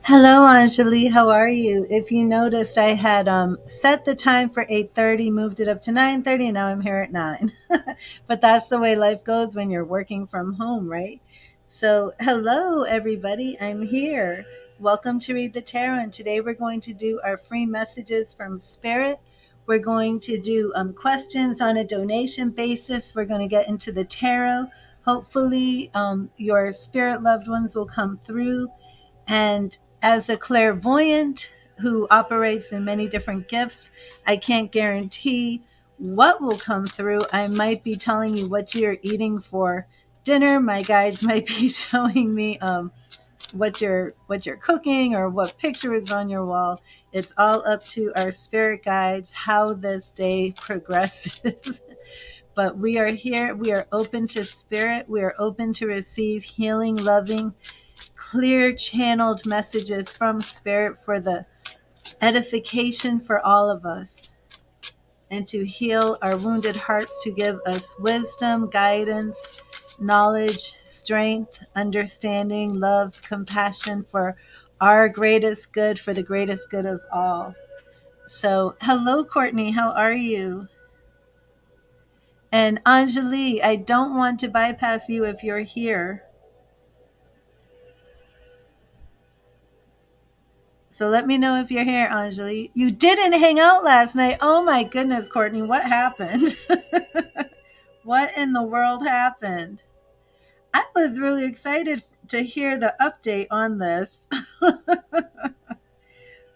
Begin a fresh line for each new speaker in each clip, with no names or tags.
Hello, Anjali. How are you? If you noticed, I had set the time for 8:30, moved it up to 9:30, and now I'm here at 9. But that's the way life goes when you're working from home, right? So, hello, everybody. I'm here. Welcome to Read the Tarot, and today we're going to do our free messages from Spirit. We're going to do questions on a donation basis. We're going to get into the tarot. Hopefully, your spirit loved ones will come through and as a clairvoyant who operates in many different gifts, I can't guarantee what will come through. I might be telling you what you're eating for dinner. My guides might be showing me what you're cooking or what picture is on your wall. It's all up to our spirit guides how this day progresses. But we are here. We are open to spirit. We are open to receive healing, loving, clear channeled messages from spirit for the edification for all of us and to heal our wounded hearts, to give us wisdom, guidance, knowledge, strength, understanding, love, compassion for our greatest good, for the greatest good of all. So hello, Courtney, how are you? And Anjali, I don't want to bypass you if you're here. So let me know if you're here, Anjali. You didn't hang out last night. Oh my goodness, Courtney, what happened? What in the world happened? I was really excited to hear the update on this.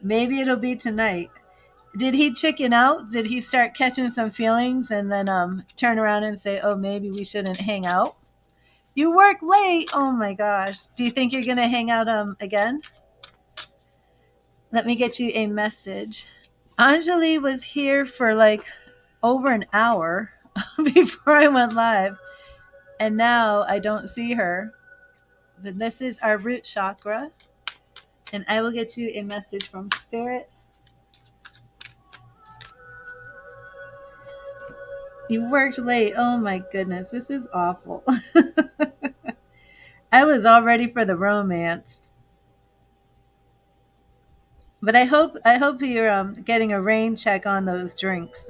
Maybe it'll be tonight. Did he chicken out? Did he start catching some feelings and then turn around and say, "Oh, maybe we shouldn't hang out"? You work late. Oh my gosh. Do you think you're going to hang out again? Let me get you a message. Anjali was here for like over an hour before I went live, and now I don't see her. But this is our root chakra, and I will get you a message from Spirit. You worked late. Oh my goodness, this is awful. I was all ready for the romance, but I hope you're getting a rain check on those drinks.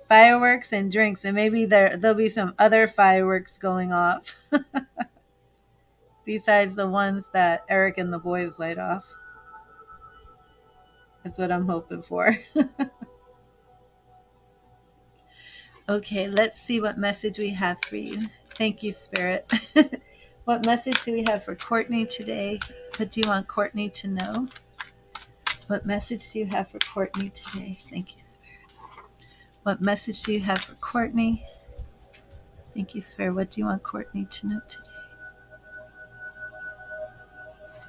Fireworks and drinks, and maybe there'll be some other fireworks going off besides the ones that Eric and the boys light off. That's what I'm hoping for. Okay, let's see what message we have for you. Thank you, Spirit. What message do we have for Courtney today? What do you want Courtney to know? What message do you have for Courtney today? Thank you, Spirit. What message do you have for Courtney? Thank you, Spirit. What do you want Courtney to know today?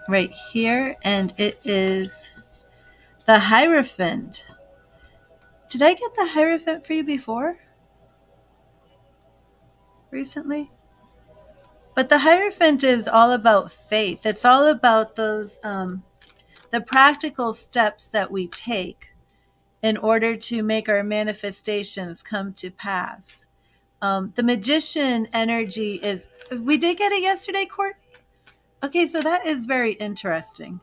Right here, and it is the hierophant. Did I get the hierophant for you before? Recently? But the hierophant is all about faith. It's all about those the practical steps that we take in order to make our manifestations come to pass. The magician energy is. We did get it yesterday, Courtney. Okay, so that is very interesting.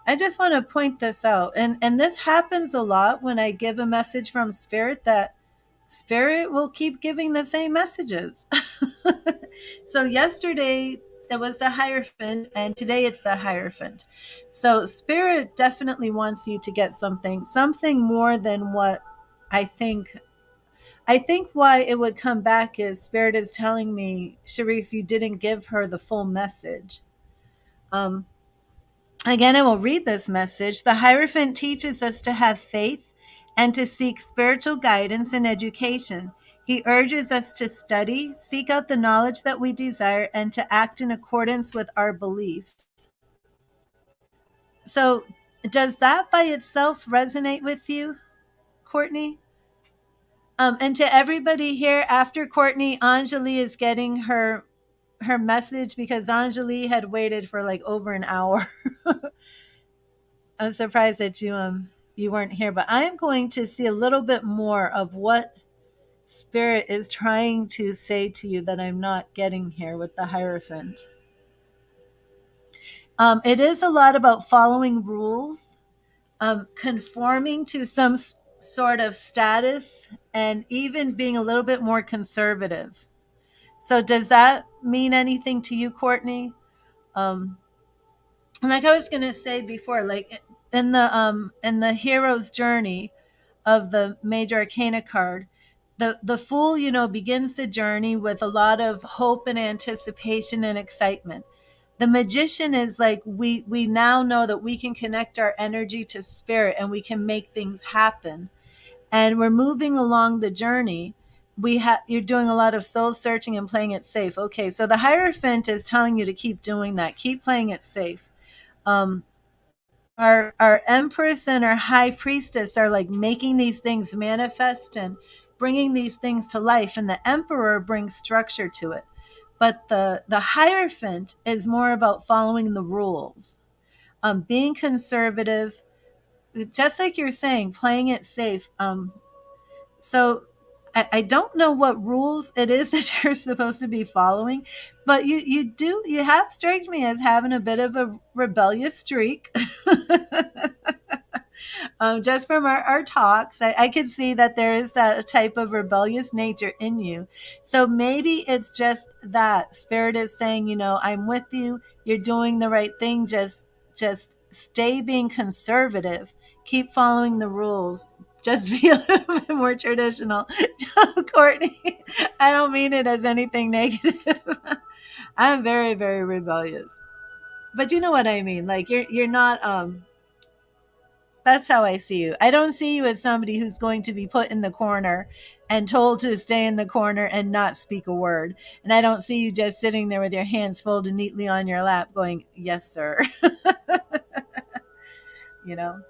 I just want to point this out, and this happens a lot when I give a message from Spirit, that Spirit will keep giving the same messages. So yesterday it was the Hierophant, and today it's the Hierophant. So Spirit definitely wants you to get something more than what I think. I think why it would come back is Spirit is telling me, Charisse, you didn't give her the full message. Um, Again, I will read this message. The Hierophant teaches us to have faith and to seek spiritual guidance and education. He urges us to study, seek out the knowledge that we desire, and to act in accordance with our beliefs. So, does that by itself resonate with you, Courtney? And to everybody here, after Courtney, Anjali is getting her message because Anjali had waited for like over an hour. I'm surprised that you weren't here, but I am going to see a little bit more of what Spirit is trying to say to you that I'm not getting here with the Hierophant. It is a lot about following rules, conforming to some sort of status, and even being a little bit more conservative. So, does that mean anything to you, Courtney? Um, and like I was gonna say before, like in the hero's journey of the major arcana card, the fool, begins the journey with a lot of hope and anticipation and excitement. The magician is like, we now know that we can connect our energy to spirit and we can make things happen, and we're moving along the journey. You're doing a lot of soul searching and playing it safe. Okay, so the hierophant is telling you to keep doing that, keep playing it safe. um our empress and our high priestess are like making these things manifest and bringing these things to life, and the emperor brings structure to it. But the hierophant is more about following the rules, being conservative, just like you're saying, playing it safe. So I don't know what rules it is that you're supposed to be following, but you have struck me as having a bit of a rebellious streak. Just from our talks, I could see that there is that type of rebellious nature in you. So maybe it's just that spirit is saying, I'm with you. You're doing the right thing. Just stay being conservative. Keep following the rules. Just be a little bit more traditional. No, Courtney, I don't mean it as anything negative. I'm very, very rebellious. But you know what I mean? Like you're not that's how I see you. I don't see you as somebody who's going to be put in the corner and told to stay in the corner and not speak a word. And I don't see you just sitting there with your hands folded neatly on your lap going, "Yes, sir." you know,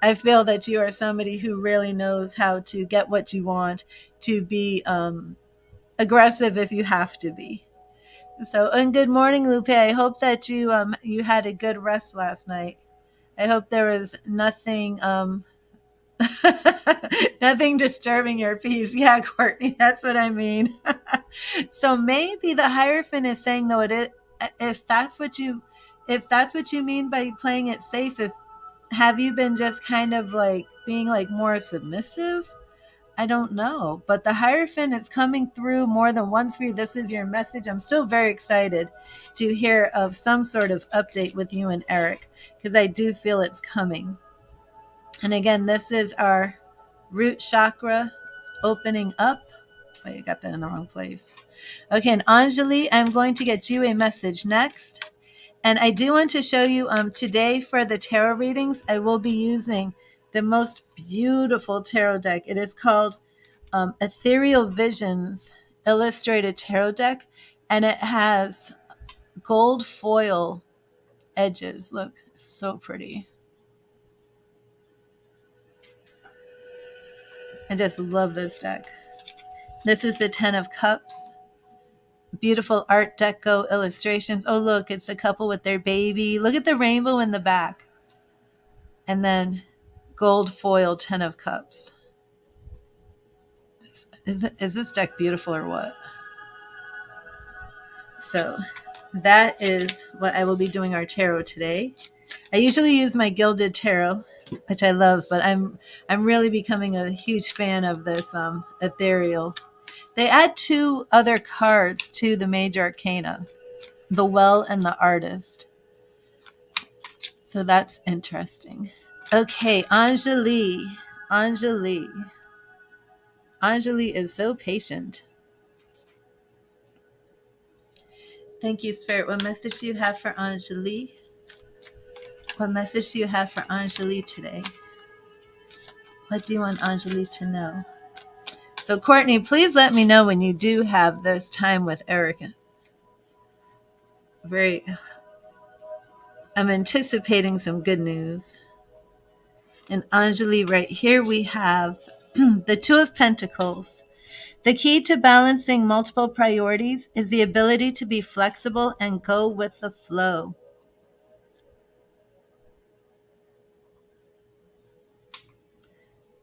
I feel that you are somebody who really knows how to get what you want, to be aggressive if you have to be. So, and good morning, Lupe. I hope that you had a good rest last night. I hope there was nothing nothing disturbing your peace. Yeah, Courtney, that's what I mean. So maybe the hierophant is saying, though, if that's what you if that's what you mean by playing it safe, if have you been just kind of like being like more submissive? I don't know, but the hierophant is coming through more than once for you. This is your message. I'm still very excited to hear of some sort of update with you and Eric, because I do feel it's coming. And again, this is our root chakra. It's opening up. Wait, I got that in the wrong place. Okay, and Anjali, I'm going to get you a message next. And I do want to show you today for the tarot readings, I will be using the most beautiful tarot deck. It is called Ethereal Visions Illustrated Tarot Deck, and it has gold foil edges. Look, so pretty. I just love this deck. This is the 10 of Cups. Beautiful Art Deco illustrations. Oh, look, it's a couple with their baby. Look at the rainbow in the back. And then gold foil 10 of Cups. Is this deck beautiful or what? So that is what I will be doing our tarot today. I usually use my Gilded Tarot, which I love, but I'm really becoming a huge fan of this ethereal. They add two other cards to the major arcana, the Well and the Artist. So that's interesting. Okay, Anjali. Anjali is so patient. Thank you, Spirit. What message do you have for Anjali? What message do you have for Anjali today? What do you want Anjali to know? So, Courtney, please let me know when you do have this time with Erica. I'm anticipating some good news. And Anjali, right here we have the Two of Pentacles. The key to balancing multiple priorities is the ability to be flexible and go with the flow.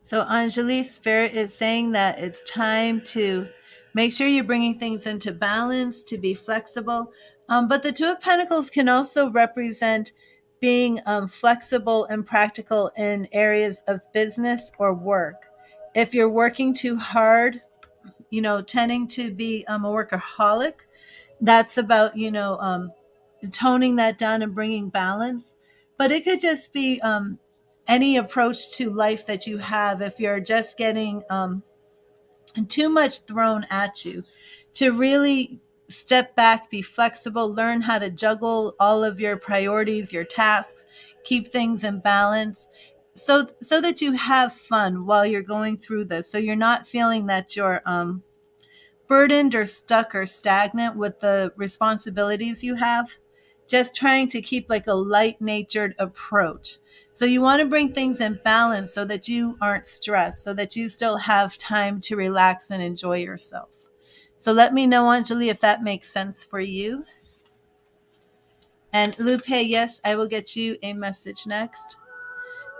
So Anjali's Spirit is saying that it's time to make sure you're bringing things into balance, to be flexible. But the Two of Pentacles can also represent being flexible and practical in areas of business or work. If you're working too hard, tending to be a workaholic, that's about, toning that down and bringing balance. But it could just be any approach to life that you have. If you're just getting too much thrown at you, to really step back, be flexible, learn how to juggle all of your priorities, your tasks, keep things in balance, so that you have fun while you're going through this, so you're not feeling that you're burdened or stuck or stagnant with the responsibilities you have. Just trying to keep like a light natured approach. So you want to bring things in balance so that you aren't stressed, so that you still have time to relax and enjoy yourself. So let me know, Anjali, if that makes sense for you. And Lupe, yes, I will get you a message next.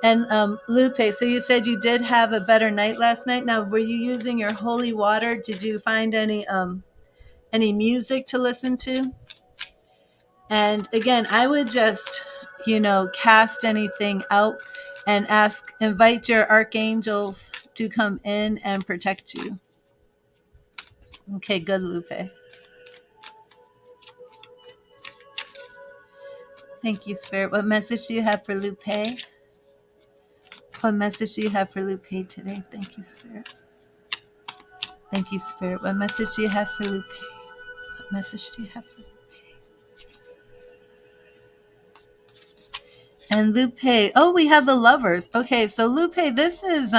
And Lupe, so you said you did have a better night last night. Now, were you using your holy water? Did you find any music to listen to? And again, I would just, cast anything out and invite your archangels to come in and protect you. Okay, good, Lupe. Thank you, Spirit. What message do you have for Lupe? What message do you have for Lupe today? Thank you, Spirit. Thank you, Spirit. What message do you have for Lupe? What message do you have for Lupe? And Lupe, oh, we have the lovers. Okay, so Lupe, this is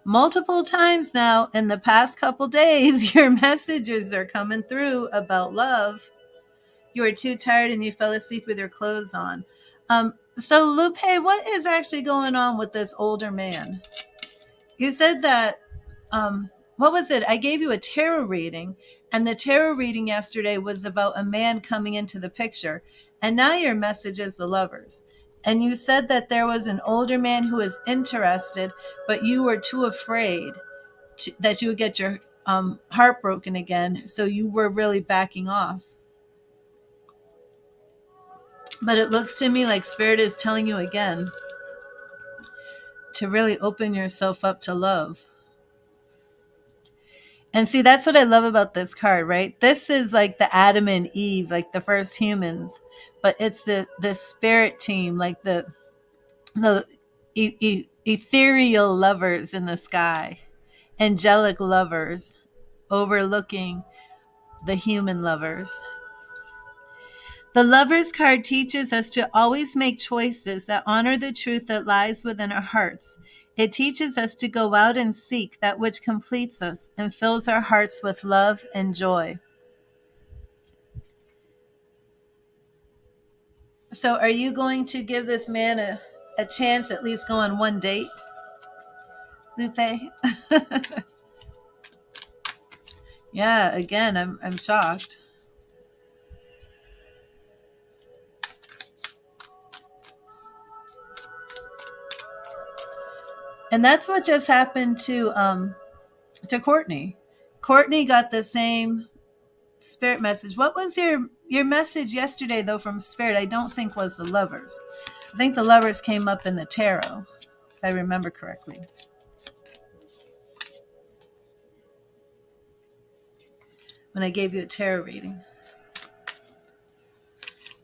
multiple times now in the past couple days, your messages are coming through about love. You were too tired and you fell asleep with your clothes on. So Lupe, what is actually going on with this older man? You said that, what was it? I gave you a tarot reading, and the tarot reading yesterday was about a man coming into the picture. And now your message is the lovers. And you said that there was an older man who was interested, but you were too afraid that you would get your heart broken again. So you were really backing off. But it looks to me like Spirit is telling you again to really open yourself up to love. And see, that's what I love about this card, right? This is like the Adam and Eve, like the first humans, but it's the spirit team, like the ethereal lovers in the sky, angelic lovers overlooking the human lovers. The Lovers card teaches us to always make choices that honor the truth that lies within our hearts. It teaches us to go out and seek that which completes us and fills our hearts with love and joy. So are you going to give this man a chance at least go on one date, Lupe? Yeah, again, I'm shocked. And that's what just happened to Courtney. Courtney got the same Spirit message. What was your message yesterday though from Spirit? I don't think was the lovers. I think the lovers came up in the tarot, if I remember correctly. When I gave you a tarot reading.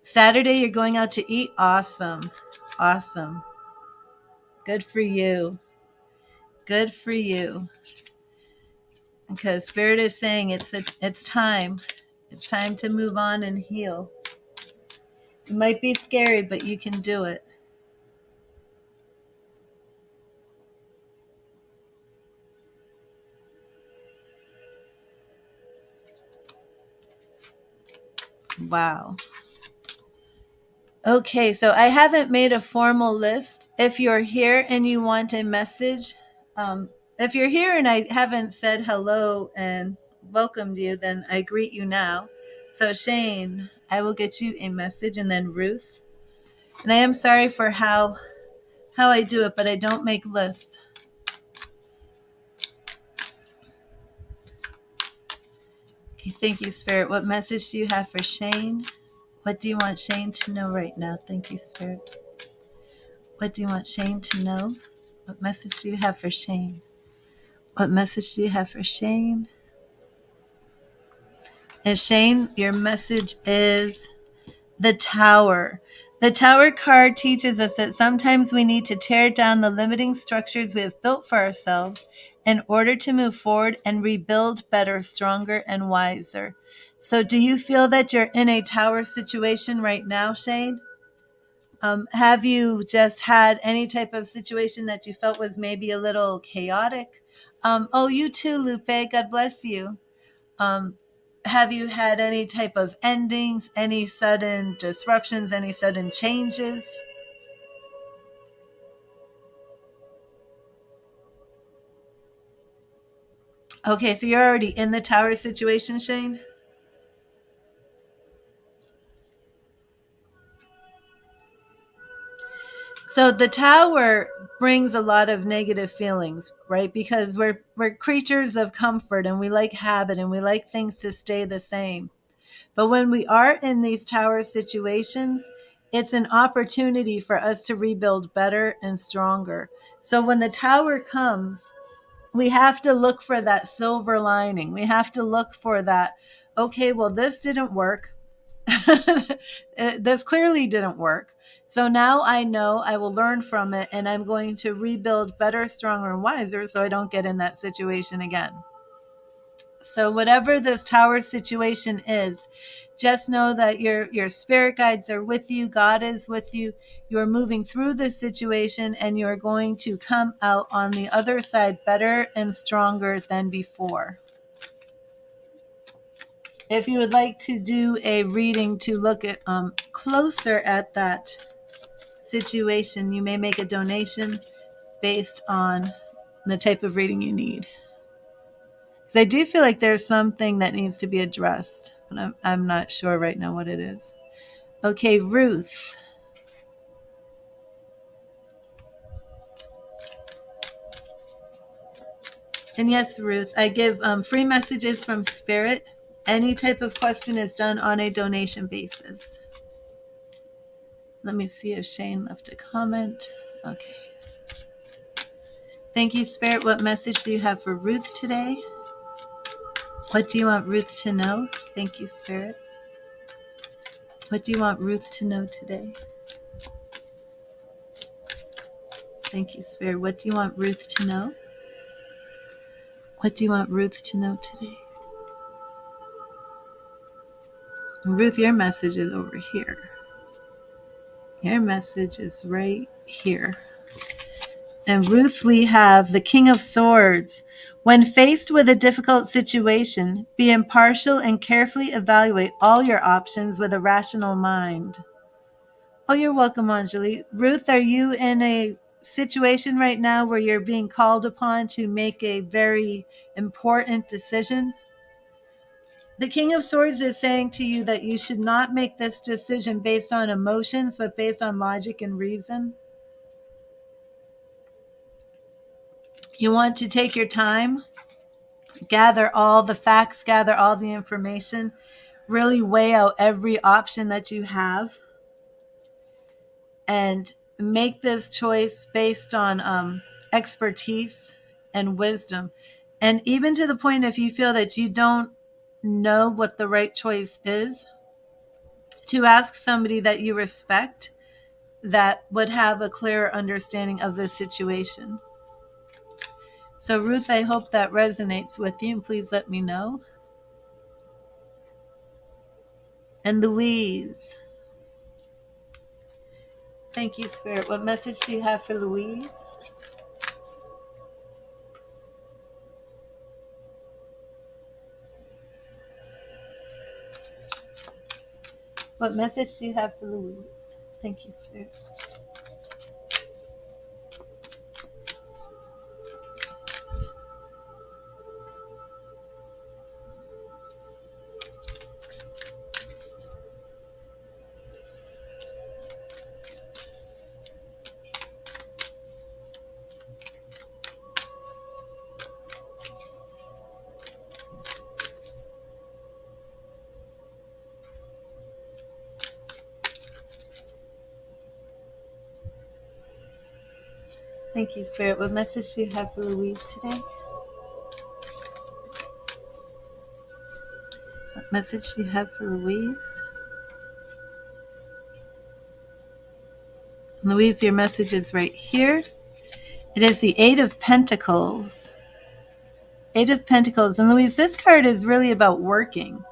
Saturday you're going out to eat? Awesome. Awesome. Good for you. Good for you. Because Spirit is saying it's time. It's time to move on and heal. It might be scary, but you can do it. Wow. Okay, so I haven't made a formal list. If you're here and you want a message, if you're here and I haven't said hello and welcomed you, then I greet you now. So Shane, I will get you a message, and then Ruth. And I am sorry for how I do it, but I don't make lists. Okay, thank you, Spirit. What message do you have for Shane? What do you want Shane to know right now? Thank you, Spirit. What do you want Shane to know? What message do you have for Shane? What message do you have for Shane? And Shane, your message is the Tower. The Tower card teaches us that sometimes we need to tear down the limiting structures we have built for ourselves in order to move forward and rebuild better, stronger, and wiser. So do you feel that you're in a tower situation right now, Shane? Have you just had any type of situation that you felt was maybe a little chaotic? Oh, you too, Lupe. God bless you. Um, have you had any type of endings, any sudden disruptions, any sudden changes? Okay, so you're already in the tower situation, Shane? So the tower brings a lot of negative feelings, right? Because we're creatures of comfort and we like habit and we like things to stay the same. But when we are in these tower situations, it's an opportunity for us to rebuild better and stronger. So when the tower comes, we have to look for that silver lining. We have to look for that, okay, well, this didn't work. This clearly didn't work. So now I know I will learn from it and I'm going to rebuild better, stronger, and wiser so I don't get in that situation again. So whatever this tower situation is, just know that your spirit guides are with you. God is with you. You're moving through this situation and you're going to come out on the other side better and stronger than before. If you would like to do a reading to look at closer at that situation, you may make a donation based on the type of reading you need. Because I do feel like there's something that needs to be addressed, but I'm not sure right now what it is. Okay, Ruth. And yes, Ruth, I give free messages from Spirit. Any type of question is done on a donation basis. Let me see if Shane left a comment. Okay. Thank you, Spirit. What message do you have for Ruth today? What do you want Ruth to know? Thank you, Spirit. What do you want Ruth to know today? Thank you, Spirit. What do you want Ruth to know? What do you want Ruth to know today? Ruth, your message is over here. Your message is right here. And Ruth, we have the King of Swords. When faced with a difficult situation, be impartial and carefully evaluate all your options with a rational mind. Oh, you're welcome, Anjali. Ruth, are you in a situation right now where you're being called upon to make a very important decision? The King of Swords is saying to you that you should not make this decision based on emotions, but based on logic and reason. You want to take your time, gather all the facts, gather all the information, really weigh out every option that you have, and make this choice based on expertise and wisdom. And even to the point, if you feel that you don't know what the right choice is, to ask somebody that you respect that would have a clearer understanding of the situation. So, Ruth, I hope that resonates with you, and please let me know. And Louise. Thank you, Spirit. What message do you have for Louise? What message do you have for Louise? Thank you, Spirit. Thank you, Spirit. What message do you have for Louise today? What message do you have for Louise? Louise, your message is right here. It is the Eight of Pentacles. Eight of Pentacles. And Louise, this card is really about working.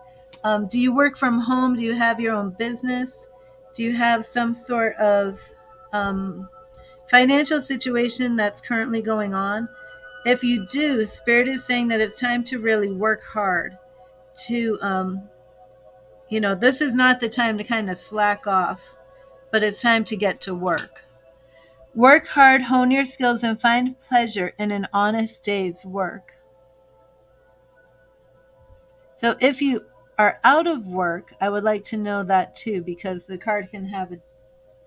Do you work from home? Do you have your own business? Do you have some sort of financial situation that's currently going on? If you do, Spirit is saying that it's time to really work hard to, this is not the time to kind of slack off, but it's time to get to work. Work hard, hone your skills, and find pleasure in an honest day's work. So if you are out of work, I would like to know that too, because the card can have an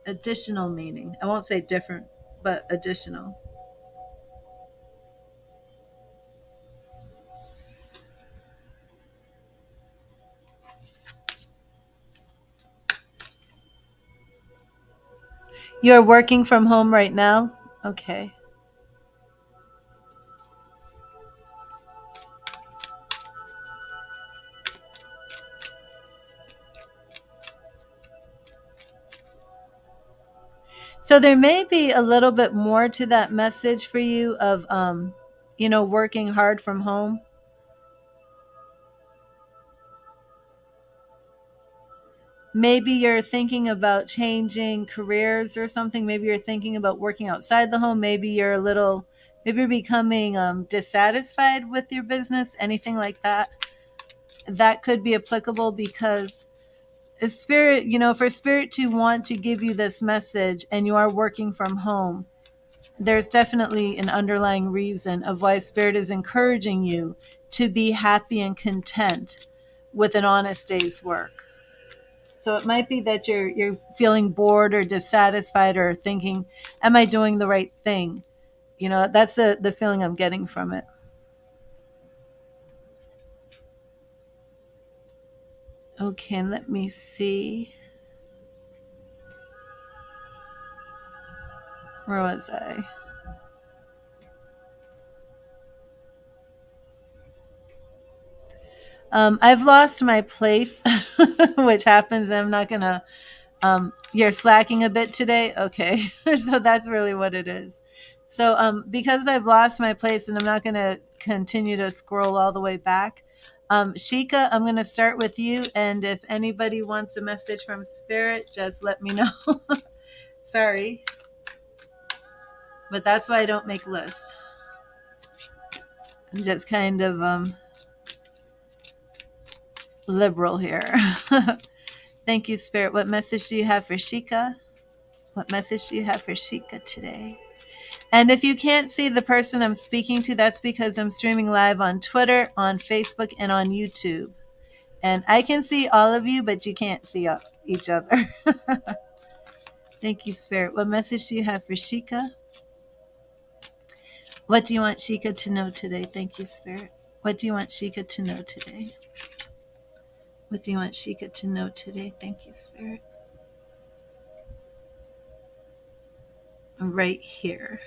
additional meaning. I won't say different, but additional. You're working from home right now? Okay. So there may be a little bit more to that message for you of, working hard from home. Maybe you're thinking about changing careers or something. Maybe you're thinking about working outside the home. Maybe you're becoming dissatisfied with your business, anything like that. That could be applicable because Spirit, for Spirit to want to give you this message and you are working from home, there's definitely an underlying reason of why Spirit is encouraging you to be happy and content with an honest day's work. So it might be that you're feeling bored or dissatisfied or thinking, am I doing the right thing? That's the feeling I'm getting from it. Okay, let me see. Where was I? I've lost my place, which happens. I'm not going to, you're slacking a bit today. Okay. So that's really what it is. So because I've lost my place and I'm not going to continue to scroll all the way back, Chica, I'm going to start with you. And if anybody wants a message from Spirit, just let me know. Sorry. But that's why I don't make lists. I'm just kind of liberal here. Thank you, Spirit. What message do you have for Chica? What message do you have for Chica today? And if you can't see the person I'm speaking to, that's because I'm streaming live on Twitter, on Facebook, and on YouTube. And I can see all of you, but you can't see each other. Thank you, Spirit. What message do you have for Chica? What do you want Chica to know today? Thank you, Spirit. What do you want Chica to know today? What do you want Chica to know today? Thank you, Spirit. Right here.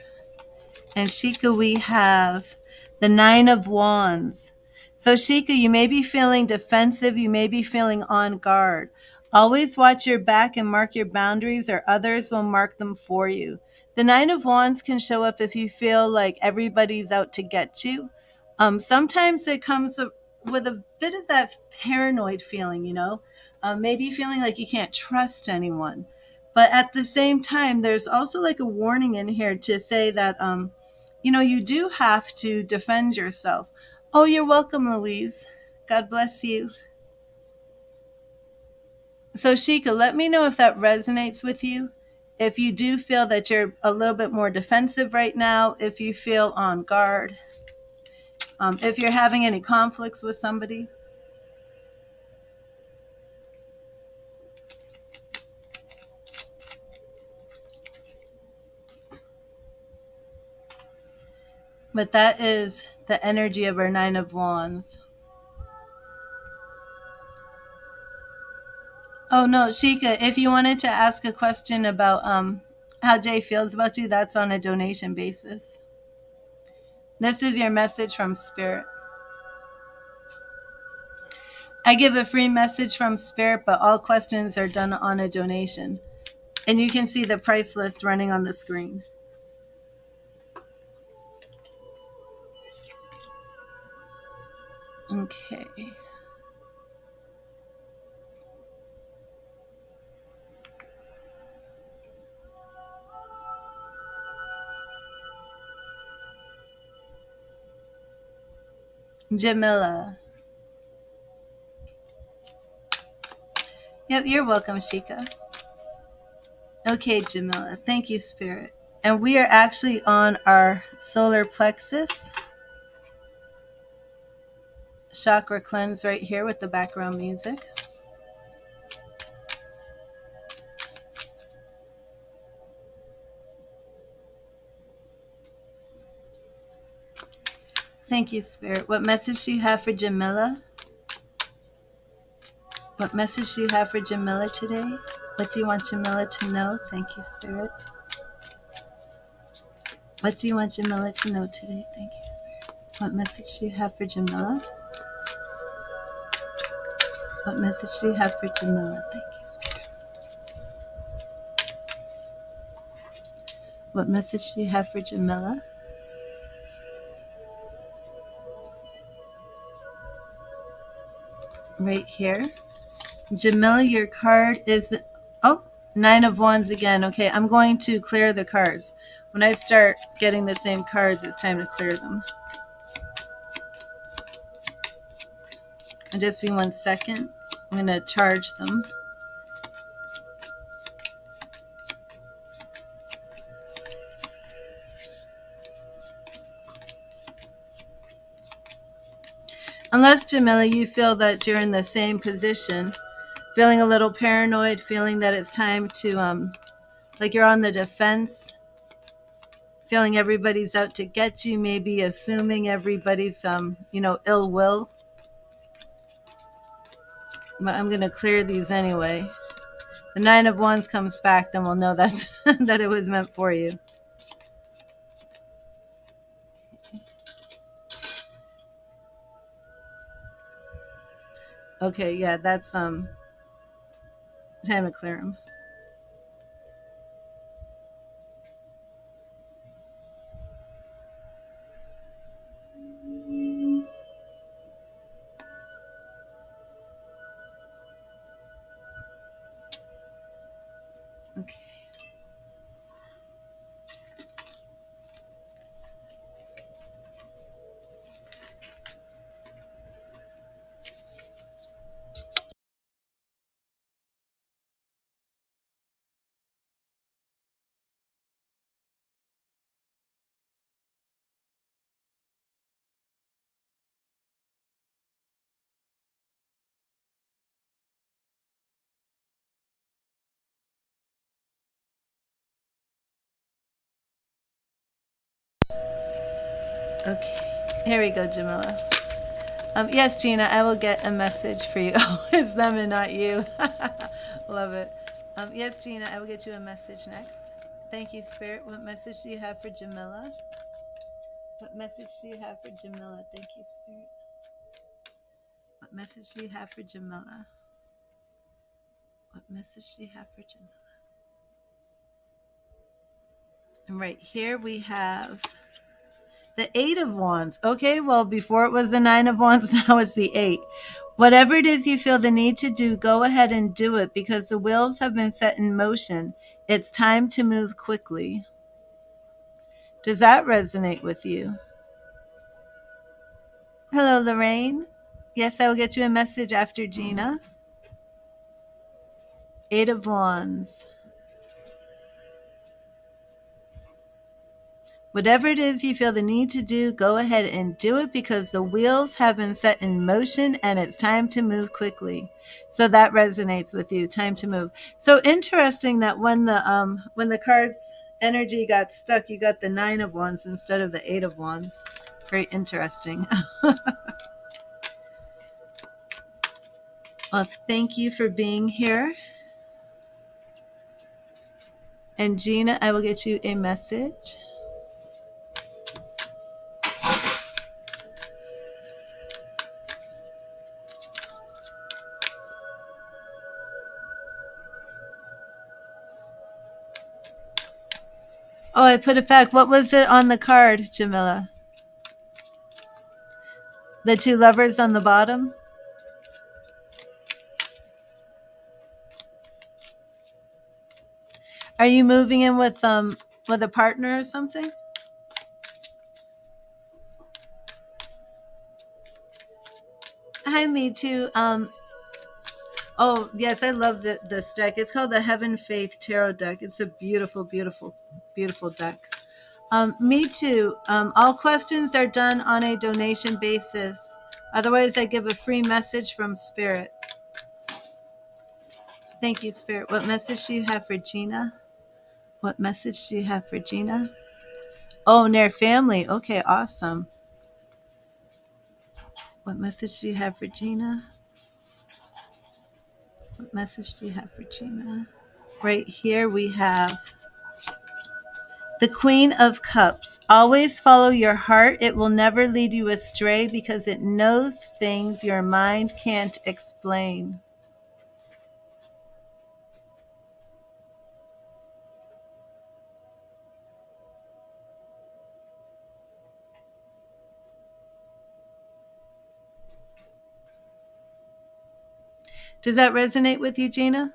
And Chica, we have the Nine of Wands. So Chica, you may be feeling defensive. You may be feeling on guard. Always watch your back and mark your boundaries, or others will mark them for you. The Nine of Wands can show up if you feel like everybody's out to get you. Sometimes it comes with a bit of that paranoid feeling, maybe feeling like you can't trust anyone. But at the same time, there's also like a warning in here to say that, you do have to defend yourself. Oh, you're welcome, Louise. God bless you. So, Chica, let me know if that resonates with you. If you do feel that you're a little bit more defensive right now, if you feel on guard, if you're having any conflicts with somebody. But that is the energy of our Nine of Wands. Oh no, Chica, if you wanted to ask a question about how Jay feels about you, that's on a donation basis. This is your message from Spirit. I give a free message from Spirit, but all questions are done on a donation. And you can see the price list running on the screen. Okay. Jamila. Yep, you're welcome, Chica. Okay, Jamila. Thank you, Spirit. And we are actually on our solar plexus chakra cleanse right here with the background music. Thank you, Spirit. What message do you have for Jamila? What message do you have for Jamila today? What do you want Jamila to know? Thank you, Spirit. What do you want Jamila to know today? Thank you, Spirit. What message do you have for Jamila? What message do you have for Jamila? Thank you, Spirit. What message do you have for Jamila? Right here. Jamila, your card is, oh, 9 of Wands again. Okay, I'm going to clear the cards. When I start getting the same cards, it's time to clear them. And just be 1 second. I'm going to charge them. Unless, Jamila, you feel that you're in the same position, feeling a little paranoid, feeling that it's time to, like you're on the defense, feeling everybody's out to get you, maybe assuming everybody's, ill will. But I'm going to clear these anyway. The 9 of Wands comes back, then we'll know that's that it was meant for you. Okay, yeah, that's time to clear them. Okay. Okay. Here we go, Jamila. Yes, Gina, I will get a message for you. Oh, it's them and not you. Love it. Yes, Gina, I will get you a message next. Thank you, Spirit. What message do you have for Jamila? What message do you have for Jamila? Thank you, Spirit. What message do you have for Jamila? What message do you have for Jamila? And right here we have the 8 of Wands. Okay, well, before it was the 9 of Wands, now it's the 8. Whatever it is you feel the need to do, go ahead and do it because the wheels have been set in motion. It's time to move quickly. Does that resonate with you? Hello, Lorraine. Yes, I will get you a message after Gina. 8 of Wands. Whatever it is you feel the need to do, go ahead and do it because the wheels have been set in motion and it's time to move quickly. So that resonates with you. Time to move. So interesting that when the cards energy got stuck, you got the 9 of Wands instead of the 8 of Wands. Very interesting. Well, thank you for being here. And Gina, I will get you a message. Oh, I put it back. What was it on the card, Jamila? The two lovers on the bottom? Are you moving in with a partner or something? Hi, me too. Oh yes, I love this deck. It's called the Heaven Faith Tarot deck. It's a beautiful, beautiful, beautiful deck. Me too. All questions are done on a donation basis. Otherwise, I give a free message from Spirit. Thank you, Spirit. What message do you have for Gina? What message do you have for Gina? Oh, near family. Okay, awesome. What message do you have for Gina? What message do you have for Gina? Right here we have the Queen of Cups. Always follow your heart. It will never lead you astray because it knows things your mind can't explain. Does that resonate with you, Gina?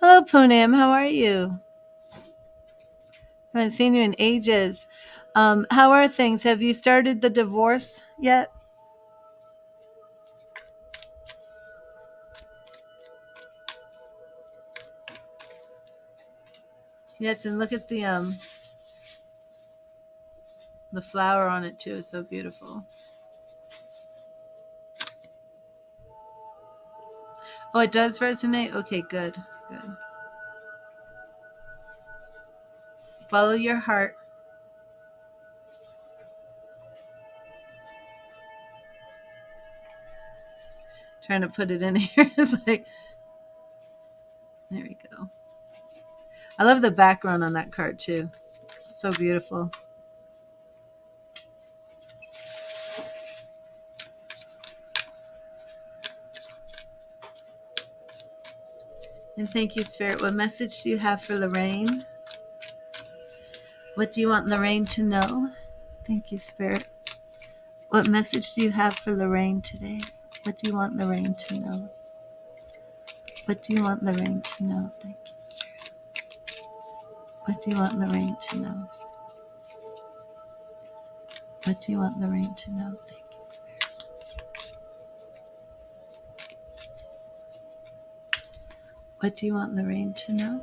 Hello, Poonam. How are you? I haven't seen you in ages. How are things? Have you started the divorce yet? Yes, and look at the flower on it too. It's so beautiful. Oh, it does resonate? Okay, good. Good. Follow your heart. Trying to put it in here. It's like, there we go. I love the background on that card too. So beautiful. And thank you, Spirit. What message do you have for Lorraine? What do you want Lorraine to know? Thank you, Spirit. What message do you have for Lorraine today? What do you want Lorraine to know? What do you want Lorraine to know? Thank you, Spirit. What do you want Lorraine to know? What do you want Lorraine to know? Thank you, Spirit. What do you want Lorraine to know?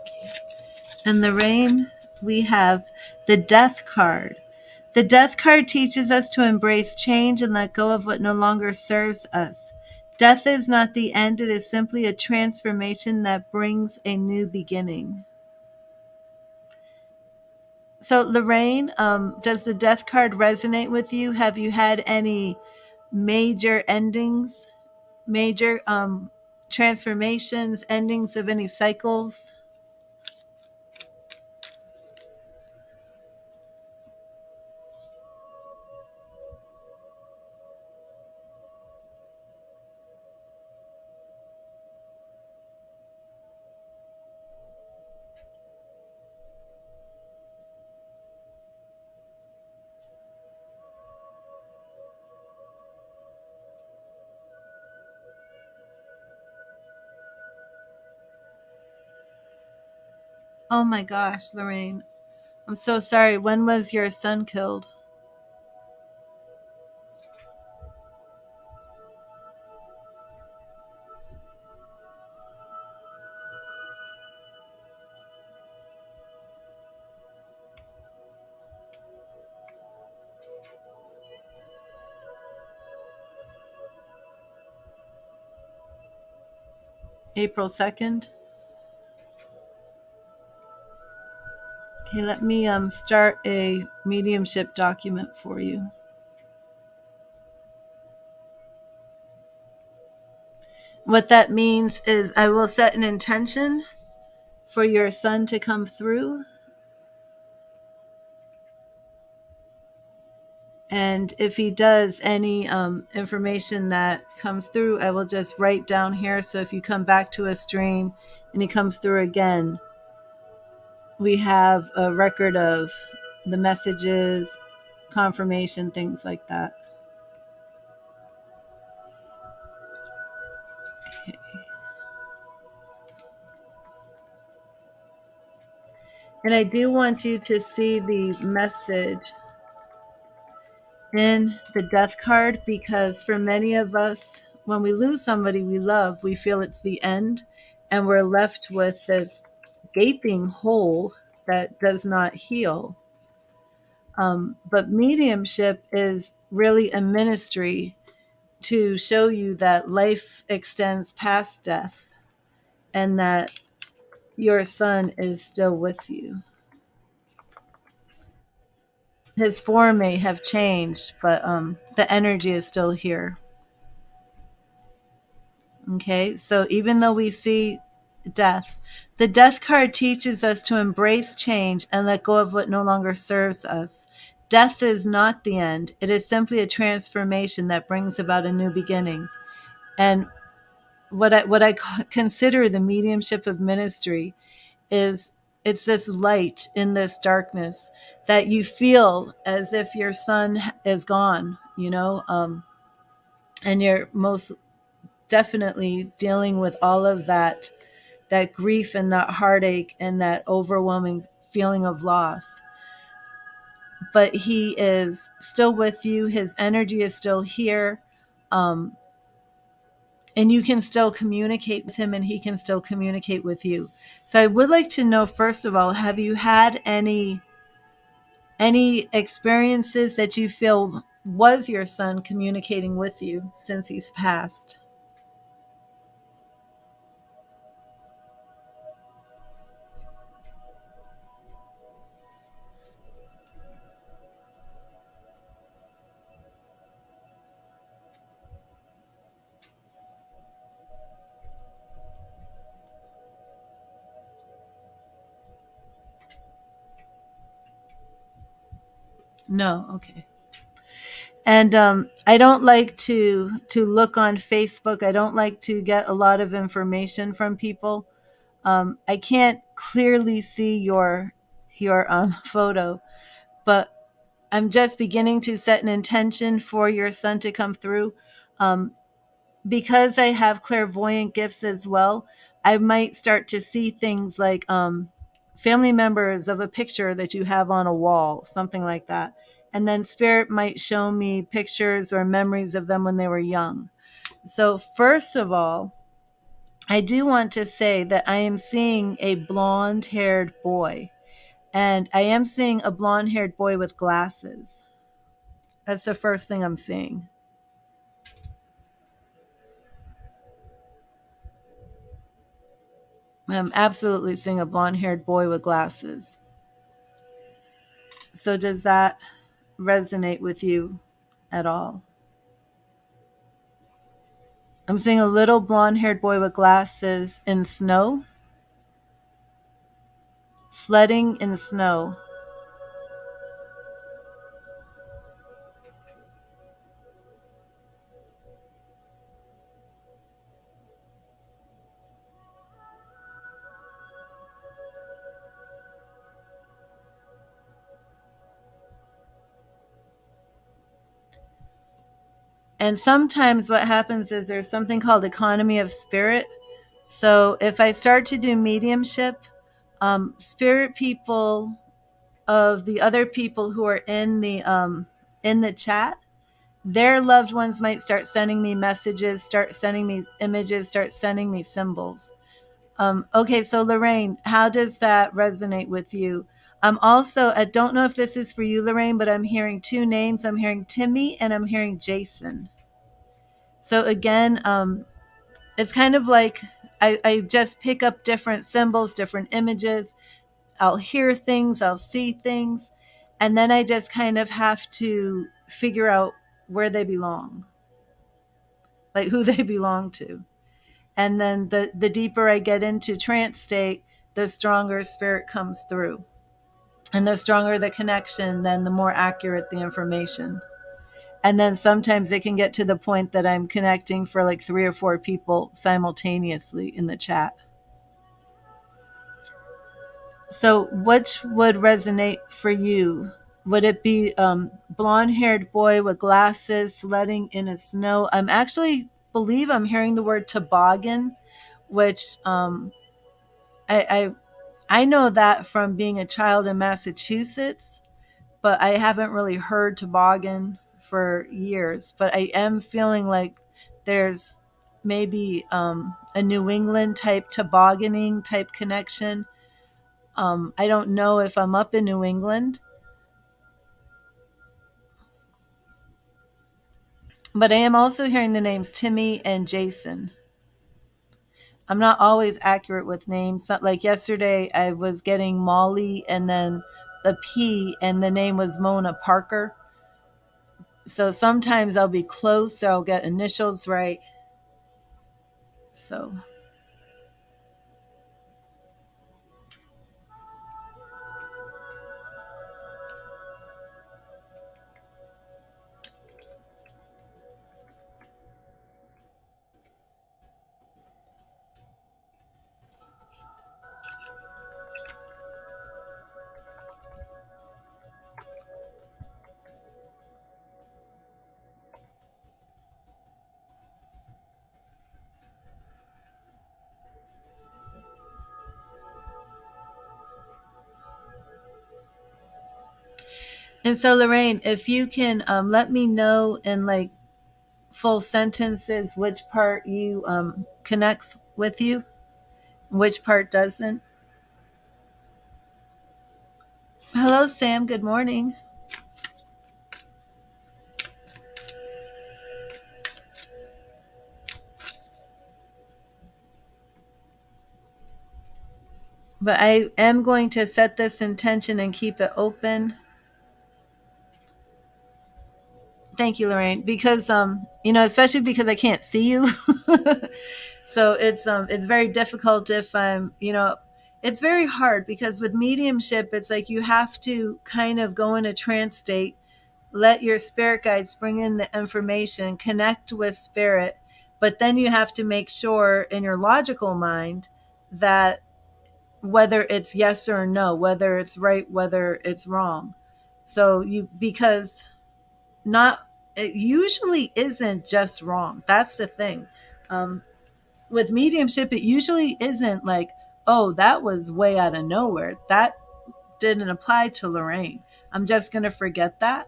Okay. And Lorraine, we have the Death card. The Death card teaches us to embrace change and let go of what no longer serves us. Death is not the end, it is simply a transformation that brings a new beginning. So, Lorraine, does the Death card resonate with you? Have you had any major endings, major transformations, endings of any cycles? Oh my gosh, Lorraine. I'm so sorry. When was your son killed? April 2nd. Okay, let me start a mediumship document for you. What that means is I will set an intention for your son to come through. And if he does any information that comes through, I will just write down here. So if you come back to a stream and he comes through again, we have a record of the messages, confirmation, things like that. Okay. And I do want you to see the message in the death card, because for many of us, when we lose somebody we love, we feel it's the end and we're left with this gaping hole that does not heal. But mediumship is really a ministry to show you that life extends past death and that your son is still with you. His form may have changed, but the energy is still here. Okay, so even though we see death, the death card teaches us to embrace change and let go of what no longer serves us. Death is not the end. It is simply a transformation that brings about a new beginning. And what I consider the mediumship of ministry is it's this light in this darkness that you feel as if your son is gone, and you're most definitely dealing with all of that grief and that heartache and that overwhelming feeling of loss. But he is still with you. His energy is still here. And you can still communicate with him and he can still communicate with you. So I would like to know, first of all, have you had any experiences that you feel was your son communicating with you since he's passed? No, okay. And I don't like to look on Facebook. I don't like to get a lot of information from people. I can't clearly see your photo, but I'm just beginning to set an intention for your son to come through. Um, because I have clairvoyant gifts as well, I might start to see things like family members of a picture that you have on a wall, something like that. And then spirit might show me pictures or memories of them when they were young. So, first of all, I do want to say that I am seeing a blonde haired boy. And I am seeing a blonde haired boy with glasses. That's the first thing I'm seeing. I'm absolutely seeing a blonde haired boy with glasses. So, does that resonate with you at all? I'm seeing a little blonde haired boy with glasses in snow, sledding in snow. And sometimes what happens is there's something called economy of spirit. So if I start to do mediumship, spirit people of the other people who are in the chat, their loved ones might start sending me messages, start sending me images, start sending me symbols. Okay, so Lorraine, how does that resonate with you? Also, I don't know if this is for you, Lorraine, but I'm hearing two names. I'm hearing Timmy and I'm hearing Jason. So again, it's kind of like I just pick up different symbols, different images. I'll hear things, I'll see things, and then I just kind of have to figure out where they belong, like who they belong to. And then the deeper I get into trance state, the stronger spirit comes through. And the stronger the connection, then the more accurate the information. And then sometimes it can get to the point that I'm connecting for like 3 or 4 people simultaneously in the chat. So, which would resonate for you? Would it be blonde-haired boy with glasses sledding in a snow? I'm actually believe I'm hearing the word toboggan, which I I know that from being a child in Massachusetts, but I haven't really heard toboggan for years. But I am feeling like there's maybe a New England type tobogganing type connection. I don't know if I'm up in New England, but I am also hearing the names Timmy and Jason. I'm not always accurate with names. Like yesterday, I was getting Molly and then the P, and the name was Mona Parker. So sometimes I'll be close, so I'll get initials right. So, and so Lorraine, if you can let me know in like full sentences which part you connects with you, which part doesn't. Hello, Sam. Good morning. But I am going to set this intention and keep it open. Thank you, Lorraine, because especially because I can't see you. So it's very difficult if it's very hard because with mediumship it's like you have to kind of go in a trance state, let your spirit guides bring in the information, connect with spirit, but then you have to make sure in your logical mind that whether it's yes or no, whether it's right, whether it's wrong. So you because not it usually isn't just wrong. That's the thing. Um, with mediumship, it usually isn't like, oh, that was way out of nowhere. That didn't apply to Lorraine. I'm just going to forget that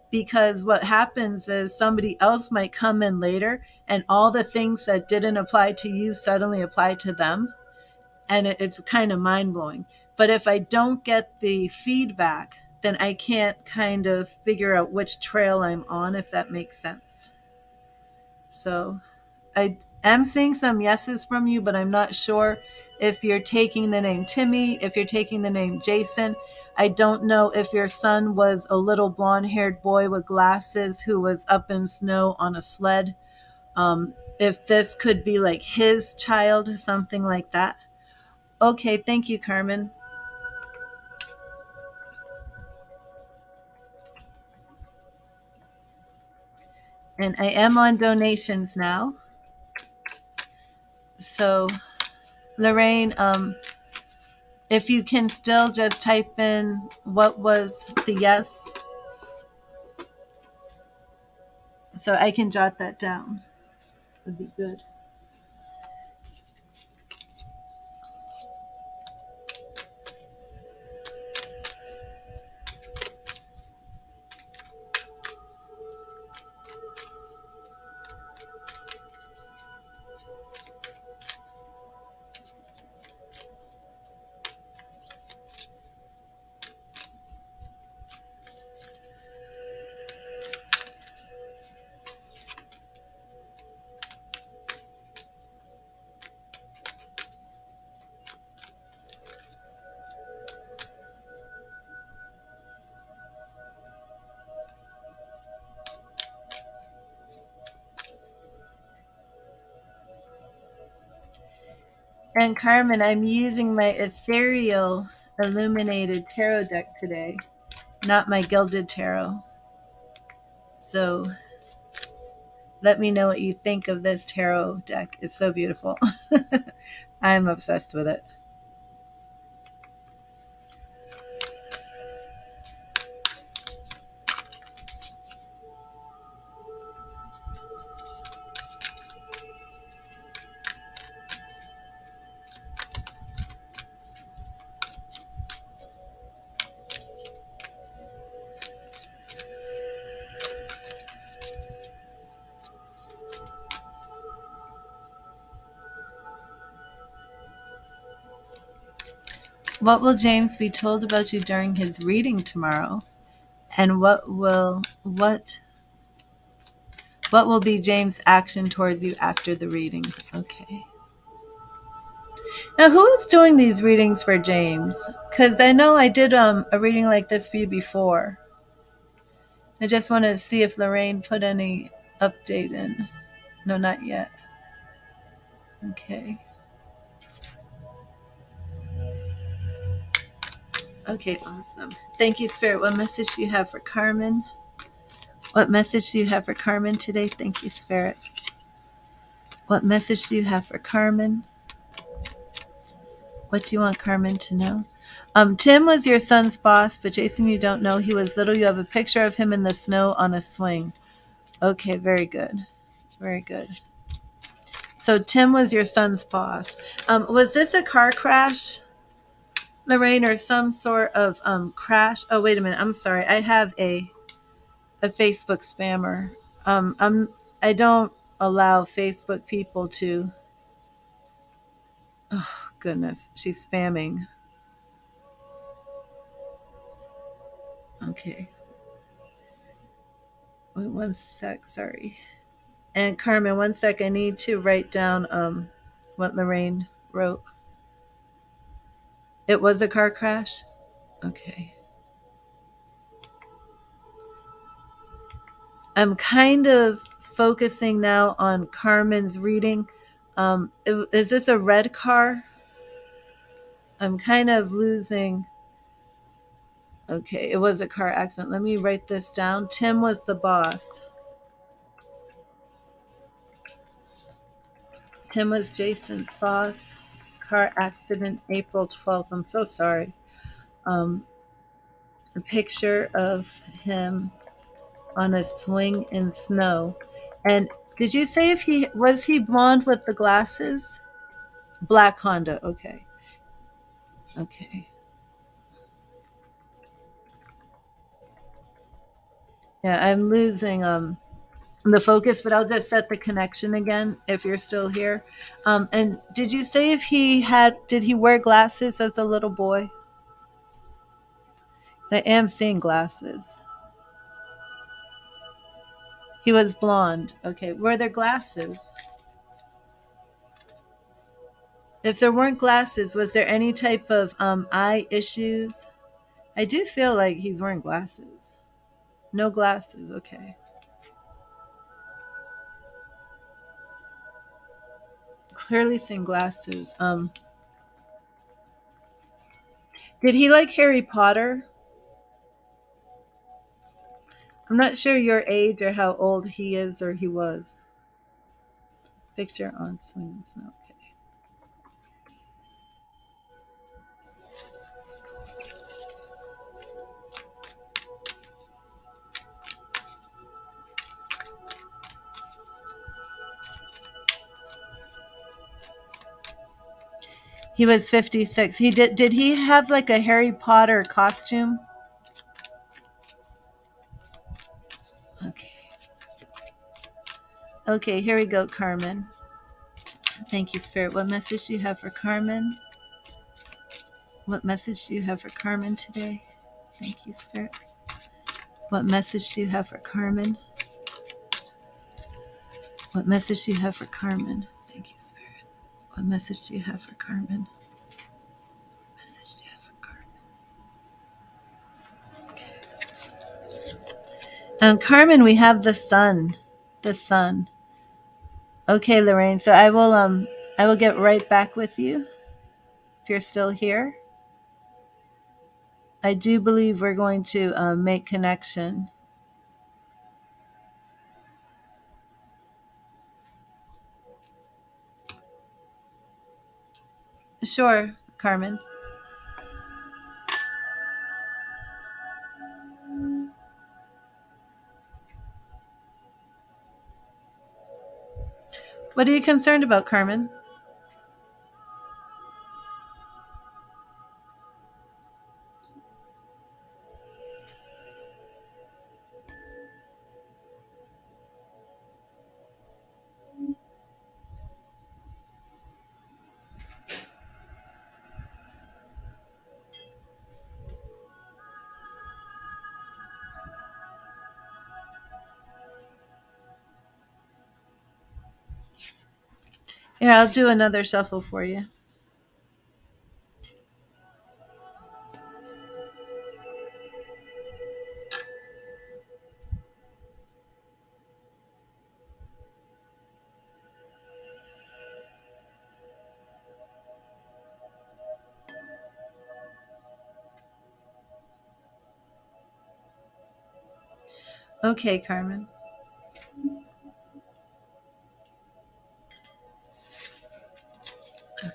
because what happens is somebody else might come in later and all the things that didn't apply to you suddenly apply to them. And it's kind of mind blowing. But if I don't get the feedback, then I can't kind of figure out which trail I'm on, if that makes sense. So I am seeing some yeses from you, but I'm not sure if you're taking the name Timmy, if you're taking the name Jason. I don't know if your son was a little blonde haired boy with glasses who was up in snow on a sled. If this could be like his child, something like that. Okay, thank you, Carmen. And I am on donations now. So, Lorraine, if you can still just type in what was the yes, so I can jot that down, would be good. And Carmen, I'm using my ethereal illuminated tarot deck today, not my gilded tarot. So let me know what you think of this tarot deck. It's so beautiful. I'm obsessed with it. What will James be told about you during his reading tomorrow? And what will be James' action towards you after the reading? Okay. Now, who is doing these readings for James? Because I know I did a reading like this for you before. I just want to see if Lorraine put any update in. No, not yet. Okay. Okay, awesome. Thank you, Spirit. What message do you have for Carmen? What message do you have for Carmen today? Thank you, Spirit. What message do you have for Carmen? What do you want Carmen to know? Tim was your son's boss, but Jason, you don't know. He was little. You have a picture of him in the snow on a swing. Okay, very good. Very good. So Tim was your son's boss. Was this a car crash, Lorraine, or some sort of crash? Oh, wait a minute. I'm sorry. I have a Facebook spammer. I don't allow Facebook people to. Oh goodness, she's spamming. Okay. Wait, one sec. Sorry. And Carmen, one sec. I need to write down what Lorraine wrote. It was a car crash. Okay. I'm kind of focusing now on Carmen's reading. Is this a red car? I'm kind of losing. Okay, it was a car accident. Let me write this down. Tim was the boss. Tim was Jason's boss. Car accident, April 12th. I'm so sorry. A picture of him on a swing in snow. And did you say if he was he blonde with the glasses? Black Honda. Okay. Okay. Yeah, I'm losing the focus, but I'll just set the connection again if you're still here. And did you say if did he wear glasses as a little boy? I am seeing glasses. He was blonde. Okay. Were there glasses? If there weren't glasses, was there any type of eye issues? I do feel like he's wearing glasses. No glasses. Okay. Clearly seeing glasses. Did he like Harry Potter? I'm not sure your age or how old he is or he was. Picture on swinging snow. Okay. He was 56. Did he have like a Harry Potter costume? Okay. Okay, here we go, Carmen. Thank you, Spirit. What message do you have for Carmen? What message do you have for Carmen today? Thank you, Spirit. What message do you have for Carmen? What message do you have for Carmen? Thank you, Spirit. What message do you have for Carmen? What message do you have for Carmen? Okay. Carmen, we have the sun. The sun. Okay, Lorraine. So I will I will get right back with you if you're still here. I do believe we're going to make connection. Sure, Carmen. What are you concerned about, Carmen? Here, I'll do another shuffle for you. Okay, Carmen. Okay.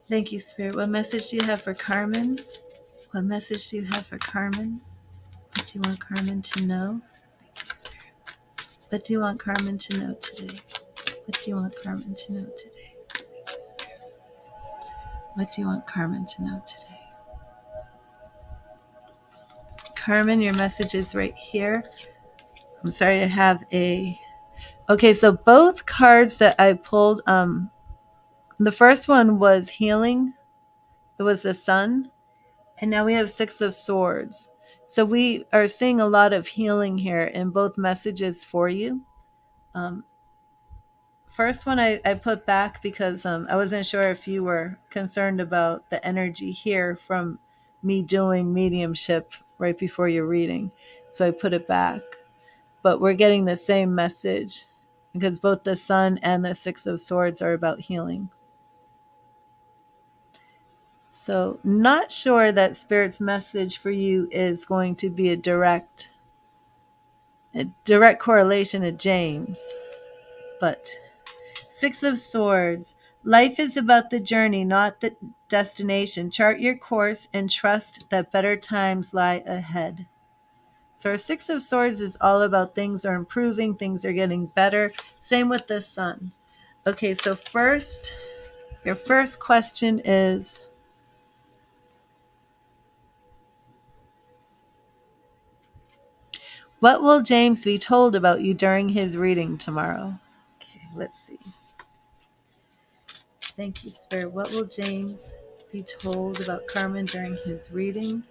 Thank you, Spirit. What message do you have for Carmen? What message do you have for Carmen? What do you want Carmen to know? Thank you, Spirit. What do you want Carmen to know today? What do you want Carmen to know today? Thank you, Spirit. What do you want Carmen to know today? Carmen, your message is right here. I'm sorry, I have a... Okay, so both cards that I pulled, the first one was healing. It was the sun. And now we have Six of Swords. So we are seeing a lot of healing here in both messages for you. Um, First one I put back because I wasn't sure if you were concerned about the energy here from me doing mediumship right before your reading. So I put it back. But we're getting the same message because both the Sun and the Six of Swords are about healing. So, not sure that Spirit's message for you is going to be a direct correlation to James, but Six of Swords. Life is about the journey, not the destination. Chart your course and trust that better times lie ahead. So our Six of Swords is all about things are improving, things are getting better. Same with the Sun. Okay, so first, your first question is, what will James be told about you during his reading tomorrow? Okay, let's see. Thank you, Spirit. What will James be told about Carmen during his reading?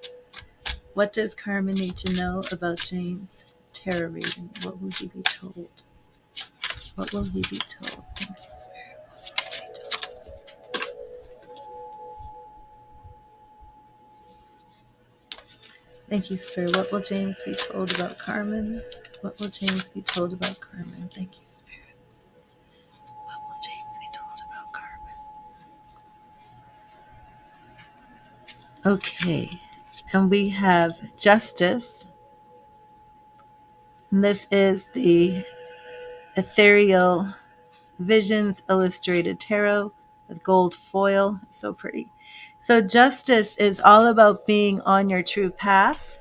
What does Carmen need to know about James' tarot reading? What will he be told? What will he be told? Thank you, Spirit. What will he be told? Thank you, Spirit. What will James be told about Carmen? What will James be told about Carmen? Thank you, Spirit. What will James be told about Carmen? Okay. And we have Justice. And this is the Ethereal Visions Illustrated Tarot with gold foil. It's so pretty. So Justice is all about being on your true path.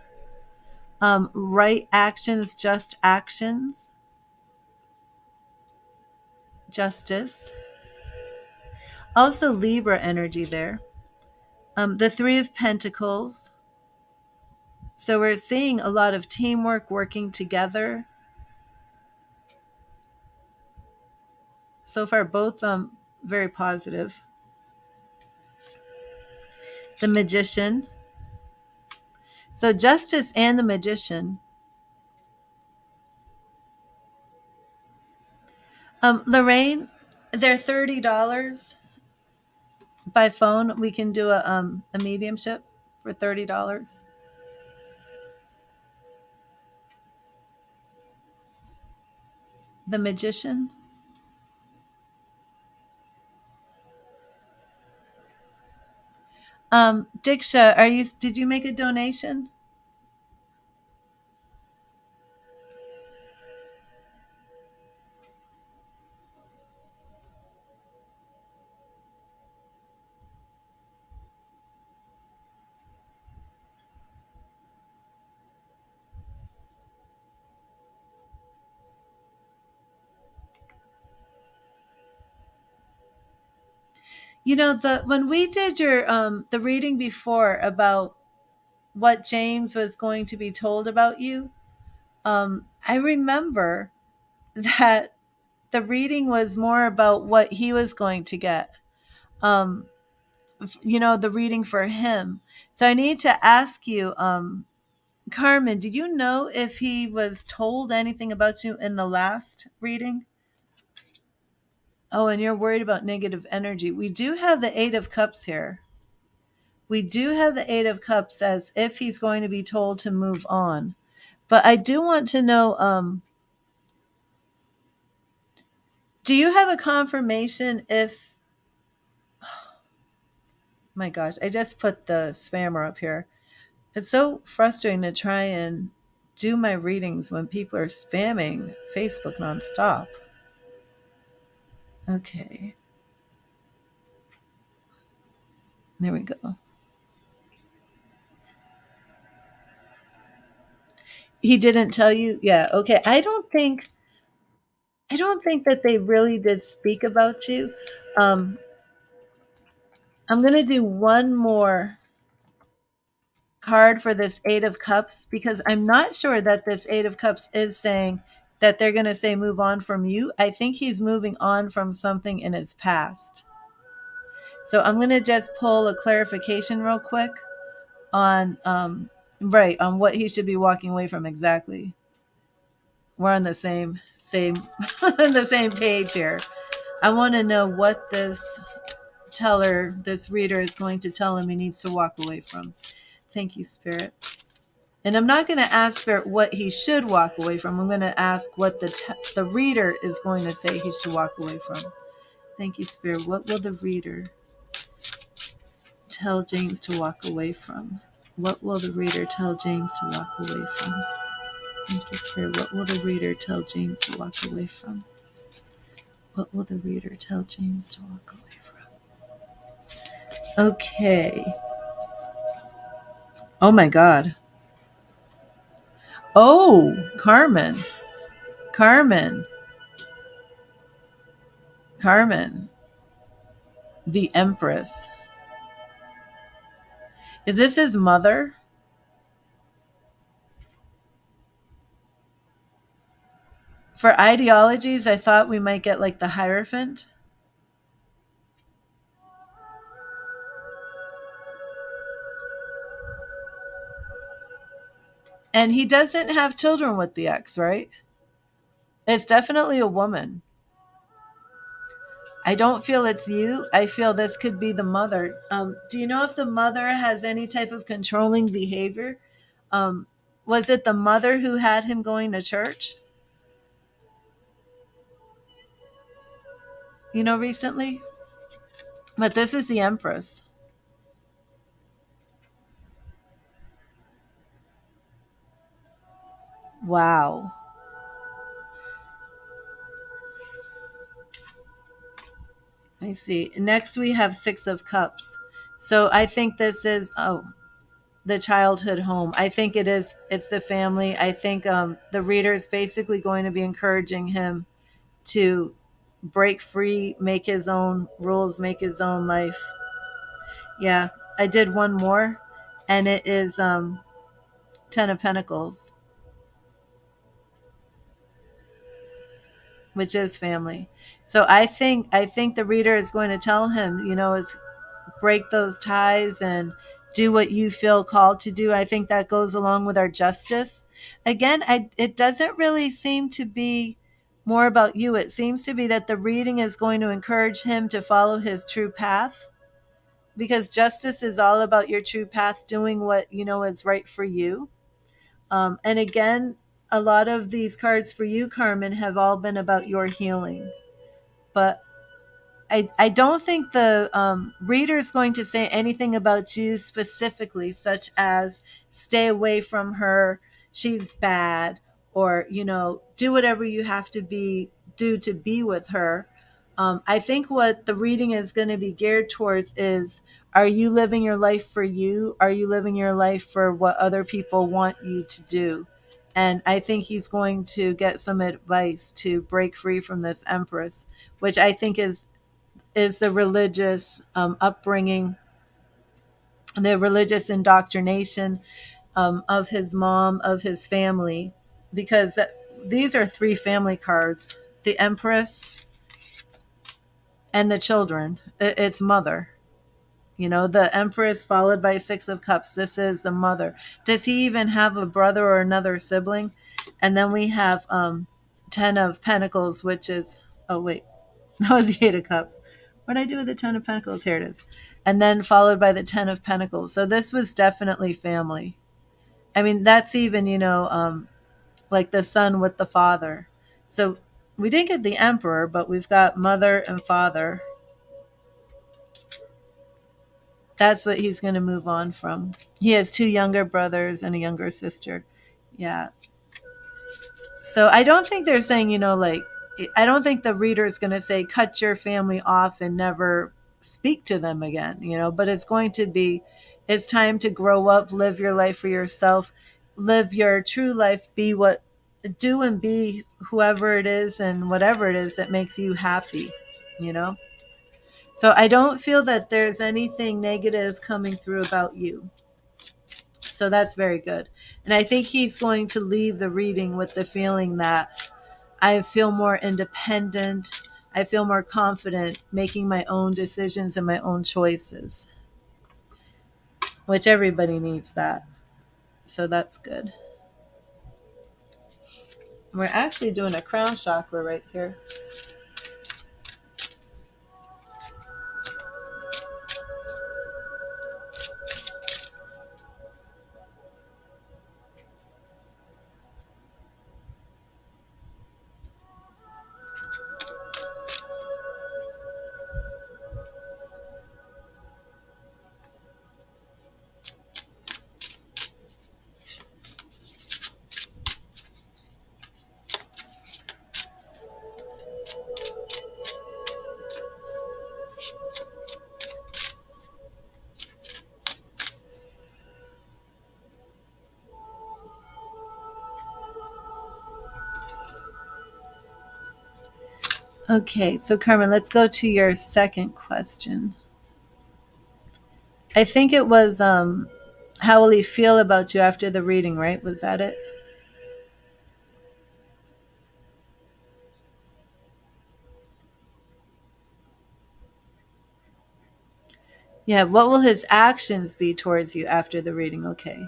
Right actions, just actions. Justice. Also Libra energy there. The Three of Pentacles. So we're seeing a lot of teamwork, working together. So far, both very positive. The Magician. So Justice and the Magician. Lorraine, they're $30 by phone. We can do a mediumship for $30. The magician. Diksha, are you? Did you make a donation? You know, the when we did your the reading before about what James was going to be told about you, I remember that the reading was more about what he was going to get. Um, you know, the reading for him. So I need to ask you, Carmen, did you know if he was told anything about you in the last reading? Oh, and you're worried about negative energy. We do have the Eight of Cups here. We do have the Eight of Cups as if he's going to be told to move on. But I do want to know, do you have a confirmation if, my gosh, I just put the spammer up here. It's so frustrating to try and do my readings when people are spamming Facebook nonstop. Okay, there we go. He didn't tell you? Yeah, okay. I don't think that they really did speak about you. Um, I'm gonna do one more card for this Eight of Cups because I'm not sure that this Eight of Cups is saying that they're gonna say move on from you. I think he's moving on from something in his past. So I'm gonna just pull a clarification real quick on right on what he should be walking away from exactly. We're on the same the same page here. I want to know what this reader is going to tell him he needs to walk away from. Thank you, Spirit. And I'm not going to ask Spirit what he should walk away from. I'm going to ask what the reader is going to say he should walk away from. Thank you, Spirit. What will the reader tell James to walk away from? What will the reader tell James to walk away from? Thank you, Spirit. What will the reader tell James to walk away from? What will the reader tell James to walk away from? Okay. Oh my God. Oh, Carmen. Carmen. Carmen. The Empress. Is this his mother? For ideologies, I thought we might get like the Hierophant. And he doesn't have children with the ex, right? It's definitely a woman. I don't feel it's you. I feel this could be the mother. Do you know if the mother has any type of controlling behavior? Um, was it the mother who had him going to church? You know, recently? But this is the Empress. Wow. I see. Next, we have Six of Cups. So I think this is, oh, the childhood home. I think it's the family. I think the reader is basically going to be encouraging him to break free, make his own rules, make his own life. Yeah, I did one more, and it is Ten of Pentacles, which is family. So I think the reader is going to tell him, you know, is break those ties and do what you feel called to do. I think that goes along with our justice. Again, it doesn't really seem to be more about you. It seems to be that the reading is going to encourage him to follow his true path because justice is all about your true path, doing what you know is right for you. And again, a lot of these cards for you, Carmen, have all been about your healing. But I don't think the reader is going to say anything about you specifically, such as stay away from her, she's bad, or, do whatever you have to do to be with her. I think what the reading is going to be geared towards is, are you living your life for you? Are you living your life for what other people want you to do? And I think he's going to get some advice to break free from this Empress, which I think is the religious upbringing, the religious indoctrination of his mom, of his family, because these are three family cards: the Empress and the children. It's mother. The Empress followed by Six of Cups. This is the mother. Does he even have a brother or another sibling? And then we have Ten of Pentacles, which is, oh, wait, that was the Eight of Cups. What did I do with the Ten of Pentacles? Here it is. And then followed by the Ten of Pentacles. So this was definitely family. I mean, that's even, like the son with the father. So we didn't get the Emperor, but we've got mother and father. That's what he's going to move on from. He has two younger brothers and a younger sister. Yeah. So I don't think they're saying, I don't think the reader is going to say, cut your family off and never speak to them again, but it's going to be, it's time to grow up, live your life for yourself, live your true life, do and be whoever it is and whatever it is that makes you happy, you know? So I don't feel that there's anything negative coming through about you. So that's very good. And I think he's going to leave the reading with the feeling that I feel more independent. I feel more confident making my own decisions and my own choices, which everybody needs that. So that's good. We're actually doing a crown chakra right here. Okay, so Carmen, let's go to your second question. I think it was how will he feel about you after the reading, right? Was that it? Yeah, what will his actions be towards you after the reading? Okay,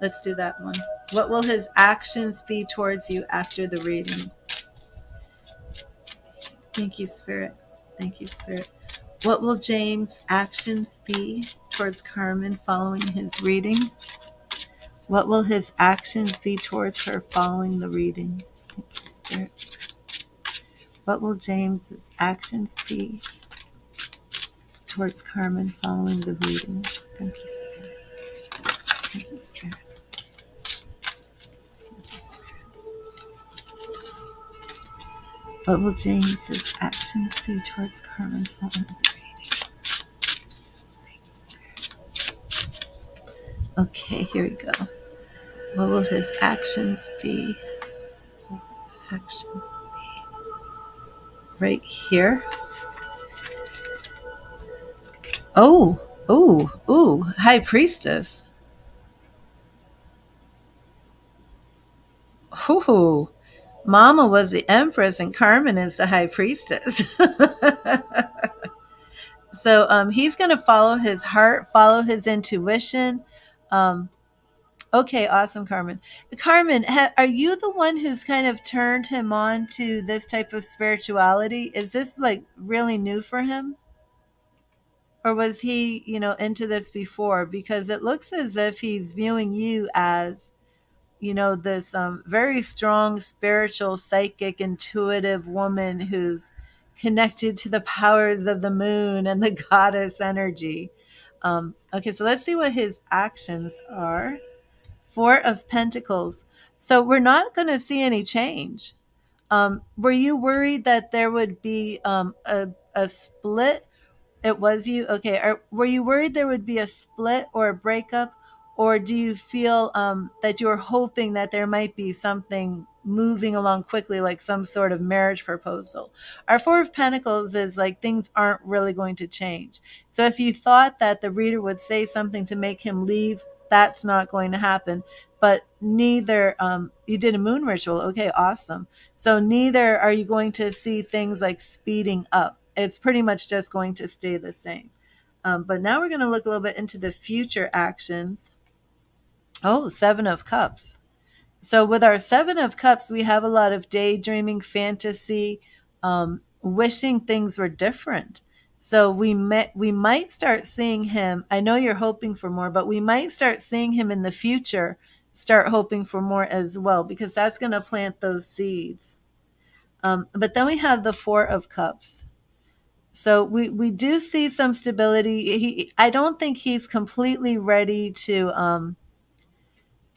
let's do that one. What will his actions be towards you after the reading? Thank you, Spirit. Thank you, Spirit. What will James' actions be towards Carmen following his reading? What will his actions be towards her following the reading? Thank you, Spirit. What will James's actions be towards Carmen following the reading? Thank you, Spirit. Thank you, Spirit. Thank you, Spirit. What will James's actions be towards Carmen following the reading? Thank you, Spirit. Okay, here we go. What will his actions be? What will his actions be? Right here. Oh, High Priestess. Ooh, Mama was the Empress and Carmen is the High Priestess. So he's going to follow his heart, follow his intuition. Um, okay, awesome, Carmen. Carmen, are you the one who's kind of turned him on to this type of spirituality? Is this like really new for him? Or was he, into this before? Because it looks as if he's viewing you as this very strong spiritual, psychic, intuitive woman who's connected to the powers of the moon and the goddess energy. Okay, so let's see what his actions are. Four of Pentacles. So we're not going to see any change. Were you worried that there would be a split? It was you? Okay. Were you worried there would be a split or a breakup? Or do you feel that you're hoping that there might be something moving along quickly, like some sort of marriage proposal? Our Four of Pentacles is like things aren't really going to change. So if you thought that the reader would say something to make him leave, that's not going to happen. But neither, you did a moon ritual. Okay, awesome. So neither are you going to see things like speeding up. It's pretty much just going to stay the same. But now we're going to look a little bit into the future actions. Oh, Seven of Cups. So with our Seven of Cups, we have a lot of daydreaming, fantasy, wishing things were different. So we might start seeing him. I know you're hoping for more, but we might start seeing him in the future start hoping for more as well, because that's going to plant those seeds. But then we have the Four of Cups. So we do see some stability. I don't think he's completely ready to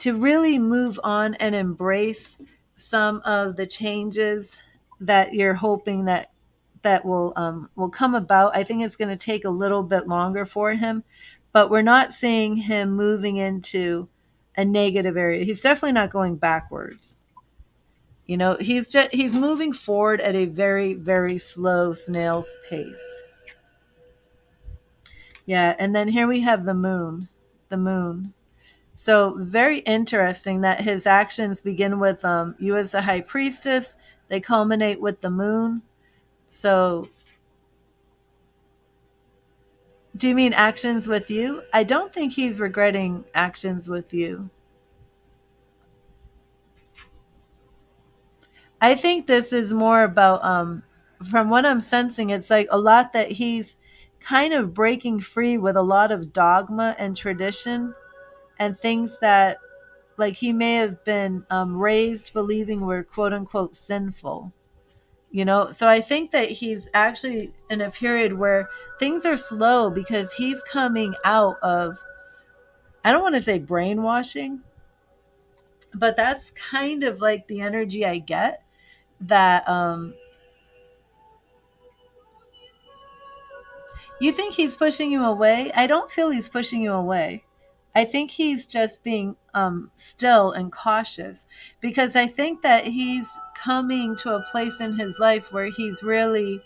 really move on and embrace some of the changes that you're hoping that will come about. I think it's going to take a little bit longer for him, but we're not seeing him moving into a negative area. He's definitely not going backwards. He's moving forward at a very, very slow snail's pace. Yeah, and then here we have the moon. The moon. So very interesting that his actions begin with you as a high priestess. They culminate with the moon. So do you mean actions with you? I don't think he's regretting actions with you. I think this is more about, from what I'm sensing, it's like a lot that he's kind of breaking free with a lot of dogma and tradition and things that, like, he may have been raised believing were quote unquote sinful. So I think that he's actually in a period where things are slow because he's coming out of, I don't want to say brainwashing, but that's kind of like the energy I get, that you think he's pushing you away. I don't feel he's pushing you away. I think he's just being still and cautious, because I think that he's coming to a place in his life where he's really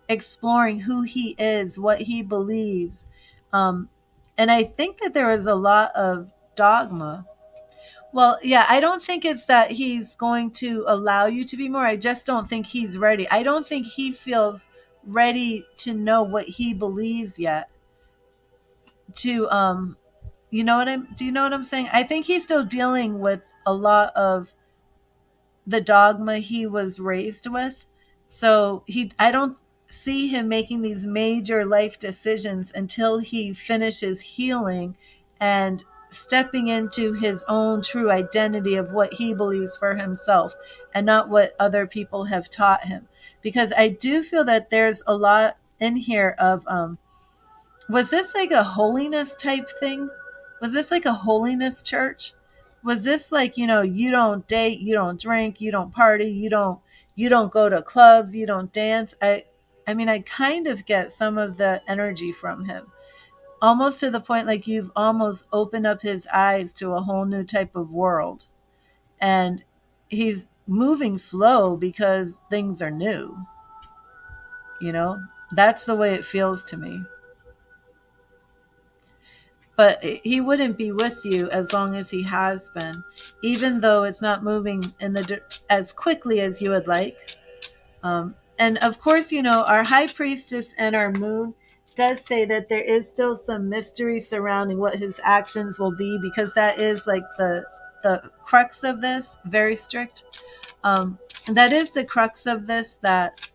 exploring who he is, what he believes. Um, and I think that there is a lot of dogma. Well, yeah, I don't think it's that he's going to allow you to be more. I just don't think he's ready. I don't think he feels ready to know what he believes yet. To do you know what I'm saying? I think he's still dealing with a lot of the dogma he was raised with. So I don't see him making these major life decisions until he finishes healing and stepping into his own true identity of what he believes for himself and not what other people have taught him. Because I do feel that there's a lot in here of was this like a holiness type thing? Was this like a holiness church? Was this like, you don't date, you don't drink, you don't party, you don't go to clubs, you don't dance? I mean, I kind of get some of the energy from him. Almost to the point like you've almost opened up his eyes to a whole new type of world. And he's moving slow because things are new. You know? That's the way it feels to me. But he wouldn't be with you as long as he has been, even though it's not moving as quickly as you would like. And of course, our high priestess and our moon does say that there is still some mystery surrounding what his actions will be, because that is like the crux of this. Very strict. That is the crux of this, that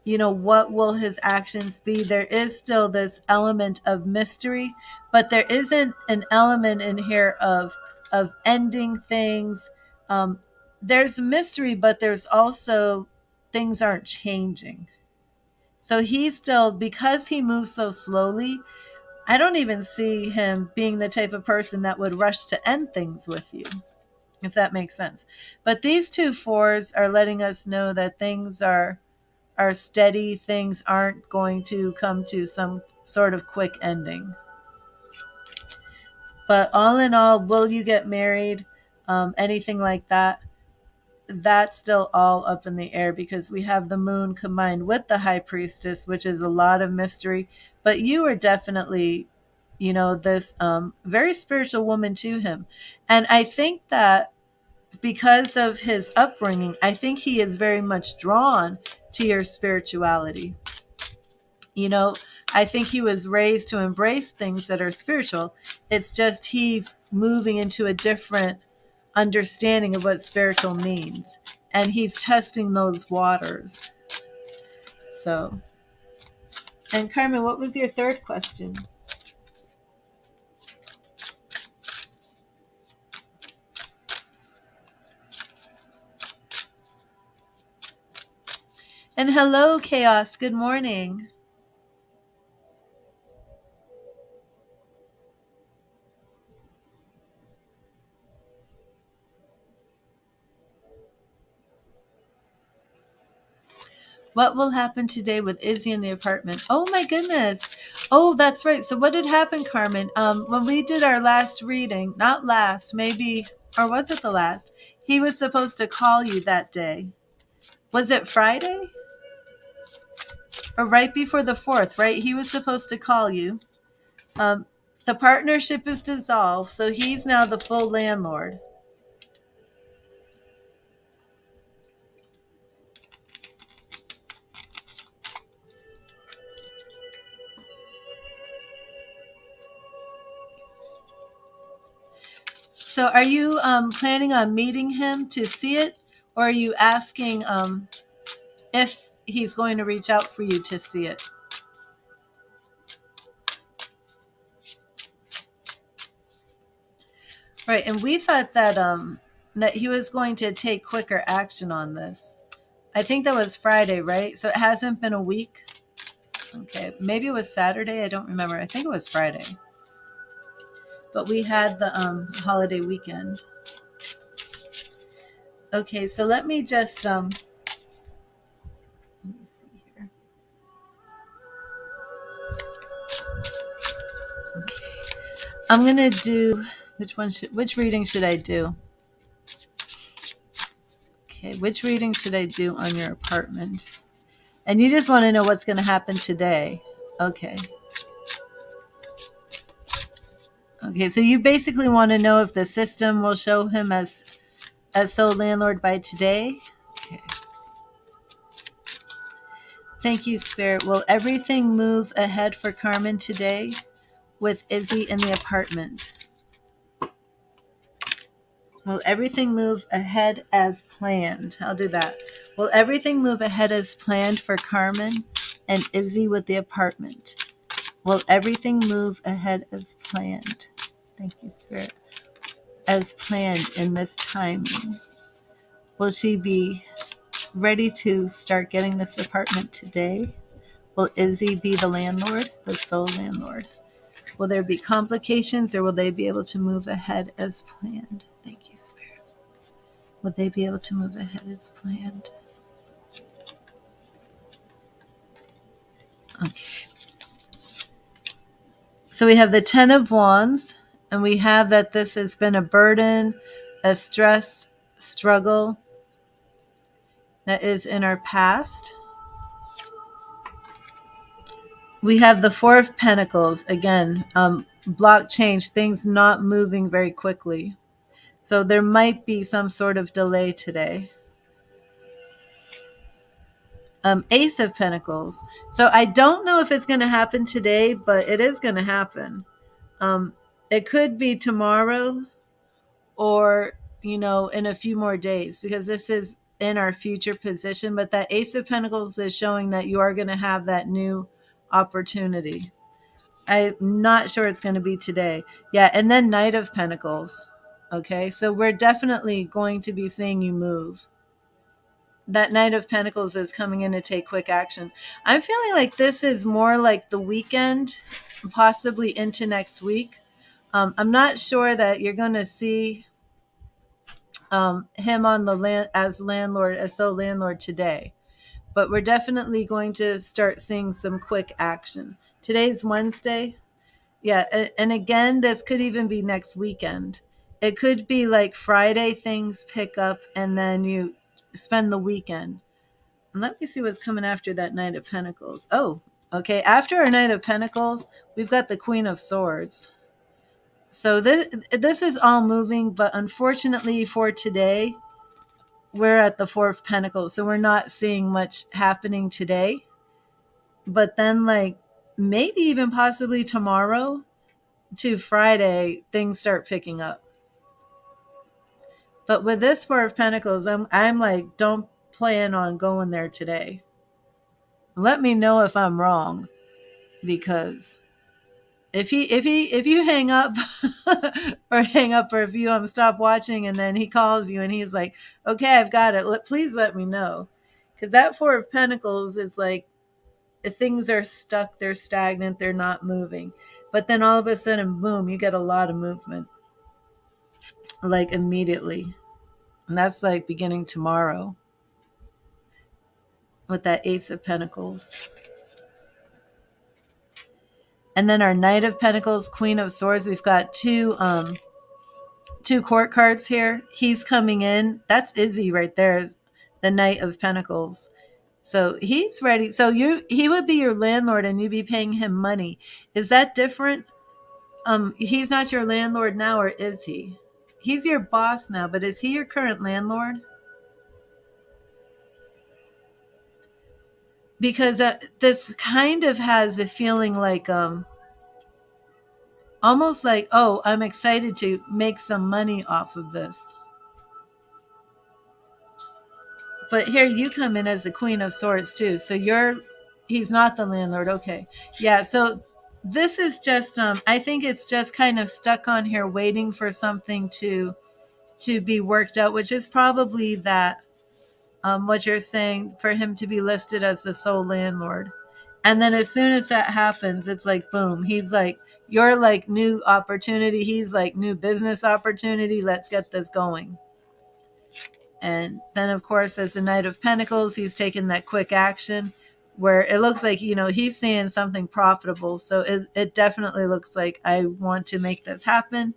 what will his actions be? There is still this element of mystery, but there isn't an element in here of of ending things. There's mystery, but there's also things aren't changing. So he's still, because he moves so slowly, I don't even see him being the type of person that would rush to end things with you, if that makes sense. But these two fours are letting us know that things are steady. Things aren't going to come to some sort of quick ending. But all in all, will you get married? Anything like that? That's still all up in the air because we have the moon combined with the high priestess, which is a lot of mystery. But you are definitely, this very spiritual woman to him. And I think that because of his upbringing, I think he is very much drawn to your spirituality. You know, I think he was raised to embrace things that are spiritual. It's just he's moving into a different understanding of what spiritual means. And he's testing those waters. So, and Carmen, what was your third question? And hello, Chaos. Good morning. What will happen today with Izzy in the apartment? Oh my goodness. Oh, that's right. So what did happen, Carmen? When we did our last reading, not last, maybe, or was it the last? He was supposed to call you that day. Was it Friday? Or right before the 4th, right? He was supposed to call you. Um, the partnership is dissolved, so he's now the full landlord. So are you planning on meeting him to see it? Or are you asking if he's going to reach out for you to see it? Right, and we thought that he was going to take quicker action on this. I think that was Friday, right? So it hasn't been a week. Okay, maybe it was Saturday. I don't remember. I think it was Friday. But we had the holiday weekend. Okay, so let me just let me see here. Okay, I'm gonna do which reading should I do? Okay, which reading should I do on your apartment? And you just want to know what's going to happen today. Okay. Okay, so you basically want to know if the system will show him as sole landlord by today. Okay. Thank you, Spirit. Will everything move ahead for Carmen today with Izzy in the apartment? Will everything move ahead as planned? I'll do that. Will everything move ahead as planned for Carmen and Izzy with the apartment? Will everything move ahead as planned? Thank you, Spirit. As planned in this timing. Will she be ready to start getting this apartment today? Will Izzy be the landlord, the sole landlord? Will there be complications or will they be able to move ahead as planned? Thank you, Spirit. Will they be able to move ahead as planned? Okay. So we have the 10 of Wands, and we have that this has been a burden, a stress, struggle that is in our past. We have the 4 of Pentacles, again, block change, things not moving very quickly. So there might be some sort of delay today. Ace of Pentacles. So I don't know if it's going to happen today, but it is going to happen. It could be tomorrow or, in a few more days because this is in our future position. But that Ace of Pentacles is showing that you are going to have that new opportunity. I'm not sure it's going to be today. Yeah, and then Knight of Pentacles. Okay, so we're definitely going to be seeing you move. That Knight of Pentacles is coming in to take quick action. I'm feeling like this is more like the weekend, possibly into next week. I'm not sure that you're going to see him on the land as landlord, as sole landlord today, but we're definitely going to start seeing some quick action. Today's Wednesday. Yeah, and again, this could even be next weekend. It could be like Friday things pick up and then you spend the weekend. And let me see what's coming after that Knight of Pentacles. Oh, okay. After our Knight of Pentacles, we've got the Queen of Swords. So this is all moving, but unfortunately for today, we're at the Four of Pentacles, so we're not seeing much happening today. But then, like, maybe even possibly tomorrow to Friday, things start picking up. But with this Four of Pentacles, I'm like, don't plan on going there today. Let me know if I'm wrong, because if you hang up or if you stop watching and then he calls you and he's like, okay, I've got it, please let me know, because that Four of Pentacles is like things are stuck, they're stagnant, they're not moving, but then all of a sudden, boom, you get a lot of movement, like immediately. And that's like beginning tomorrow with that Ace of Pentacles. And then our Knight of Pentacles, Queen of Swords, we've got two court cards here. He's coming in. That's Izzy right there, the Knight of Pentacles. So he's ready. So he would be your landlord and you'd be paying him money. Is that different? He's not your landlord now, or is he? He's your boss now, but is he your current landlord? Because this kind of has a feeling like almost like, oh, I'm excited to make some money off of this. But here you come in as the Queen of Swords too. So he's not the landlord. Okay. Yeah. So this is just, I think it's just kind of stuck on here waiting for something to be worked out, which is probably that, what you're saying, for him to be listed as the sole landlord. And then as soon as that happens, it's like, boom, he's like, you're like new opportunity. He's like new business opportunity. Let's get this going. And then, of course, as the Knight of Pentacles, he's taking that quick action where it looks like, he's seeing something profitable. So it definitely looks like, I want to make this happen.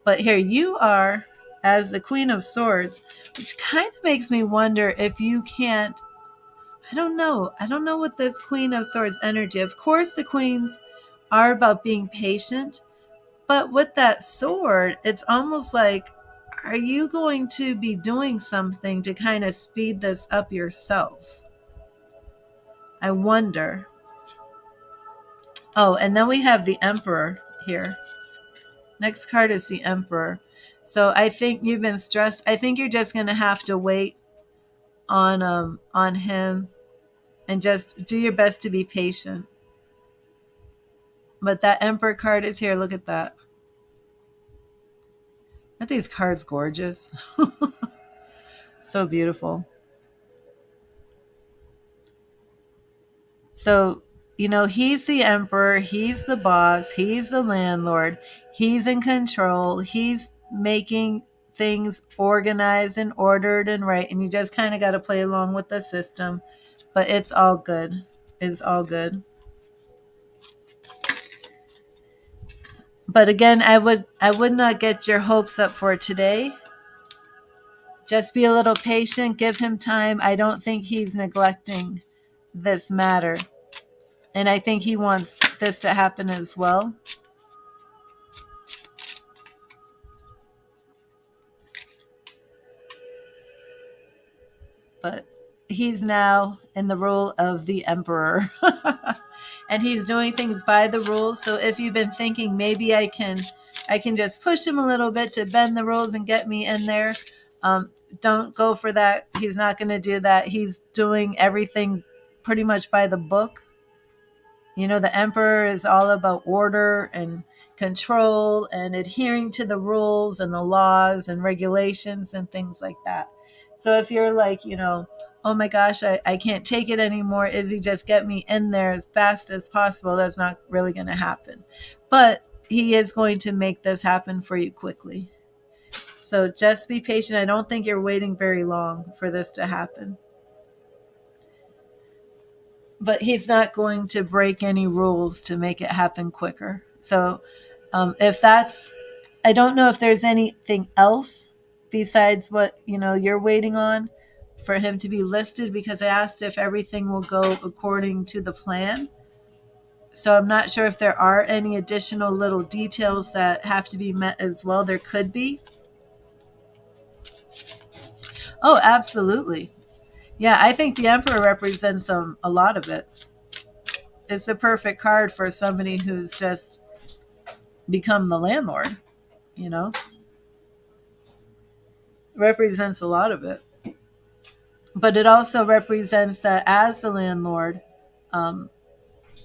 But here you are as the Queen of Swords, which kind of makes me wonder if you can't, I don't know. I don't know what this Queen of Swords energy. Of course, the queens are about being patient. But with that sword, it's almost like, are you going to be doing something to kind of speed this up yourself? I wonder. Oh, and then we have the Emperor here. Next card is the Emperor. So I think you've been stressed. I think you're just going to have to wait on him and just do your best to be patient. But that Emperor card is here. Look at that. Aren't these cards gorgeous? So beautiful. So, he's the emperor, he's the boss, he's the landlord, he's in control, he's making things organized and ordered and right. And you just kind of got to play along with the system. But it's all good. It's all good. But again, I would not get your hopes up for today. Just be a little patient, give him time. I don't think he's neglecting this matter. And I think he wants this to happen as well. But he's now in the role of the emperor. And he's doing things by the rules. So if you've been thinking maybe I can just push him a little bit to bend the rules and get me in there, don't go for that. He's not going to do that. He's doing everything pretty much by the book. The emperor is all about order, and control and adhering to the rules and the laws and regulations and things like that. So if you're like, oh my gosh, I can't take it anymore, Izzy, just get me in there as fast as possible, that's not really going to happen. But he is going to make this happen for you quickly. So just be patient. I don't think you're waiting very long for this to happen. But he's not going to break any rules to make it happen quicker. So if that's, I don't know if there's anything else besides what, you're waiting on for him to be listed, because I asked if everything will go according to the plan. So I'm not sure if there are any additional little details that have to be met as well. There could be. Oh, absolutely. Yeah, I think the Emperor represents a lot of it. It's a perfect card for somebody who's just become the landlord, represents a lot of it. But it also represents that as the landlord,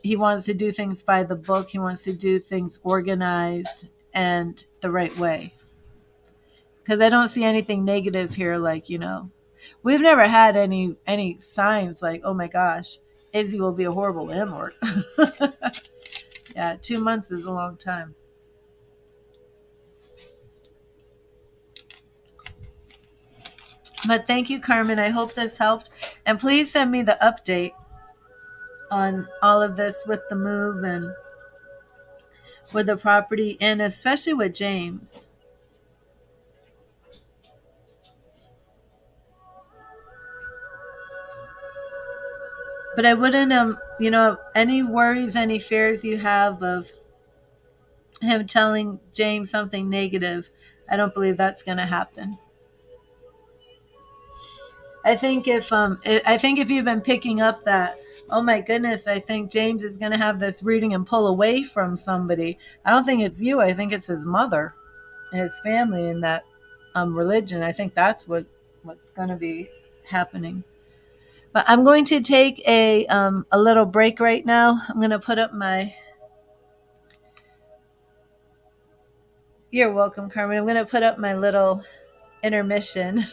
he wants to do things by the book. He wants to do things organized and the right way. Because I don't see anything negative here. Like, we've never had any signs like, oh my gosh, Izzy will be a horrible landlord. Yeah, 2 months is a long time. But thank you, Carmen. I hope this helped. And please send me the update on all of this with the move and with the property, and especially with James. But I wouldn't, any worries, any fears you have of him telling James something negative, I don't believe that's going to happen. I think if you've been picking up that, oh my goodness, I think James is going to have this reading and pull away from somebody, I don't think it's you. I think it's his mother and his family and that religion. I think that's what's going to be happening. But I'm going to take a little break right now. I'm going to put up my... You're welcome, Carmen. I'm going to put up my little intermission.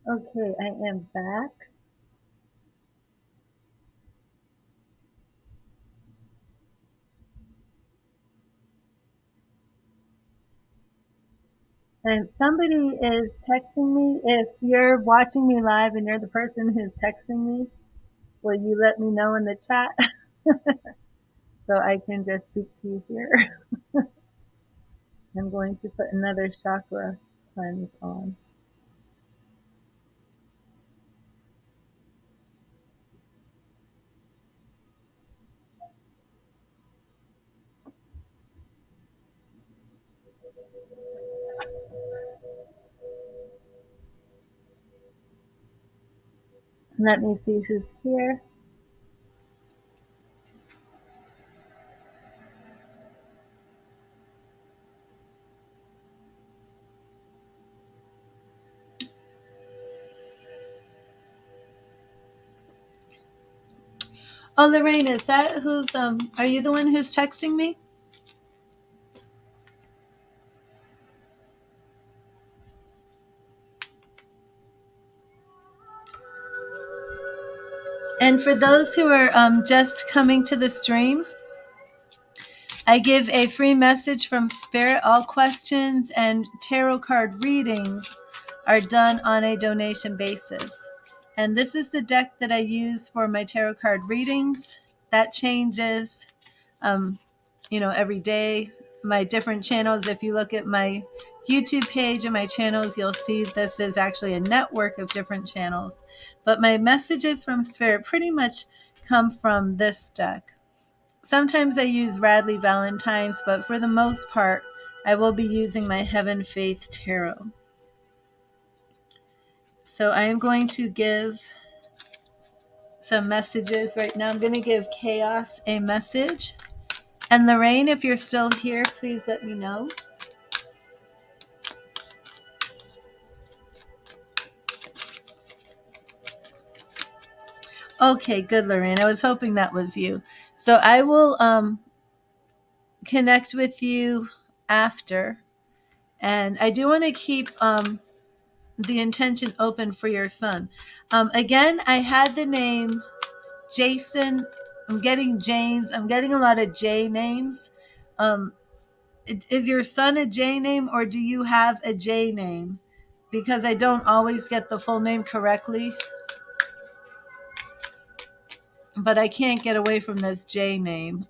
Okay, I am back. And somebody is texting me. If you're watching me live and you're the person who's texting me, will you let me know in the chat so I can just speak to you here? I'm going to put another chakra cleanse on. Let me see who's here. Oh, Lorraine, is that who's are you the one who's texting me? And for those who are just coming to the stream, I give a free message from Spirit. All questions and tarot card readings are done on a donation basis. And this is the deck that I use for my tarot card readings. That changes, every day. My different channels, if you look at my YouTube page and my channels, you'll see this is actually a network of different channels. But my messages from Spirit pretty much come from this deck. Sometimes I use Radley Valentine's, but for the most part, I will be using my Heaven Faith Tarot. So I am going to give some messages right now. I'm going to give Chaos a message. And Lorraine, if you're still here, please let me know. Okay, good, Lorraine. I was hoping that was you. So I will connect with you after. And I do want to keep the intention open for your son. Again, I had the name Jason. I'm getting James. I'm getting a lot of J names. Is your son a J name, or do you have a J name? Because I don't always get the full name correctly. But I can't get away from this J name.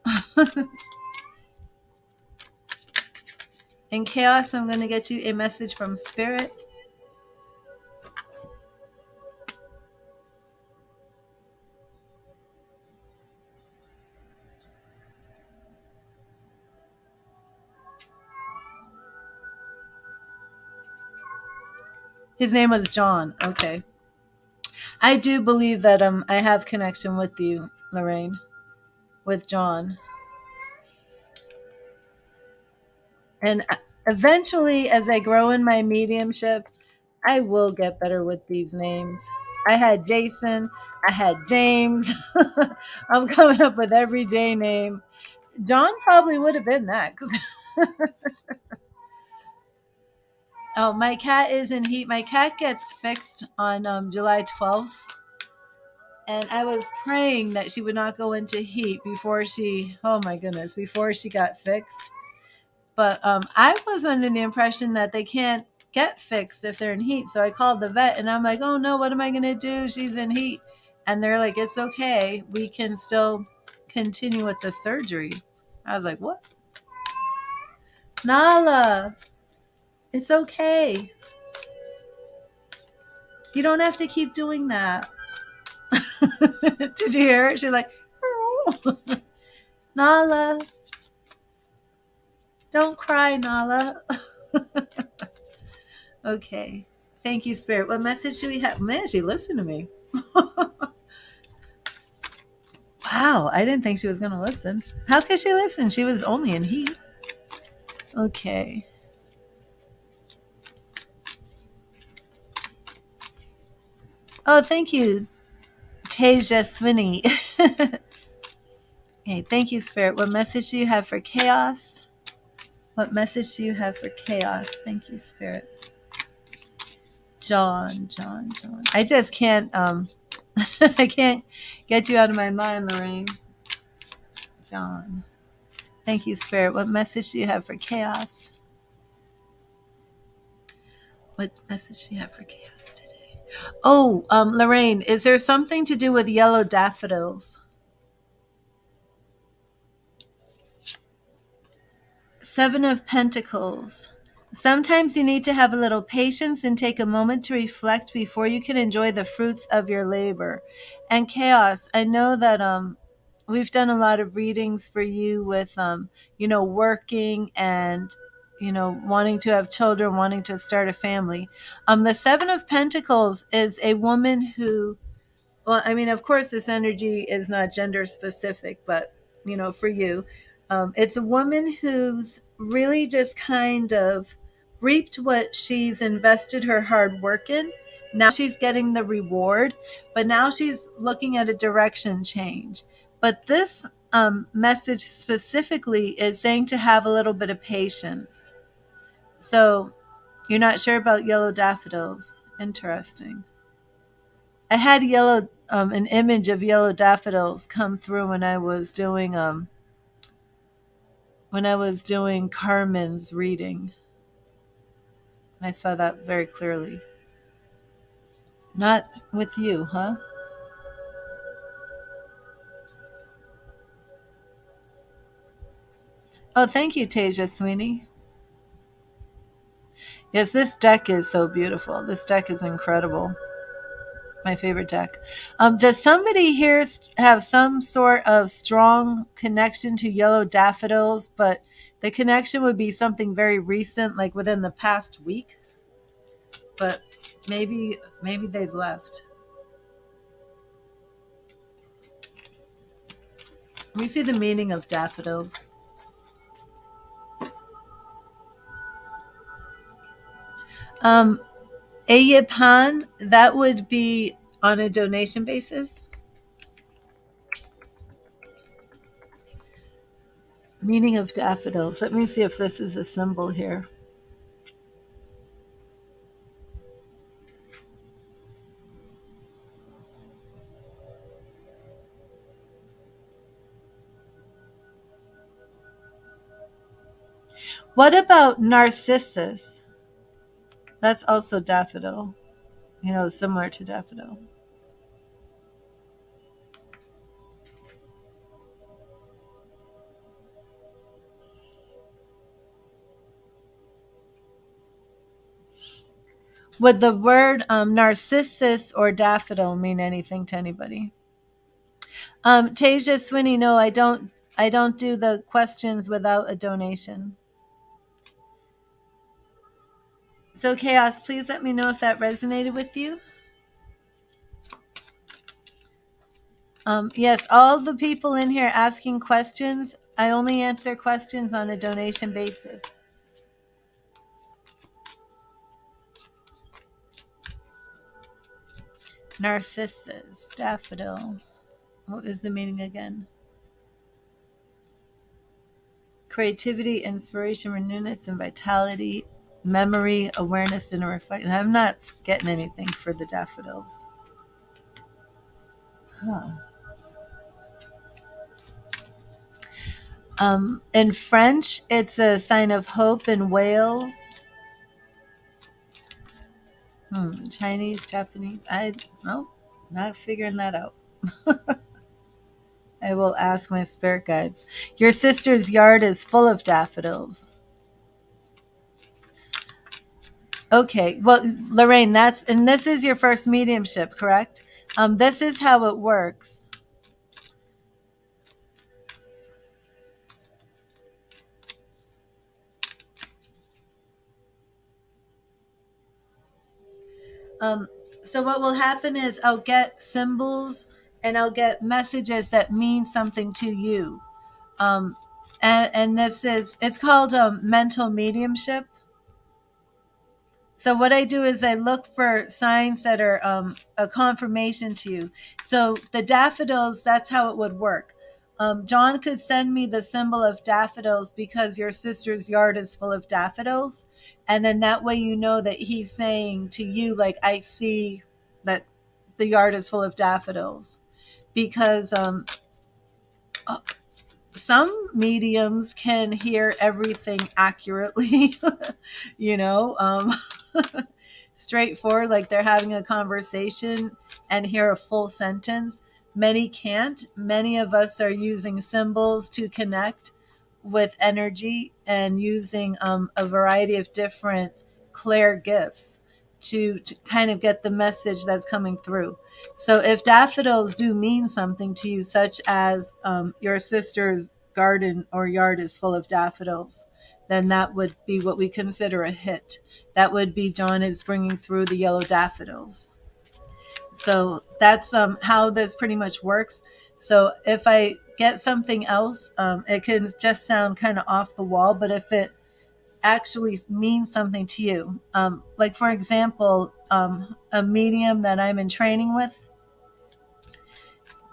In Chaos, I'm going to get you a message from Spirit. His name was John. Okay. I do believe that I have connection with you, Lorraine, with John. And eventually, as I grow in my mediumship, I will get better with these names. I had Jason. I had James. I'm coming up with every J name. John probably would have been next. Oh, my cat is in heat. My cat gets fixed on July 12th. And I was praying that she would not go into heat before before she got fixed. But I was under the impression that they can't get fixed if they're in heat. So I called the vet and I'm like, oh no, what am I going to do? She's in heat. And they're like, it's okay. We can still continue with the surgery. I was like, what? Nala, it's okay. You don't have to keep doing that. Did you hear it? She's like, oh. Nala, don't cry, Nala. Okay. Thank you, Spirit. What message do we have? Man, she listened to me. Wow, I didn't think she was going to listen. How could she listen? She was only in heat. Okay. Oh, thank you, Tasia Swinny. Okay, thank you, Spirit. What message do you have for Chaos? What message do you have for Chaos? Thank you, Spirit. John. I just can't, I can't get you out of my mind, Lorraine. John. Thank you, Spirit. What message do you have for Chaos? What message do you have for Chaos today? Oh, Lorraine, is there something to do with yellow daffodils? Seven of Pentacles. Sometimes you need to have a little patience and take a moment to reflect before you can enjoy the fruits of your labor. And Chaos, I know that we've done a lot of readings for you with working and wanting to have children, wanting to start a family. The Seven of Pentacles is a woman who, well, I mean, of course, this energy is not gender specific, but for you, it's a woman who's really just kind of reaped what she's invested her hard work in. Now she's getting the reward, but now she's looking at a direction change. But this message specifically is saying to have a little bit of patience. So you're not sure about yellow daffodils. Interesting. I had an image of yellow daffodils come through when I was doing Carmen's reading. I saw that very clearly. Not with you, huh? Oh, thank you, Tasia Sweeney. Yes, this deck is so beautiful. This deck is incredible. My favorite deck. Does somebody here have some sort of strong connection to yellow daffodils, but the connection would be something very recent, like within the past week? But maybe they've left. We see the meaning of daffodils. Um, Ayepan, that would be on a donation basis. Meaning of daffodils. Let me see if this is a symbol here. What about narcissus? That's also daffodil. Similar to daffodil. Would the word narcissus or daffodil mean anything to anybody? Tasia Swinney, no, I don't. I don't do the questions without a donation. So Chaos, please let me know if that resonated with you. Yes, all the people in here asking questions, I only answer questions on a donation basis. Narcissus, daffodil. What is the meaning again? Creativity, inspiration, renewedness, and vitality, memory, awareness, and a reflection. I'm not getting anything for the daffodils. Huh. In French, it's a sign of hope in Wales. Chinese, Japanese. Not figuring that out. I will ask my spirit guides. Your sister's yard is full of daffodils. Okay, well, Lorraine, this is your first mediumship, correct? This is how it works. So what will happen is I'll get symbols and I'll get messages that mean something to you. Um, and it's called mental mediumship. So what I do is I look for signs that are a confirmation to you. So the daffodils, that's how it would work. John could send me the symbol of daffodils because your sister's yard is full of daffodils. And then that way you know that he's saying to you, like, I see that the yard is full of daffodils. Because some mediums can hear everything accurately, you know, straightforward, like they're having a conversation and hear a full sentence. Many can't. Many of us are using symbols to connect with energy and using a variety of different clair gifts to kind of get the message that's coming through. So if daffodils do mean something to you, such as your sister's garden or yard is full of daffodils, then that would be what we consider a hit. That would be John is bringing through the yellow daffodils. So that's how this pretty much works. So if I get something else, it can just sound kind of off the wall, but if it actually means something to you, like for example, a medium that I'm in training with,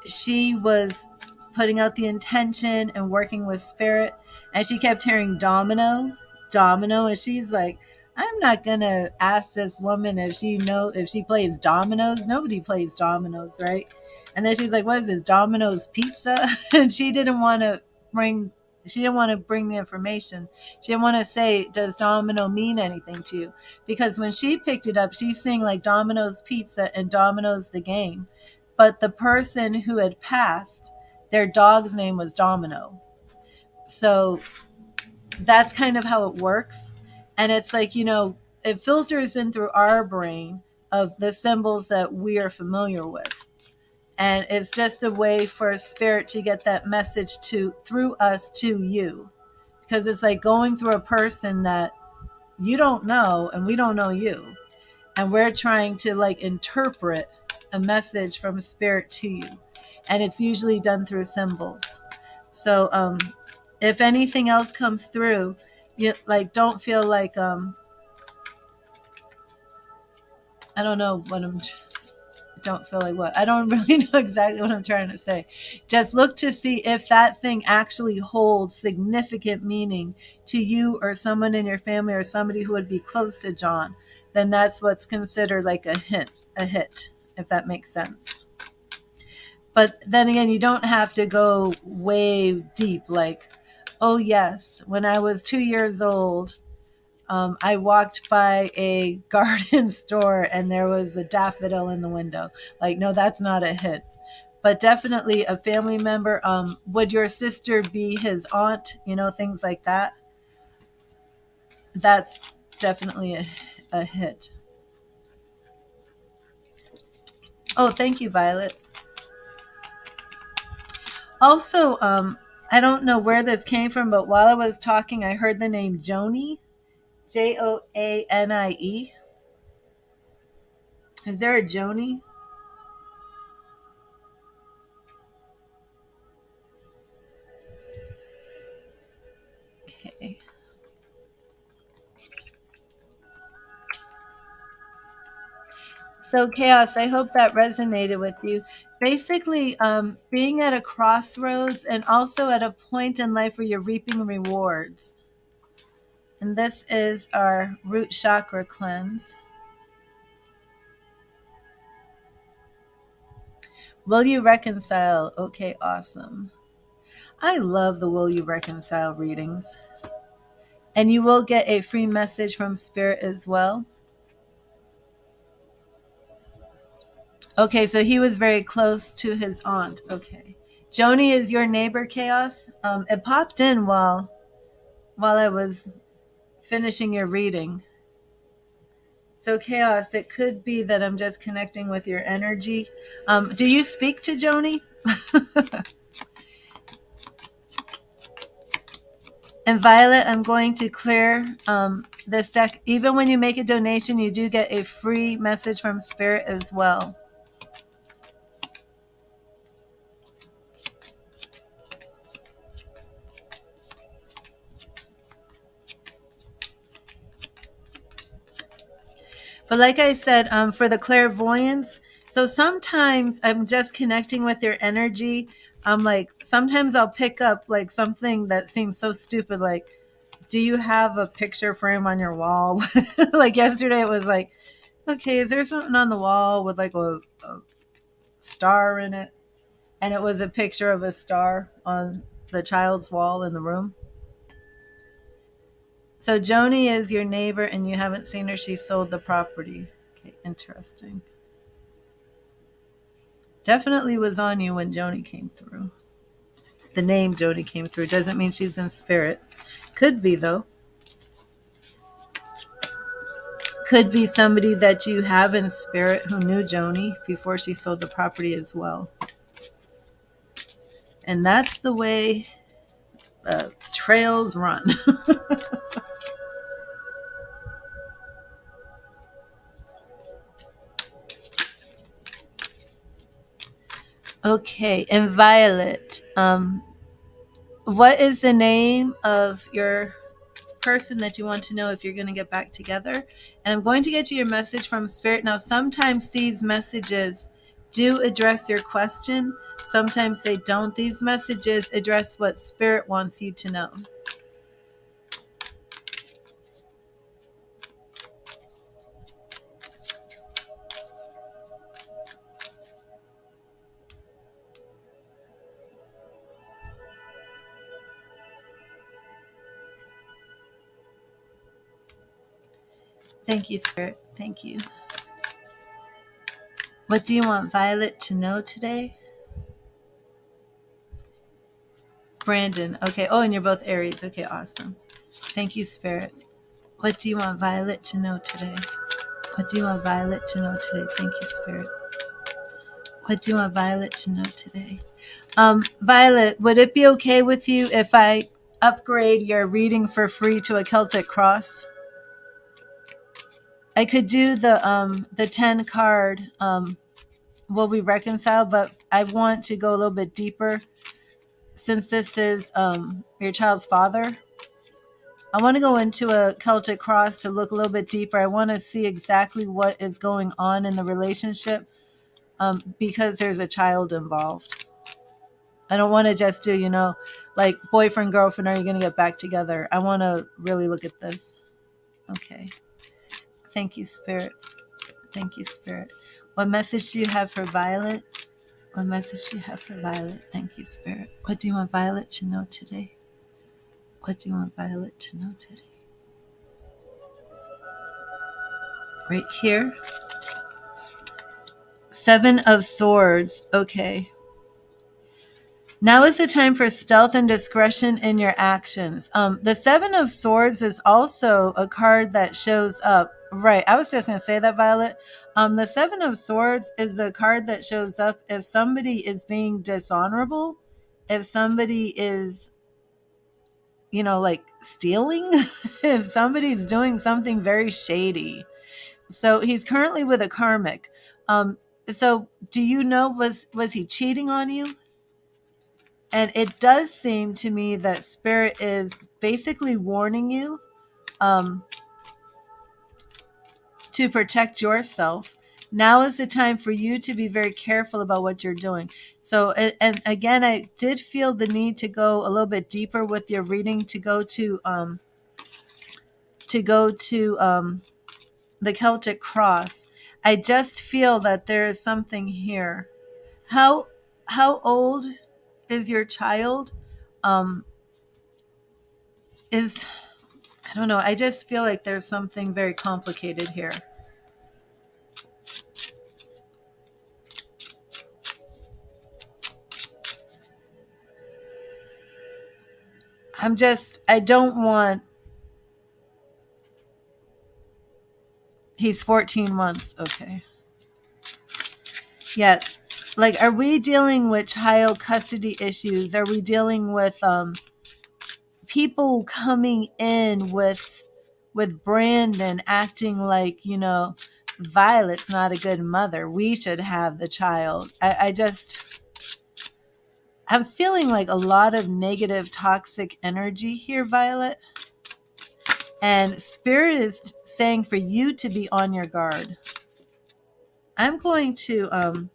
she was putting out the intention and working with spirit. And she kept hearing domino, domino. And she's like, I'm not going to ask this woman if she plays dominoes. Nobody plays dominoes, right? And then she's like, what is this, Domino's pizza? And bring she didn't want to bring the information. She didn't want to say, does domino mean anything to you? Because when she picked it up, she's saying like Domino's pizza and Domino's the game. But the person who had passed, their dog's name was Domino. So that's kind of how it works. And it's like, it filters in through our brain of the symbols that we are familiar with. And it's just a way for spirit to get that message through us to you. Because it's like going through a person that you don't know and we don't know you. And we're trying to like interpret a message from spirit to you. And it's usually done through symbols. So if anything else comes through, you like don't feel like I don't know what don't feel like what I don't really know exactly what I'm trying to say. Just look to see if that thing actually holds significant meaning to you or someone in your family or somebody who would be close to John. Then that's what's considered like a hit, if that makes sense. But then again, you don't have to go way deep. Like, oh yes, when I was 2 years old, I walked by a garden store and there was a daffodil in the window. Like, no, that's not a hit. But definitely a family member. Would your sister be his aunt? Things like that. That's definitely a hit. Oh, thank you, Violet. Also, I don't know where this came from, but while I was talking, I heard the name Joni. Joanie. Is there a Joni? Okay. So Chaos, I hope that resonated with you. Basically, being at a crossroads and also at a point in life where you're reaping rewards. And this is our root chakra cleanse. Will you reconcile? Okay, awesome. I love the Will You Reconcile readings. And you will get a free message from Spirit as well. Okay, so he was very close to his aunt. Okay. Joni is your neighbor, Chaos. It popped in while I was finishing your reading. So Chaos, it could be that I'm just connecting with your energy. Do you speak to Joni? And Violet, I'm going to clear this deck. Even when you make a donation, you do get a free message from Spirit as well. But like I said, for the clairvoyance, so sometimes I'm just connecting with your energy. I'm like, sometimes I'll pick up like something that seems so stupid, like, do you have a picture frame on your wall? Like yesterday it was like, okay, is there something on the wall with like a star in it? And it was a picture of a star on the child's wall in the room. So Joni is your neighbor and you haven't seen her. She sold the property. Okay, interesting. Definitely was on you when Joni came through. The name Joni came through. Doesn't mean she's in spirit. Could be, though. Could be somebody that you have in spirit who knew Joni before she sold the property as well. And that's the way trails run. Okay, and Violet, what is the name of your person that you want to know if you're going to get back together? And I'm going to get you your message from Spirit. Now, sometimes these messages do address your question. Sometimes they don't. These messages address what Spirit wants you to know. Thank you, Spirit. Thank you. What do you want Violet to know today? Brandon. Okay. Oh, and you're both Aries. Okay, awesome. Thank you, Spirit. What do you want Violet to know today? What do you want Violet to know today? Thank you, Spirit. What do you want Violet to know today? Violet, would it be okay with you if I upgrade your reading for free to a Celtic Cross? I could do the 10 card will we reconcile, but I want to go a little bit deeper since this is your child's father. I want to go into a Celtic Cross to look a little bit deeper. I want to see exactly what is going on in the relationship because there's a child involved. I don't want to just do, like boyfriend, girlfriend, are you going to get back together? I want to really look at this. Okay. Thank you, Spirit. Thank you, Spirit. What message do you have for Violet? What message do you have for Violet? Thank you, Spirit. What do you want Violet to know today? What do you want Violet to know today? Right here. 7 of Swords. Okay. Now is the time for stealth and discretion in your actions. The 7 of Swords is also a card that shows up. Right. I was just going to say that, Violet. The 7 of Swords is a card that shows up if somebody is being dishonorable, if somebody is, like stealing, if somebody's doing something very shady. So he's currently with a karmic. So do you know, was he cheating on you? And it does seem to me that Spirit is basically warning you to protect yourself. Now is the time for you to be very careful about what you're doing. So, and again, I did feel the need to go a little bit deeper with your reading, to go to the Celtic Cross. I just feel that there is something here. How old is your child? I don't know. I just feel like there's something very complicated here. I don't want. He's 14 months. Okay. Yeah. Like, are we dealing with child custody issues? Are we dealing with people coming in with Brandon acting like, Violet's not a good mother, we should have the child? I'm feeling like a lot of negative, toxic energy here, Violet. And Spirit is saying for you to be on your guard. I'm going to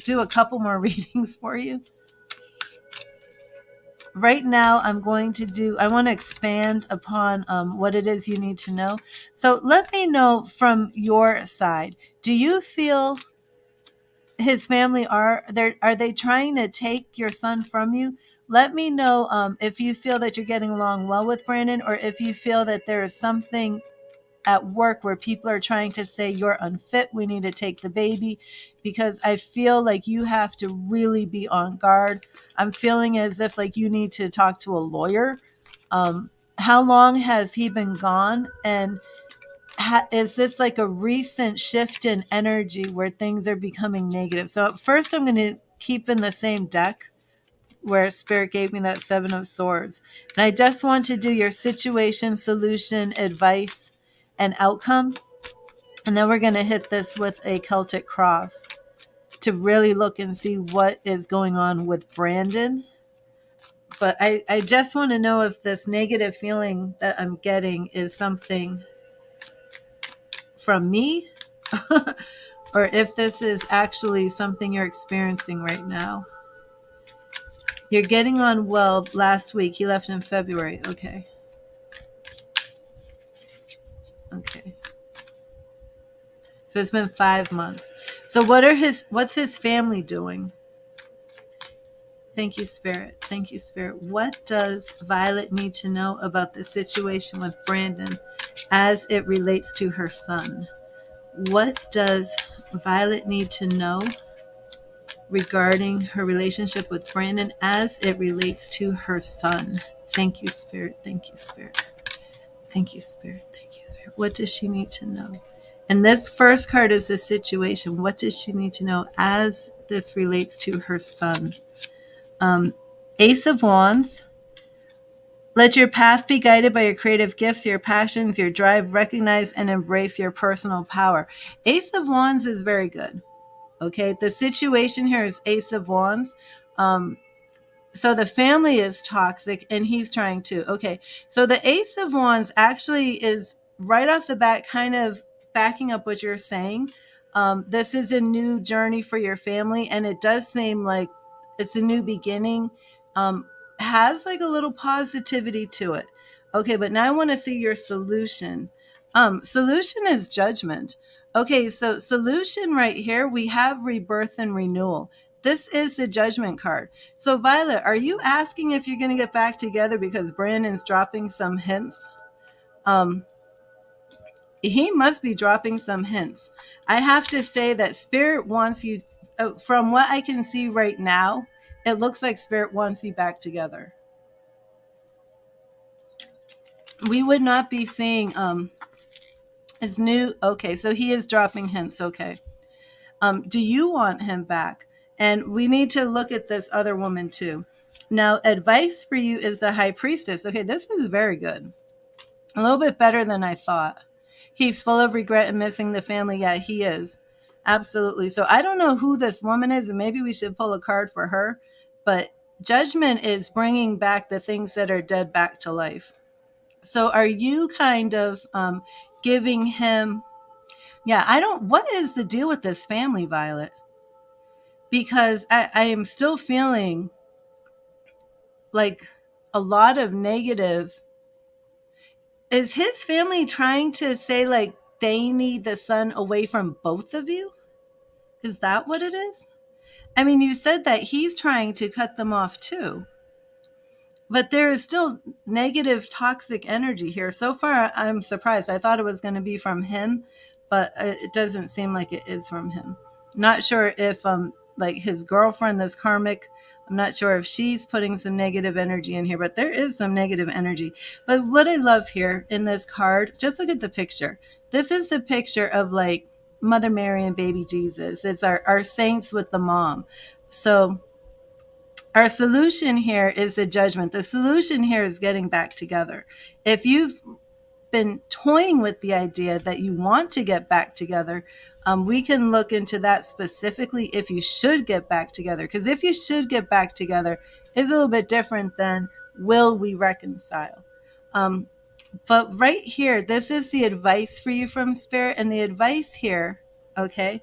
do a couple more readings for you. Right now, I want to expand upon what it is you need to know. So let me know from your side. Do you feel his family are they trying to take your son from you? Let me know if you feel that you're getting along well with Brandon, or if you feel that there is something at work where people are trying to say you're unfit, we need to take the baby, because I feel like you have to really be on guard. I'm feeling as if like you need to talk to a lawyer. How long has he been gone? And is this like a recent shift in energy where things are becoming negative? So first I'm going to keep in the same deck where Spirit gave me that 7 of Swords. And I just want to do your situation, solution, advice, and outcome. And then we're going to hit this with a Celtic Cross to really look and see what is going on with Brandon. But I just want to know if this negative feeling that I'm getting is something from me or if this is actually something you're experiencing right now. You're getting on well last week. He left in February. Okay. Okay. So it's been 5 months. So what's his family doing? Thank you, Spirit. Thank you, Spirit. What does Violet need to know about the situation with Brandon as it relates to her son? What does Violet need to know regarding her relationship with Brandon as it relates to her son? Thank you, Spirit. Thank you, Spirit. Thank you, Spirit. Thank you, Spirit. What does she need to know? And this first card is the situation. What does she need to know as this relates to her son? Ace of Wands. Let your path be guided by your creative gifts, your passions, your drive. Recognize and embrace your personal power. Ace of Wands is very good. Okay, the situation here is Ace of Wands. So the family is toxic and he's trying to. Okay, so the Ace of Wands actually is right off the bat kind of backing up what you're saying. This is a new journey for your family, and it does seem like it's a new beginning. Has like a little positivity to it. Okay, but now I want to see your solution. Solution is judgment. Okay, so solution right here, we have rebirth and renewal. This is the judgment card. So Violet, are you asking if you're going to get back together because Brandon's dropping some hints? He must be dropping some hints. I have to say that Spirit wants you, from what I can see right now, it looks like Spirit wants you back together. We would not be seeing his new, okay, so he is dropping hints, okay. Do you want him back? And we need to look at this other woman too. Now, advice for you is the High Priestess. Okay, this is very good. A little bit better than I thought. He's full of regret and missing the family. Yeah, he is. Absolutely. So I don't know who this woman is, and maybe we should pull a card for her. But judgment is bringing back the things that are dead back to life. So are you kind of giving him... Yeah, what is the deal with this family, Violet? Because I am still feeling like a lot of negative. Is his family trying to say like they need the son away from both of you? Is that what it is? I mean, you said that he's trying to cut them off too. But there is still negative, toxic energy here. So far, I'm surprised. I thought it was going to be from him, but it doesn't seem like it is from him. Not sure if like his girlfriend, this karmic, I'm not sure if she's putting some negative energy in here, but there is some negative energy. But what I love here in this card, just look at the picture. This is the picture of like Mother Mary and baby Jesus. It's our saints with the mom. So our solution here is a judgment. The solution here is getting back together. If you've been toying with the idea that you want to get back together, we can look into that specifically if you should get back together. Because if you should get back together, is a little bit different than will we reconcile. But right here, this is the advice for you from Spirit. And the advice here, okay,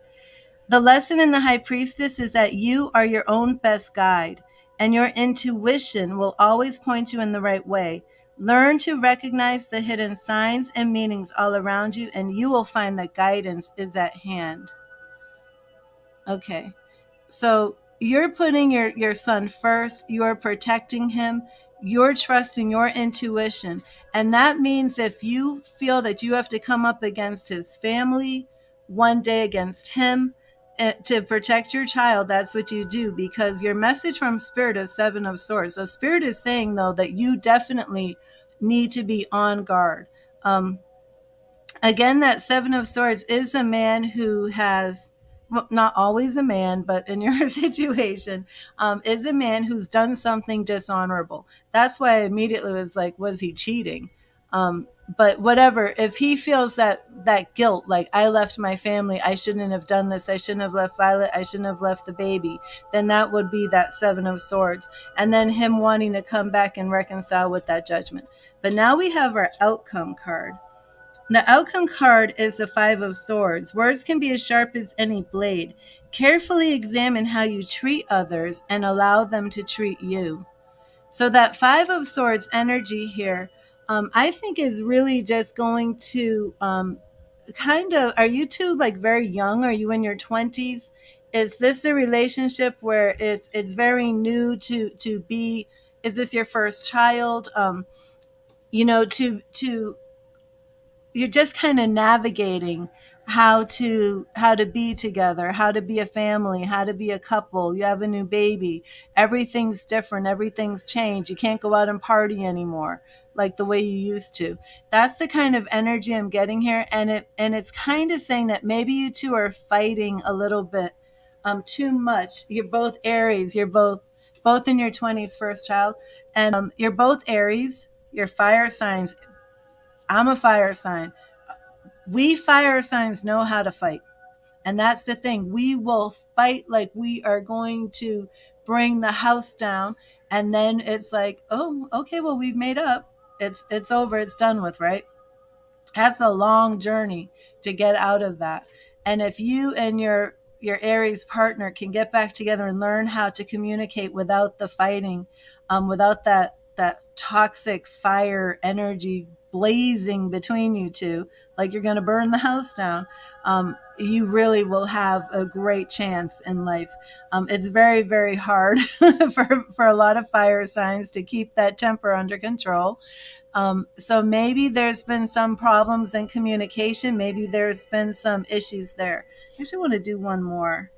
the lesson in the High Priestess is that you are your own best guide, and your intuition will always point you in the right way. Learn to recognize the hidden signs and meanings all around you, and you will find that guidance is at hand. Okay, so you're putting your son first. You're protecting him. You're trusting your intuition. And that means if you feel that you have to come up against his family, one day against him, to protect your child, that's what you do, because your message from Spirit is Seven of Swords. So Spirit is saying, though, that you definitely need to be on guard. Again, that Seven of Swords is a man who has, well, not always a man, but in your situation, is a man who's done something dishonorable. That's why I immediately was like, was he cheating? But whatever, if he feels that guilt, like I left my family, I shouldn't have done this, I shouldn't have left Violet, I shouldn't have left the baby, then that would be that Seven of Swords. And then him wanting to come back and reconcile with that judgment. But now we have our outcome card. The outcome card is the Five of Swords. Words can be as sharp as any blade. Carefully examine how you treat others and allow them to treat you. So that Five of Swords energy here, I think is really just going to kind of, are you two like very young? Are you in your 20s? Is this a relationship where it's very new to be? Is this your first child? To you're just kind of navigating how to be together, how to be a family, how to be a couple. You have a new baby, everything's different, everything's changed. You can't go out and party anymore like the way you used to. That's the kind of energy I'm getting here, and it's kind of saying that maybe you two are fighting a little bit too much. You're both Aries, you're both in your 20s, first child, and you're both Aries, you're fire signs. I'm a fire sign. We fire signs know how to fight. And that's the thing. We will fight like we are going to bring the house down. And then it's like, oh, okay, well, we've made up. It's over. It's done with, right? That's a long journey to get out of that. And if you and your Aries partner can get back together and learn how to communicate without the fighting, without that toxic fire energy blazing between you two, like you're going to burn the house down, you really will have a great chance in life. It's very, very hard for a lot of fire signs to keep that temper under control. So maybe there's been some problems in communication. Maybe there's been some issues there. I actually want to do one more.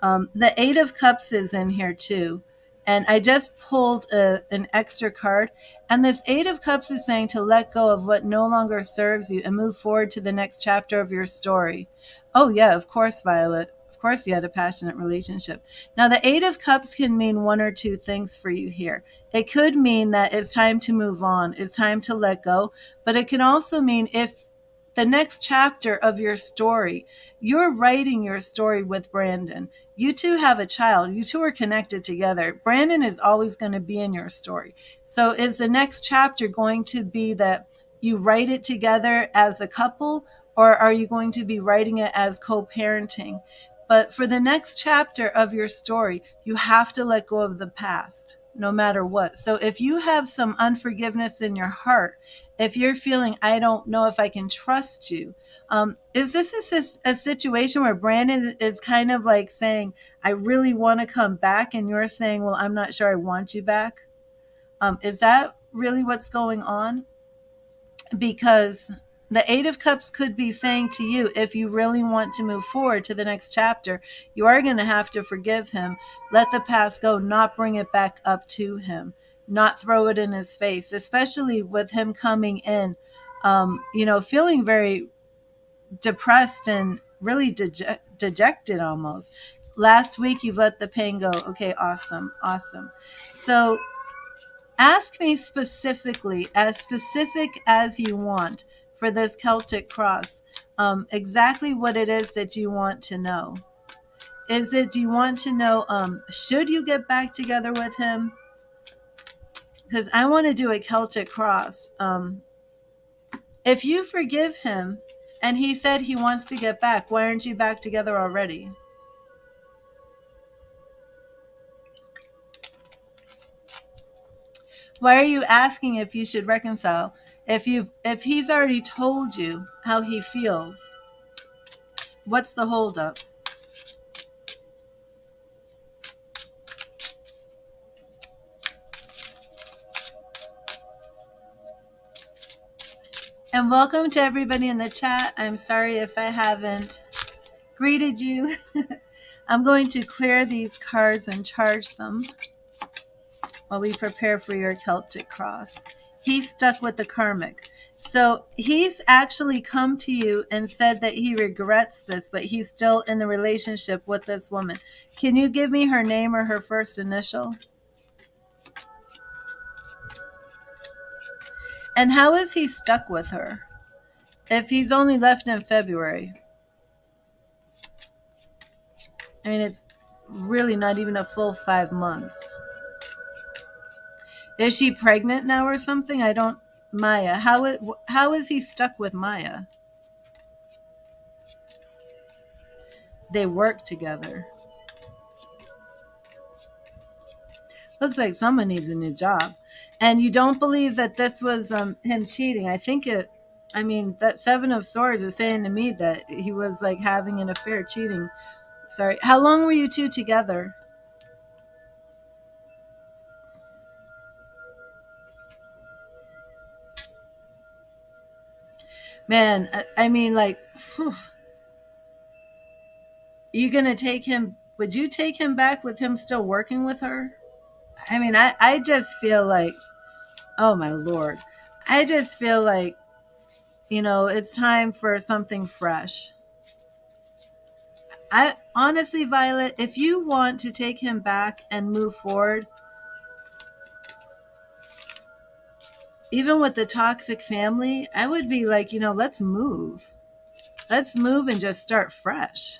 The Eight of Cups is in here too. And I just pulled an extra card. And this Eight of Cups is saying to let go of what no longer serves you and move forward to the next chapter of your story. Oh, yeah, of course, Violet. Of course, you had a passionate relationship. Now, the Eight of Cups can mean one or two things for you here. It could mean that it's time to move on, it's time to let go. But it can also mean if the next chapter of your story, you're writing your story with Brandon. You two have a child. You two are connected together. Brandon is always going to be in your story. So is the next chapter going to be that you write it together as a couple, or are you going to be writing it as co-parenting? But for the next chapter of your story, you have to let go of the past, no matter what. So if you have some unforgiveness in your heart, if you're feeling, I don't know if I can trust you, is this a situation where Brandon is kind of like saying, I really want to come back, and you're saying, well, I'm not sure I want you back? Is that really what's going on? Because the Eight of Cups could be saying to you, if you really want to move forward to the next chapter, you are going to have to forgive him, let the past go, not bring it back up to him, not throw it in his face, especially with him coming in, feeling very depressed and really dejected almost. Last week, you've let the pain go. Okay, awesome, awesome. So ask me specifically, as specific as you want for this Celtic cross, exactly what it is that you want to know. Do you want to know, should you get back together with him? Because I want to do a Celtic cross. If you forgive him and he said he wants to get back, why aren't you back together already? Why are you asking if you should reconcile? If he's already told you how he feels, what's the holdup? And welcome to everybody in the chat. I'm sorry if I haven't greeted you. I'm going to clear these cards and charge them while we prepare for your Celtic cross. He's stuck with the karmic. So he's actually come to you and said that he regrets this, but he's still in the relationship with this woman. Can you give me her name or her first initial? And how is he stuck with her if he's only left in February? I mean, it's really not even a full 5 months. Is she pregnant now or something? I don't Maya. How is he stuck with Maya? They work together. Looks like someone needs a new job. And you don't believe that this was him cheating. I mean, that Seven of Swords is saying to me that he was like having an affair, cheating. Sorry. How long were you two together? Man, I mean, like, whew, you gonna take him? Would you take him back with him still working with her? I mean, I just feel like, oh my Lord. I just feel like, it's time for something fresh. I honestly, Violet, if you want to take him back and move forward, even with the toxic family, I would be like, let's move. Let's move and just start fresh.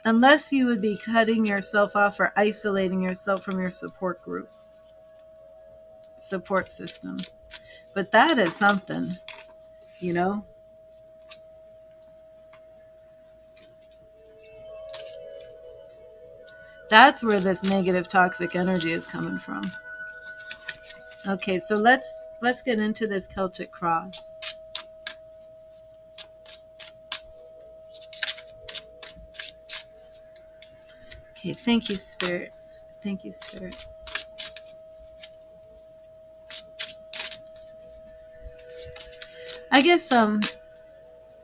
Unless you would be cutting yourself off or isolating yourself from your support system. But that is something, you know? That's where this negative toxic energy is coming from. Okay, so let's get into this Celtic Cross. Okay, thank you, Spirit. Thank you, Spirit. I guess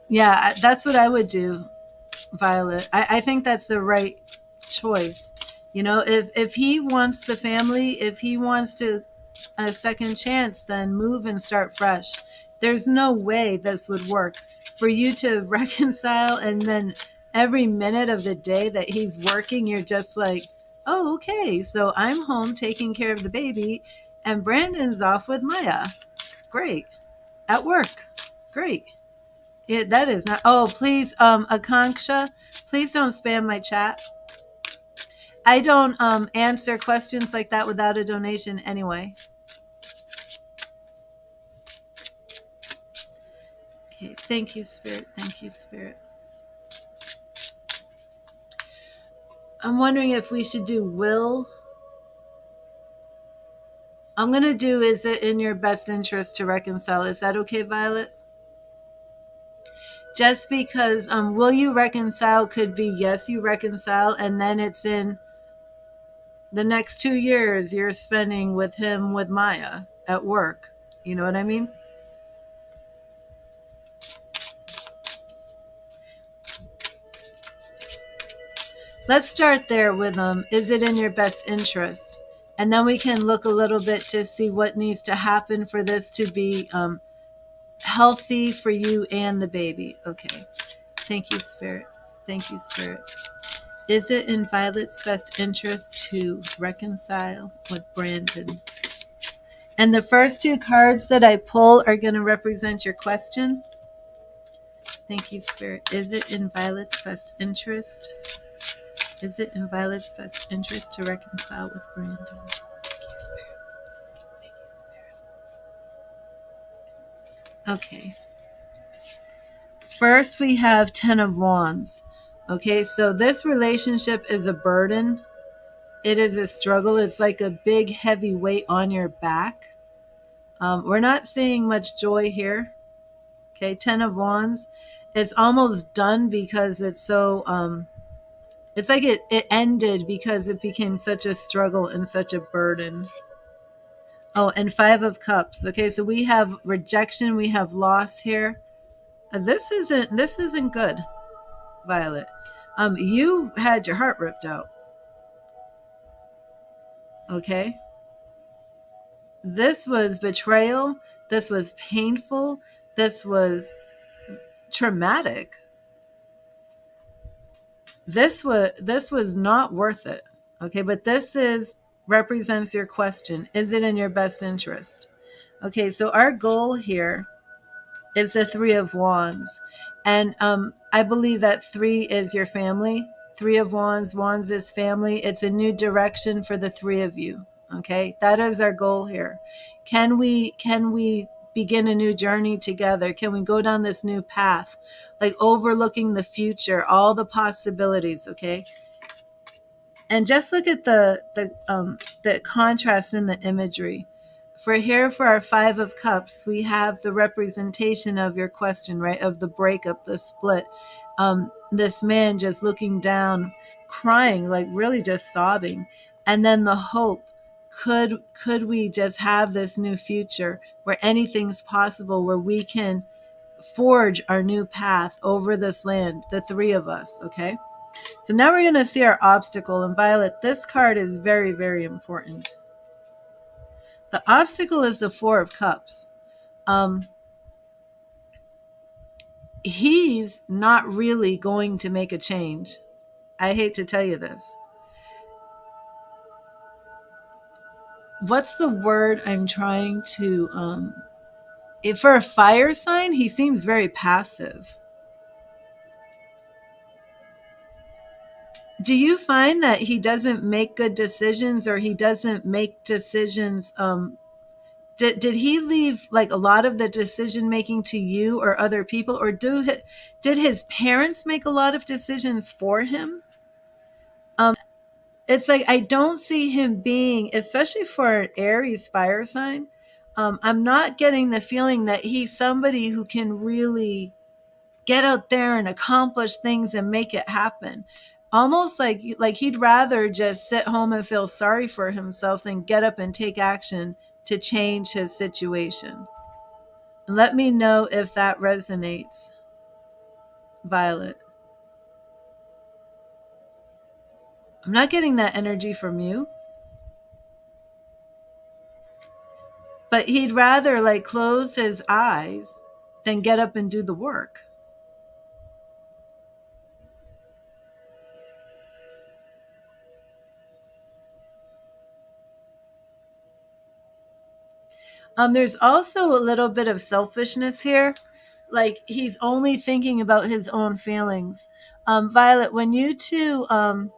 yeah, that's what I would do, Violet. I think that's the right choice. If he wants the family, if he wants to a second chance, then move and start fresh. There's no way this would work for you to reconcile, and then every minute of the day that he's working, you're just like, oh, okay, so I'm home taking care of the baby, and Brandon's off with Maya. Great. At work. Great. That is not. Oh, please, Akanksha, please don't spam my chat. I don't answer questions like that without a donation anyway. Okay, thank you, Spirit. Thank you, Spirit. I'm wondering if we should do will. I'm going to do is it in your best interest to reconcile. Is that okay, Violet? Just because will you reconcile could be yes, you reconcile, and then it's in the next 2 years you're spending with him with Maya at work. You know what I mean? Let's start there with is it in your best interest? And then we can look a little bit to see what needs to happen for this to be healthy for you and the baby. Okay. Thank you, Spirit. Thank you, Spirit. Is it in Violet's best interest to reconcile with Brandon? And the first two cards that I pull are going to represent your question. Thank you, Spirit. Is it in Violet's best interest? Is it in Violet's best interest to reconcile with Brandon? Thank you, Spirit. Thank you, Spirit. Okay. First, we have 10 of Wands. Okay, so this relationship is a burden. It is a struggle. It's like a big, heavy weight on your back. We're not seeing much joy here. Okay, 10 of Wands. It's almost done because it's so... it's like it ended because it became such a struggle and such a burden. Oh, and 5 of Cups. Okay, so we have rejection. We have loss here. This isn't good, Violet. You had your heart ripped out. Okay. This was betrayal. This was painful. This was traumatic. This was not worth it. Okay, but this represents your question. Is it in your best interest? Okay, so our goal here is the 3 of Wands. And I believe that 3 is your family. 3 of Wands. Wands is family. It's a new direction for the 3 of you. Okay, that is our goal here. Can we begin a new journey together? Can we go down this new path, like overlooking the future, all the possibilities? Okay, and just look at the contrast in the imagery. For here, for our Five of Cups, we have the representation of your question, right? Of the breakup, the split. This man just looking down, crying, like really just sobbing, and then the hope. Could we just have this new future where anything's possible, where we can forge our new path over this land, the three of us, okay? So now we're going to see our obstacle. And Violet, this card is very, very important. The obstacle is the Four of Cups. He's not really going to make a change. I hate to tell you this. What's the word I'm trying to if for a fire sign, he seems very passive. Do you find that he doesn't make good decisions, or he doesn't make decisions did he leave like a lot of the decision making to you or other people, or did his parents make a lot of decisions for him? It's like I don't see him being, especially for an Aries fire sign. I'm not getting the feeling that he's somebody who can really get out there and accomplish things and make it happen. Almost like he'd rather just sit home and feel sorry for himself than get up and take action to change his situation. Let me know if that resonates, Violet. I'm not getting that energy from you. But he'd rather like close his eyes than get up and do the work. There's also a little bit of selfishness here. Like he's only thinking about his own feelings. Violet, when you two oh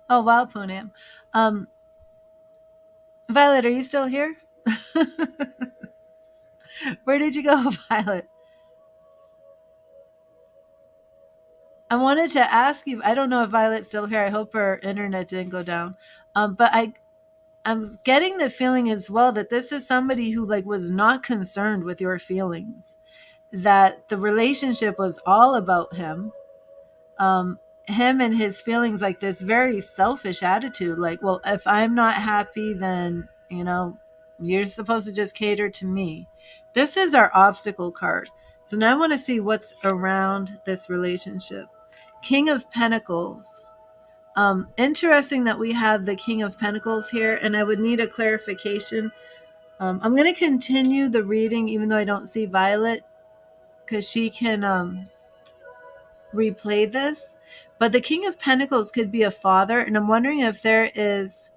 wow, Poonam. Um, Violet, are you still here? Where did you go, Violet? I wanted to ask you. I don't know if Violet's still here. I hope her internet didn't go down. But I'm getting the feeling as well that this is somebody who like was not concerned with your feelings. That the relationship was all about him. Him and his feelings, like this very selfish attitude. Like, well, if I'm not happy, then you're supposed to just cater to me. This is our obstacle card. So now I want to see what's around this relationship. King of Pentacles. Interesting that we have the King of Pentacles here, and I would need a clarification. I'm going to continue the reading, even though I don't see Violet, because she can replay this. But the King of Pentacles could be a father, and I'm wondering if there is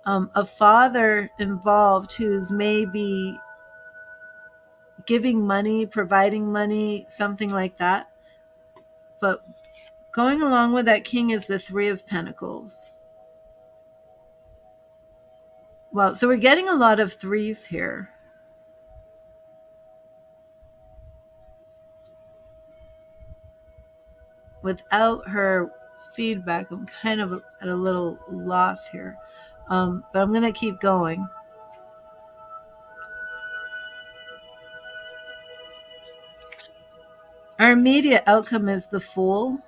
a father involved who's maybe giving money, providing money, something like that. But going along with that king is the Three of Pentacles. Well, so we're getting a lot of threes here. Without her feedback, I'm kind of at a little loss here. But I'm going to keep going. Our immediate outcome is the Fool.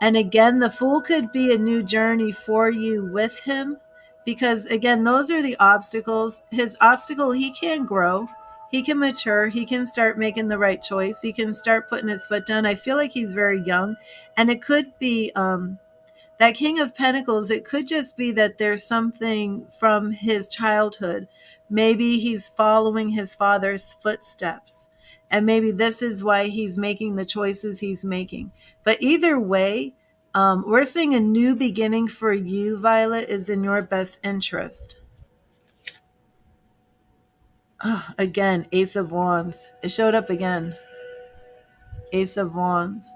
And again, the Fool could be a new journey for you with him. Because again, those are the obstacles. His obstacle, he can grow. He can mature. He can start making the right choice. He can start putting his foot down. I feel like he's very young. And it could be that King of Pentacles, it could just be that there's something from his childhood. Maybe he's following his father's footsteps. And maybe this is why he's making the choices he's making. But either way, we're seeing a new beginning for you, Violet, is in your best interest. Oh, again, Ace of Wands. It showed up again. Ace of Wands.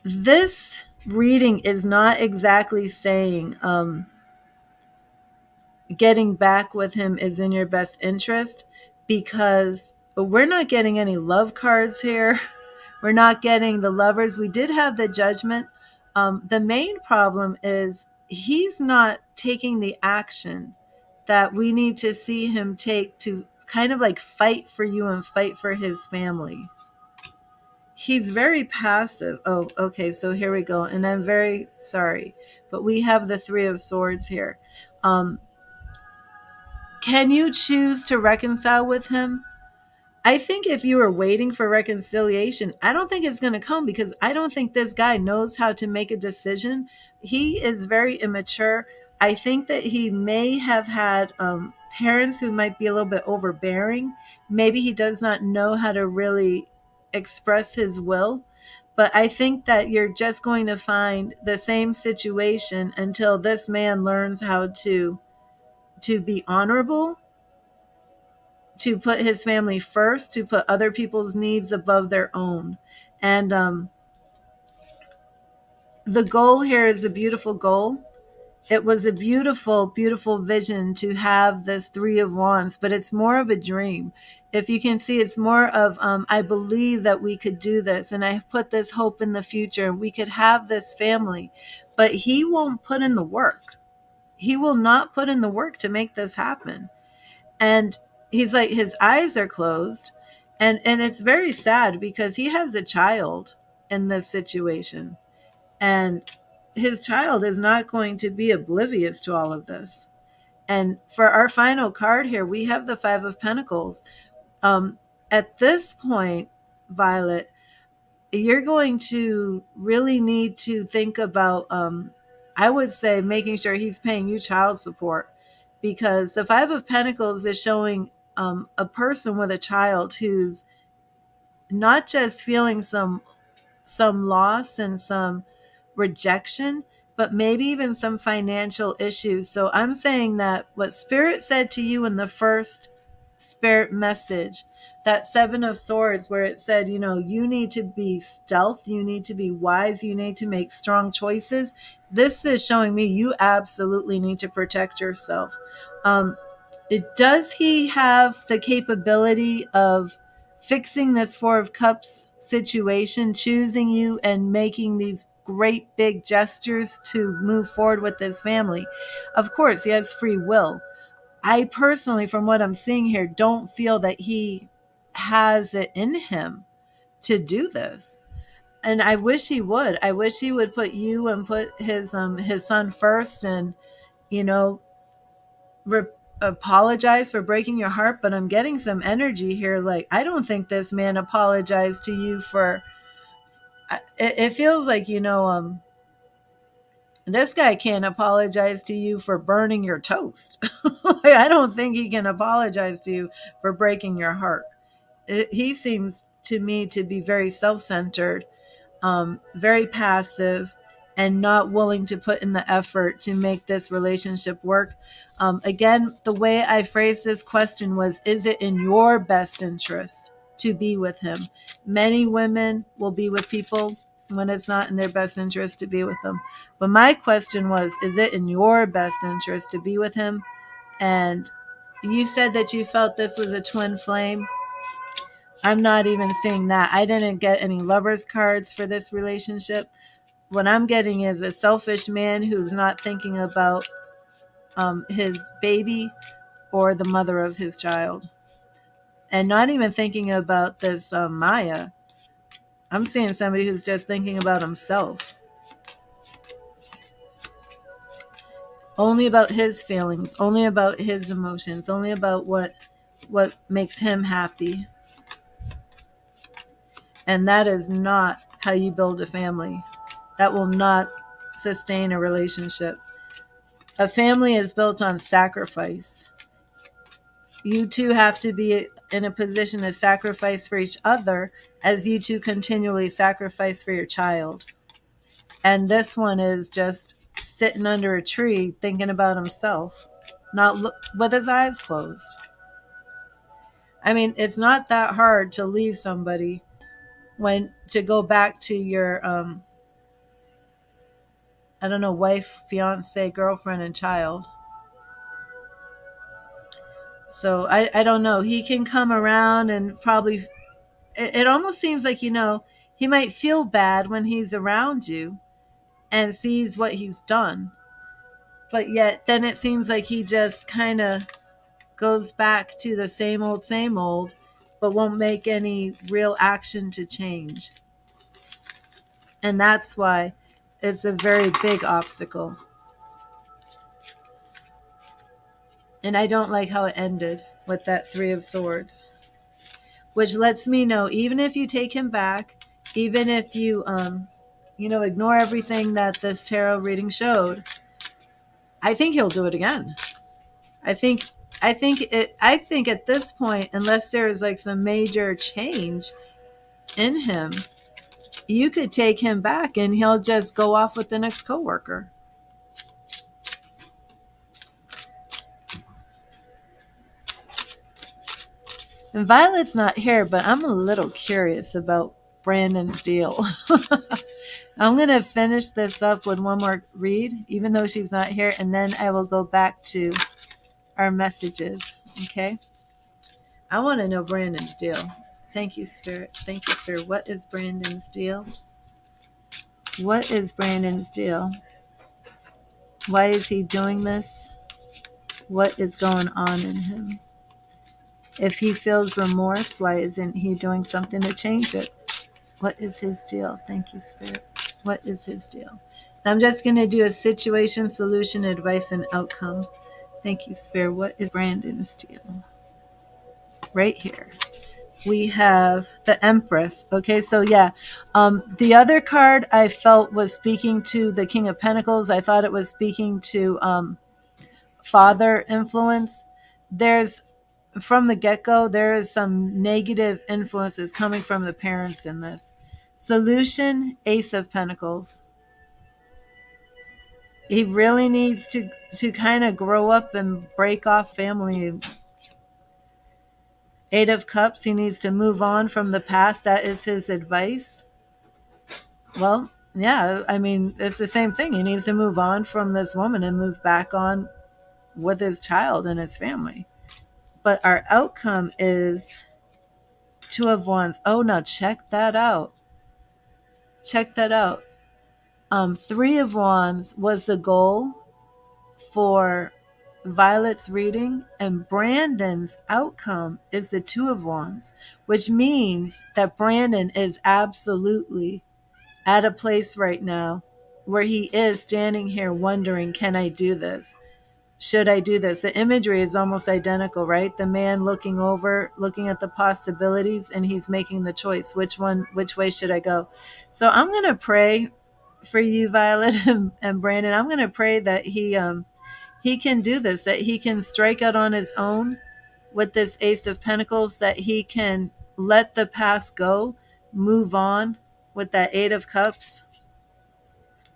This reading is not exactly saying getting back with him is in your best interest, because we're not getting any love cards here. We're not getting the lovers. We did have the judgment. The main problem is he's not taking the action that we need to see him take to kind of like fight for you and fight for his family. He's very passive. Oh, okay. So here we go. And I'm very sorry, but we have the Three of Swords here. Um, can you choose to reconcile with him? I think if you were waiting for reconciliation, I don't think it's going to come, because I don't think this guy knows how to make a decision. He is very immature. I think that he may have had parents who might be a little bit overbearing. Maybe he does not know how to really express his will. But I think that you're just going to find the same situation until this man learns how to be honorable, to put his family first, to put other people's needs above their own. And the goal here is a beautiful goal. It was a beautiful, beautiful vision to have this Three of Wands, but it's more of a dream. If you can see, it's more of, I believe that we could do this, and I put this hope in the future, and we could have this family. But he won't put in the work. He will not put in the work to make this happen. And he's like, his eyes are closed, and it's very sad because he has a child in this situation, and his child is not going to be oblivious to all of this. And for our final card here, we have the Five of Pentacles. At this point, Violet, you're going to really need to think about, I would say, making sure he's paying you child support, because the Five of Pentacles is showing a person with a child who's not just feeling some loss and some rejection, but maybe even some financial issues. So I'm saying that what Spirit said to you in the first Spirit message, that Seven of Swords, where it said, you need to be stealth, you need to be wise, you need to make strong choices. This is showing me you absolutely need to protect yourself. Um, does he have the capability of fixing this Four of Cups situation, choosing you and making these great big gestures to move forward with this family? Of course, he has free will. I personally, from what I'm seeing here, don't feel that he has it in him to do this. And I wish he would. I wish he would put you and put his son first, and you know re- apologize for breaking your heart. But I'm getting some energy here, like I don't think this man apologized to you for it feels like this guy can't apologize to you for burning your toast. Like, I don't think he can apologize to you for breaking your heart. He seems to me to be very self-centered, very passive, and not willing to put in the effort to make this relationship work. Again, the way I phrased this question was, is it in your best interest to be with him? Many women will be with people when it's not in their best interest to be with them. But my question was, is it in your best interest to be with him? And you said that you felt this was a twin flame. I'm not even seeing that. I didn't get any lovers cards for this relationship. What I'm getting is a selfish man who's not thinking about his baby or the mother of his child, and not even thinking about this Maya. I'm seeing somebody who's just thinking about himself, only about his feelings, only about his emotions, only about what makes him happy. And that is not how you build a family. That will not sustain a relationship. A family is built on sacrifice. You two have to be in a position to sacrifice for each other as you two continually sacrifice for your child. And this one is just sitting under a tree thinking about himself, not with his eyes closed. I mean, it's not that hard to leave somebody when to go back to I don't know, wife, fiance, girlfriend, and child. So I don't know. He can come around and probably, it almost seems like, he might feel bad when he's around you and sees what he's done. But yet then it seems like he just kind of goes back to the same old, but won't make any real action to change. And that's why it's a very big obstacle. And I don't like how it ended with that Three of Swords, which lets me know even if you take him back, even if you, ignore everything that this tarot reading showed, I think he'll do it again. I think I think at this point, unless there is like some major change in him, you could take him back and he'll just go off with the next coworker. And Violet's not here, but I'm a little curious about Brandon's deal. I'm going to finish this up with one more read, even though she's not here, and then I will go back to our messages. Okay? I want to know Brandon's deal. Thank you, Spirit. Thank you, Spirit. What is Brandon's deal? What is Brandon's deal? Why is he doing this? What is going on in him? If he feels remorse, why isn't he doing something to change it? What is his deal? Thank you, Spirit. What is his deal? And I'm just going to do a situation, solution, advice, and outcome. Thank you, Spirit. What is Brandon's deal? Right here. We have the Empress. Okay, so yeah. The other card I felt was speaking to the King of Pentacles. I thought it was speaking to father influence. There's, from the get-go, there is some negative influences coming from the parents in this. Solution, Ace of Pentacles. He really needs to kind of grow up and break off family. Eight of Cups, he needs to move on from the past. That is his advice. Well, yeah, I mean, it's the same thing. He needs to move on from this woman and move back on with his child and his family. But our outcome is Two of Wands. Oh, now check that out. Check that out. Three of Wands was the goal for Violet's reading, and Brandon's outcome is the Two of Wands, which means that Brandon is absolutely at a place right now where he is standing here wondering, can I do this? Should I do this? The imagery is almost identical, right? The man looking over, looking at the possibilities, and he's making the choice. Which way should I go? So I'm going to pray for you, Violet and Brandon. I'm going to pray that he can do this, that he can strike out on his own with this Ace of Pentacles, that he can let the past go, move on with that Eight of Cups.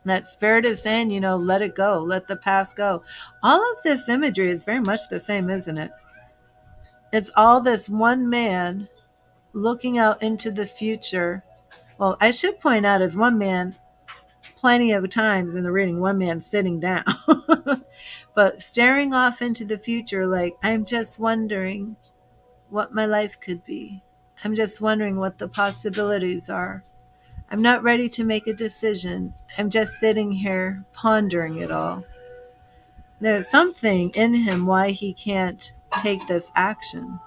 That Spirit is saying, let it go, let the past go. All of this imagery is very much the same, isn't it? It's all this one man looking out into the future. Well, I should point out, as one man, plenty of times in the reading, one man sitting down, but staring off into the future like, I'm just wondering what my life could be. I'm just wondering what the possibilities are. I'm not ready to make a decision. I'm just sitting here pondering it all. There's something in him why he can't take this action.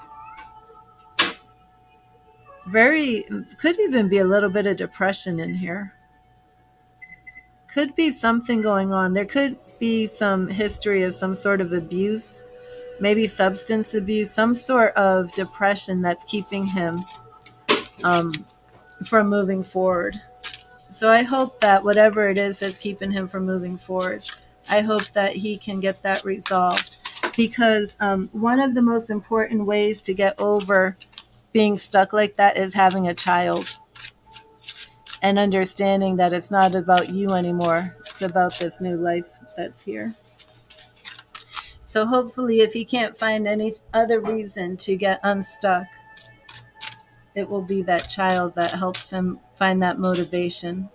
Could even be a little bit of depression in here. Could be something going on. There could be some history of some sort of abuse, maybe substance abuse, some sort of depression that's keeping him from moving forward. So I hope that whatever it is that's keeping him from moving forward, I hope that he can get that resolved. Because one of the most important ways to get over being stuck like that is having a child. And understanding that it's not about you anymore. It's about this new life that's here. So hopefully if he can't find any other reason to get unstuck, it will be that child that helps him find that motivation.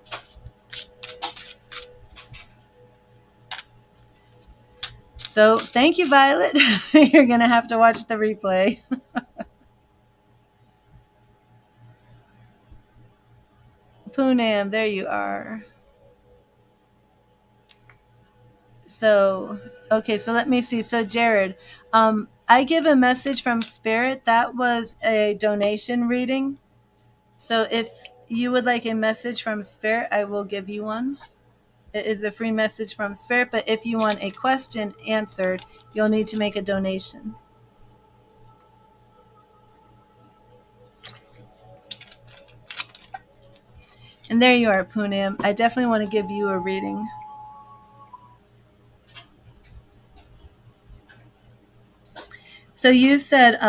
So thank you, Violet. You're going to have to watch the replay. Poonam, there you are. So, okay, so let me see. So, Jared, I give a message from Spirit. That was a donation reading. So, if you would like a message from Spirit, I will give you one. It is a free message from Spirit, but if you want a question answered, you'll need to make a donation. And there you are, Poonam. I definitely want to give you a reading. So you said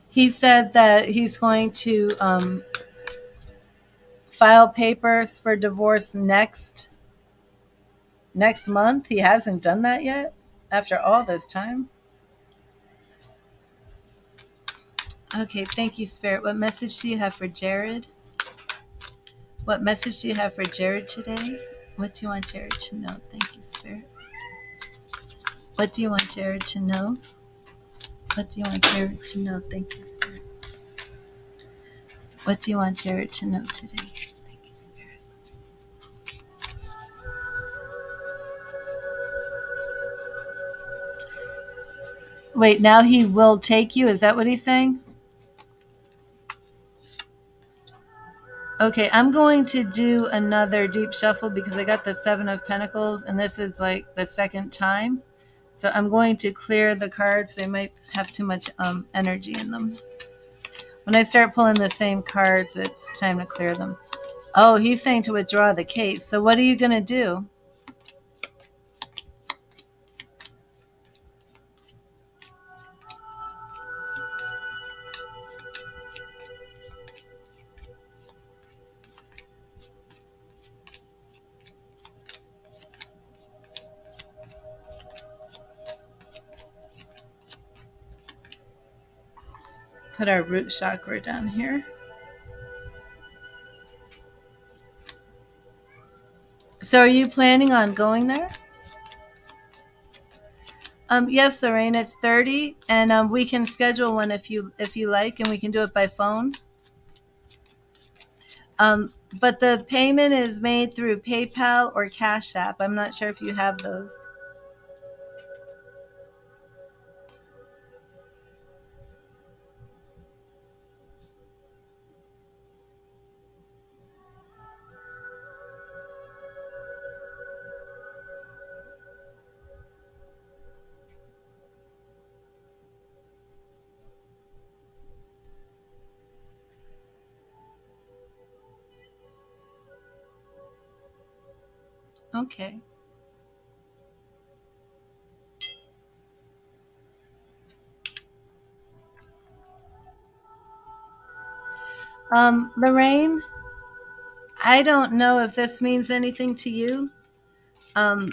he said that he's going to file papers for divorce next month. He hasn't done that yet after all this time. Okay, thank you, Spirit. What message do you have for Jared? What message do you have for Jared today? What do you want Jared to know? Thank you, Spirit. What do you want Jared to know? What do you want Jared to know? Thank you, Spirit. What do you want Jared to know today? Thank you, Spirit. Wait, now he will take you? Is that what he's saying? Okay, I'm going to do another deep shuffle because I got the Seven of Pentacles, and this is like the second time. So I'm going to clear the cards. They might have too much energy in them. When I start pulling the same cards, it's time to clear them. Oh, he's saying to withdraw the case. So what are you going to do? Put our root chakra down here. So are you planning on going there? Yes, Lorraine, it's 30, and we can schedule one if you like, and we can do it by phone. But the payment is made through PayPal or Cash App. I'm not sure if you have those. Okay. Lorraine, I don't know if this means anything to you. Um,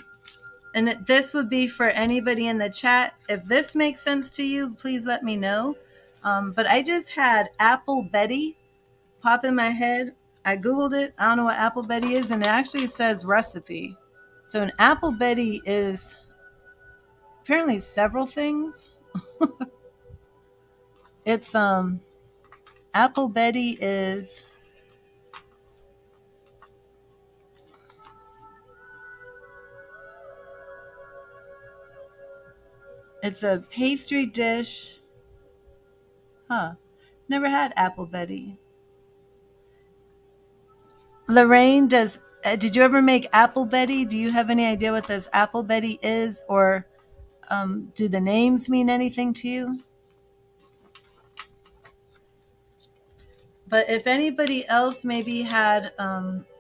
and this would be for anybody in the chat. If this makes sense to you, please let me know. But I just had Apple Betty pop in my head. I Googled it. I don't know what Apple Betty is, and it actually says recipe. So an Apple Betty is apparently several things. It's Apple Betty is it's a pastry dish. Huh. Never had Apple Betty. Lorraine, did you ever make Apple Betty? Do you have any idea what this Apple Betty is, or do the names mean anything to you? But if anybody else maybe had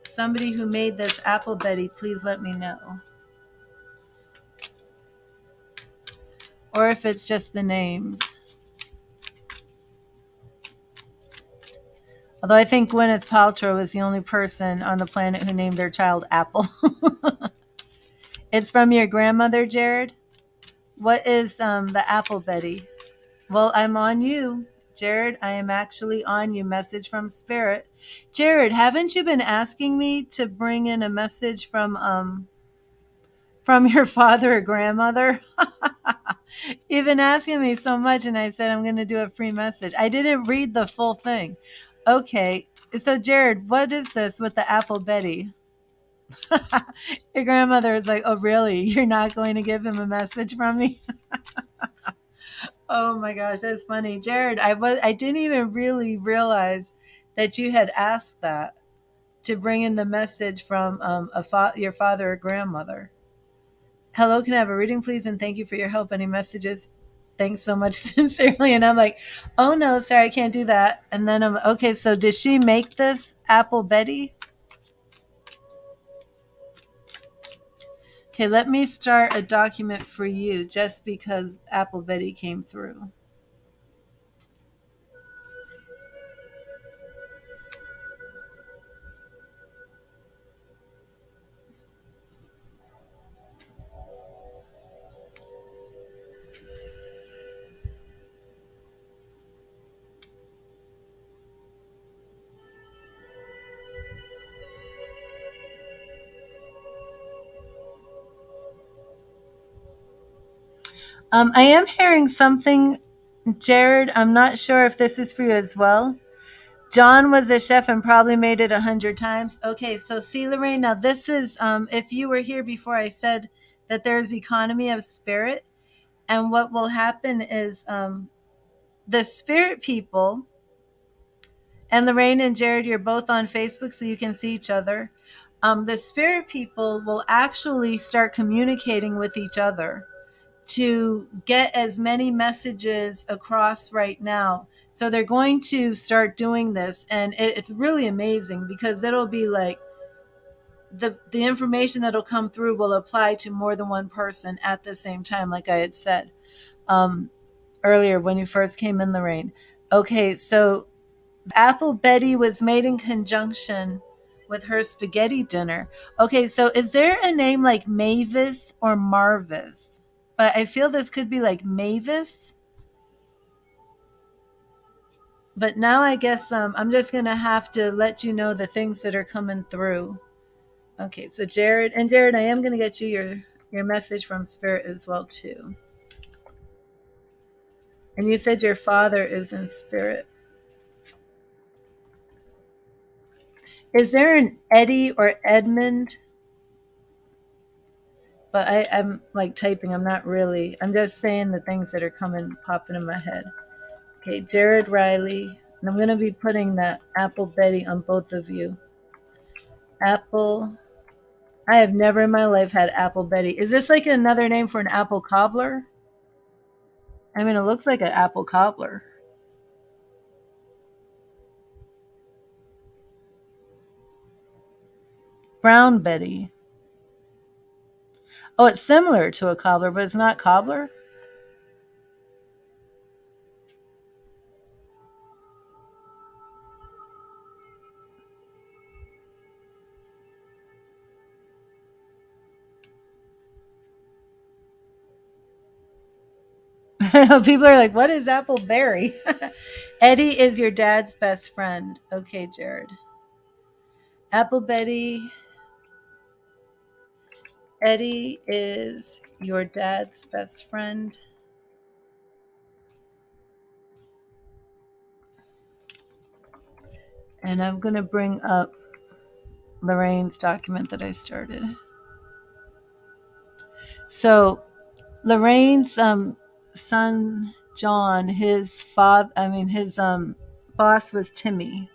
somebody who made this Apple Betty, please let me know. Or if it's just the names. Although I think Gwyneth Paltrow is the only person on the planet who named their child Apple. It's from your grandmother, Jared? What is the Apple Betty? Well, I'm on you, Jared. I am actually on you. Message from Spirit. Jared, haven't you been asking me to bring in a message from from your father or grandmother? You've been asking me so much, and I said I'm going to do a free message. I didn't read the full thing. Okay. So, Jared, what is this with the Apple Betty? Your grandmother is like, oh, really? You're not going to give him a message from me? Oh my gosh, that's funny. Jared, I didn't even really realize that you had asked that to bring in the message from your father or grandmother. Hello, can I have a reading, please? And thank you for your help. Any messages? Thanks so much, sincerely. And I'm like, oh no, sorry, I can't do that. And then I'm okay. So did she make this Apple Betty? Okay, let me start a document for you just because Apple Betty came through. I am hearing something, Jared. I'm not sure if this is for you as well. John was a chef and probably made it 100 times. Okay, so see, Lorraine, now this is, if you were here before, I said that there's economy of spirit. And what will happen is the spirit people, and Lorraine and Jared, you're both on Facebook, so you can see each other. The spirit people will actually start communicating with each other to get as many messages across right now. So they're going to start doing this, and it's really amazing because it'll be like the information that'll come through will apply to more than one person at the same time, like I had said earlier when you first came in, Lorraine. Okay, so Apple Betty was made in conjunction with her spaghetti dinner. Okay, so is there a name like Mavis or Marvis? But I feel this could be like Mavis. But now I guess I'm just going to have to let you know the things that are coming through. Okay, so Jared, I am going to get you your message from Spirit as well too. And you said your father is in Spirit. Is there an Eddie or Edmund? But I'm like typing. I'm not really. I'm just saying the things that are popping in my head. Okay, Jared Riley. And I'm going to be putting that Apple Betty on both of you. Apple. I have never in my life had Apple Betty. Is this like another name for an apple cobbler? I mean, it looks like an apple cobbler. Brown Betty. Oh, it's similar to a cobbler, but it's not cobbler. People are like, what is apple berry? Eddie is your dad's best friend. Okay, Jared. Apple Betty. Eddie is your dad's best friend. And I'm going to bring up Lorraine's document that I started. So Lorraine's son John, his father, his boss was Timmy.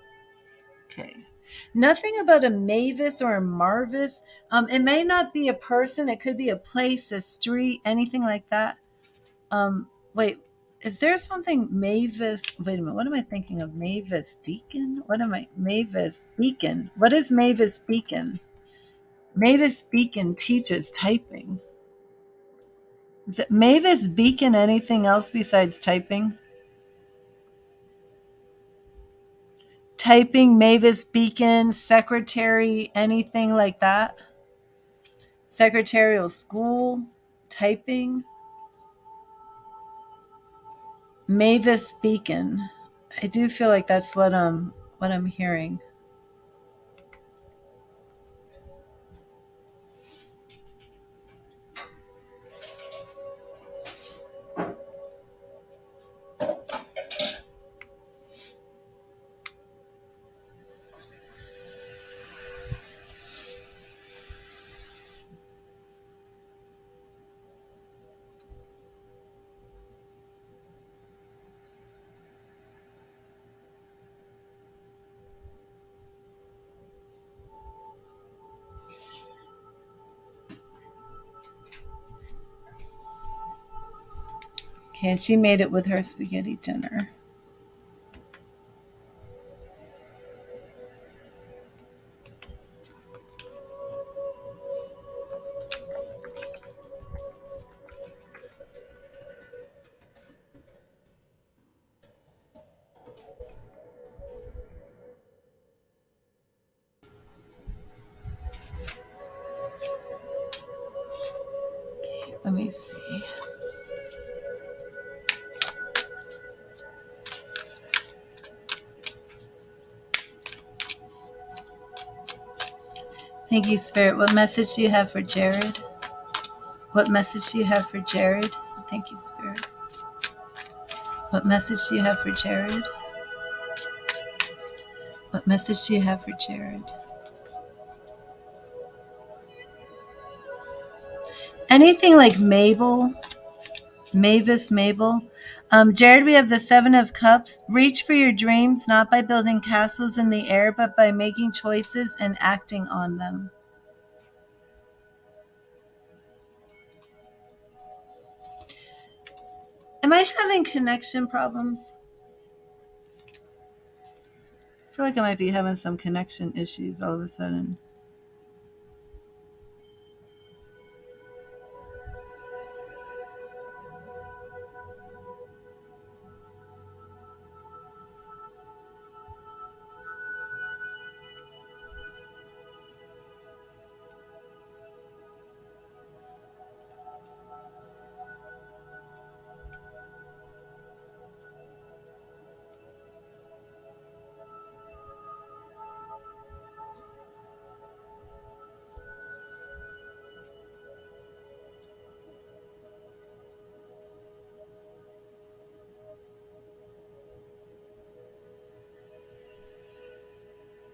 Okay. Nothing about a Mavis or a Marvis. It may not be a person. It could be a place, a street, anything like that. Wait, is there something Mavis? Wait a minute. What am I thinking of? Mavis Deacon? What am I? Mavis Beacon. What is Mavis Beacon? Mavis Beacon teaches typing. Is it Mavis Beacon anything else besides typing? Typing, Mavis Beacon, secretary, anything like that? Secretarial school, typing. Mavis Beacon. I do feel like that's what I'm hearing. Okay, and she made it with her spaghetti dinner. Let me see. Thank you, Spirit. What message do you have for Jared? What message do you have for Jared? Thank you, Spirit. What message do you have for Jared? What message do you have for Jared? Anything like Mabel, Mavis, Mabel. Jared, we have the Seven of Cups. Reach for your dreams, not by building castles in the air, but by making choices and acting on them. Am I having connection problems? I feel like I might be having some connection issues all of a sudden.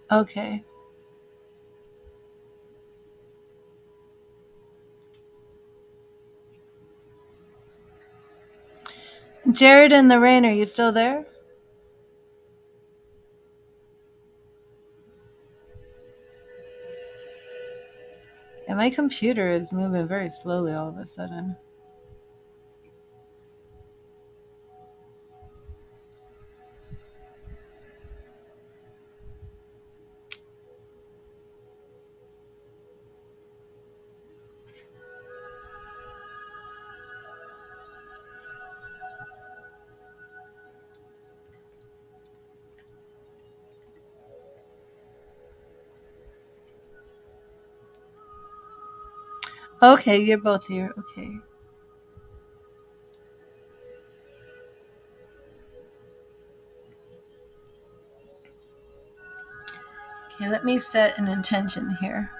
Okay. Jared and Lorraine, are you still there? And my computer is moving very slowly all of a sudden. Okay, you're both here. Okay. Okay, let me set an intention here.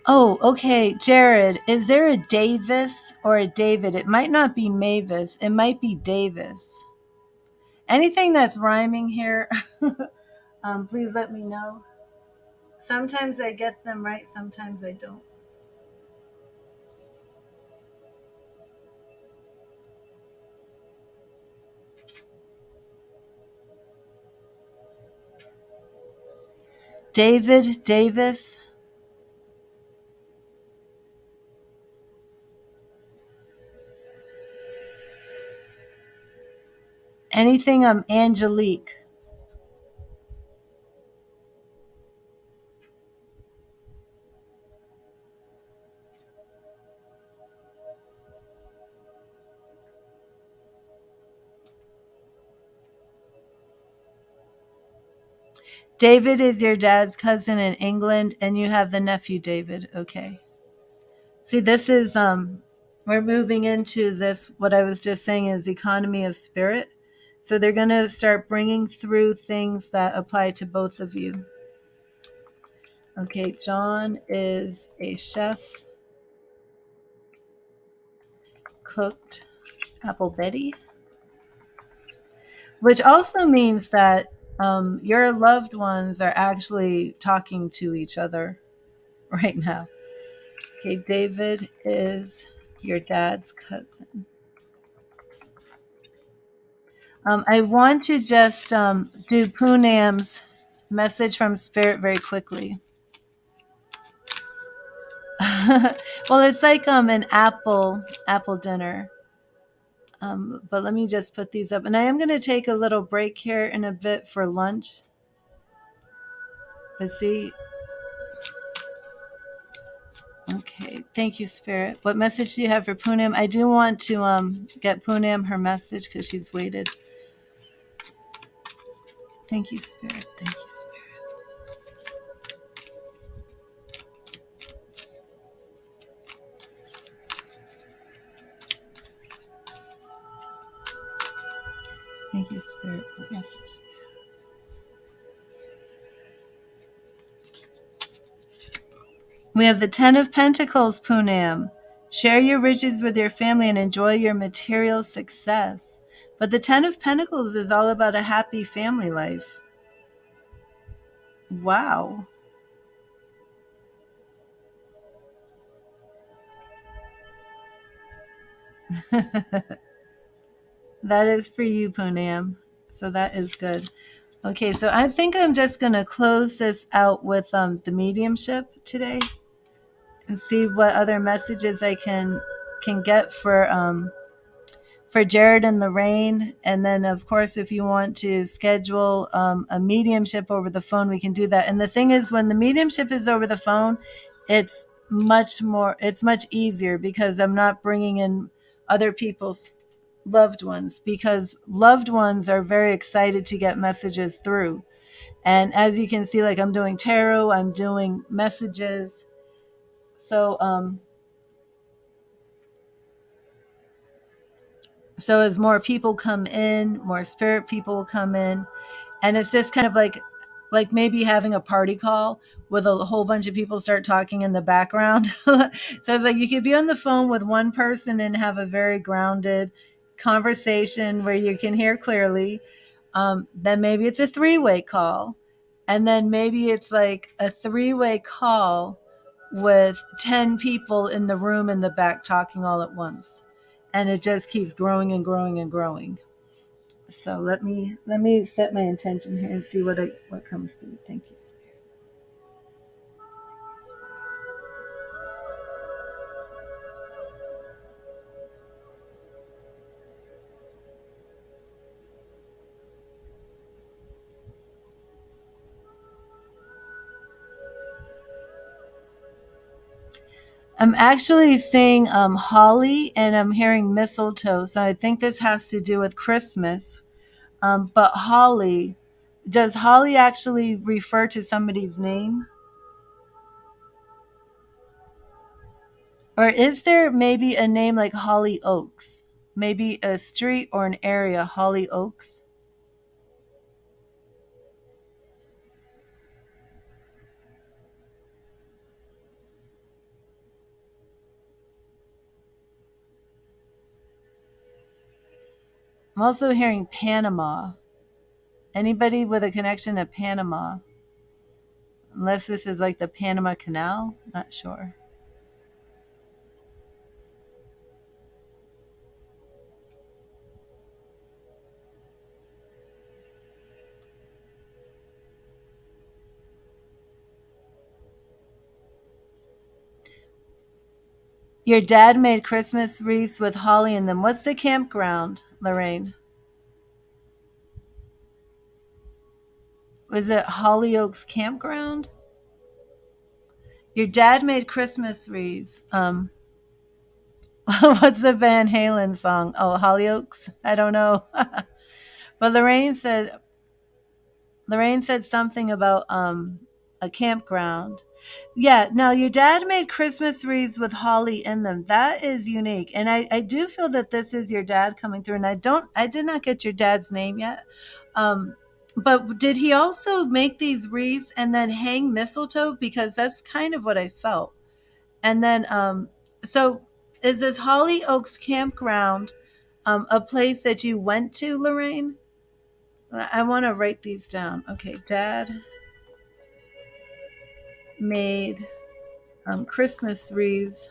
Oh, okay. Jared, is there a Davis or a David? It might not be Mavis. It might be Davis. Anything that's rhyming here, please let me know. Sometimes I get them right, sometimes I don't. David, Davis. Anything Angelique. David is your dad's cousin in England, and you have the nephew David. Okay. See, this is we're moving into this. What I was just saying is economy of spirit. So they're going to start bringing through things that apply to both of you. Okay, John is a chef, cooked apple Betty, which also means that your loved ones are actually talking to each other right now. Okay, David is your dad's cousin. I want to just do Poonam's message from Spirit very quickly. Well, it's like an apple dinner. But let me just put these up. And I am going to take a little break here in a bit for lunch. Let's see. Okay. Thank you, Spirit. What message do you have for Poonam? I do want to get Poonam her message because she's waited. Thank you, Spirit. Thank you, Spirit. Thank you, Spirit. What message? We have the Ten of Pentacles, Poonam. Share your riches with your family and enjoy your material success. But the Ten of Pentacles is all about a happy family life. Wow. That is for you, Poonam. So that is good. Okay, so I think I'm just going to close this out with the mediumship today and see what other messages I can get for Jared and Lorraine. And then, of course, if you want to schedule a mediumship over the phone, we can do that. And the thing is, when the mediumship is over the phone, it's much easier because I'm not bringing in other people's loved ones, because loved ones are very excited to get messages through. And as you can see, like I'm doing tarot, I'm doing messages. So as more people come in, more spirit people will come in, and it's just kind of like maybe having a party call with a whole bunch of people start talking in the background. So it's like you could be on the phone with one person and have a very grounded conversation where you can hear clearly. Then maybe it's a three-way call, and then maybe it's like a three-way call with 10 people in the room in the back talking all at once, and it just keeps growing and growing and growing. So let me set my intention here and see what comes through. Thank you. I'm actually seeing holly, and I'm hearing mistletoe. So I think this has to do with Christmas. But holly, does holly actually refer to somebody's name? Or is there maybe a name like Holly Oaks? Maybe a street or an area, Holly Oaks? I'm also hearing Panama. Anybody with a connection to Panama? Unless this is like the Panama Canal? Not sure. Your dad made Christmas wreaths with holly in them. What's the campground, Lorraine? Was it Hollyoaks Campground? Your dad made Christmas wreaths. What's the Van Halen song? Oh, Hollyoaks? I don't know. But Lorraine said something about a campground. Yeah, no, your dad made Christmas wreaths with holly in them. That is unique. And I do feel that this is your dad coming through. And I did not get your dad's name yet. Um, but did he also make these wreaths and then hang mistletoe? Because that's kind of what I felt. And then, so is this Holly Oaks Campground a place that you went to, Lorraine? I want to write these down. Okay, dad made Christmas wreaths.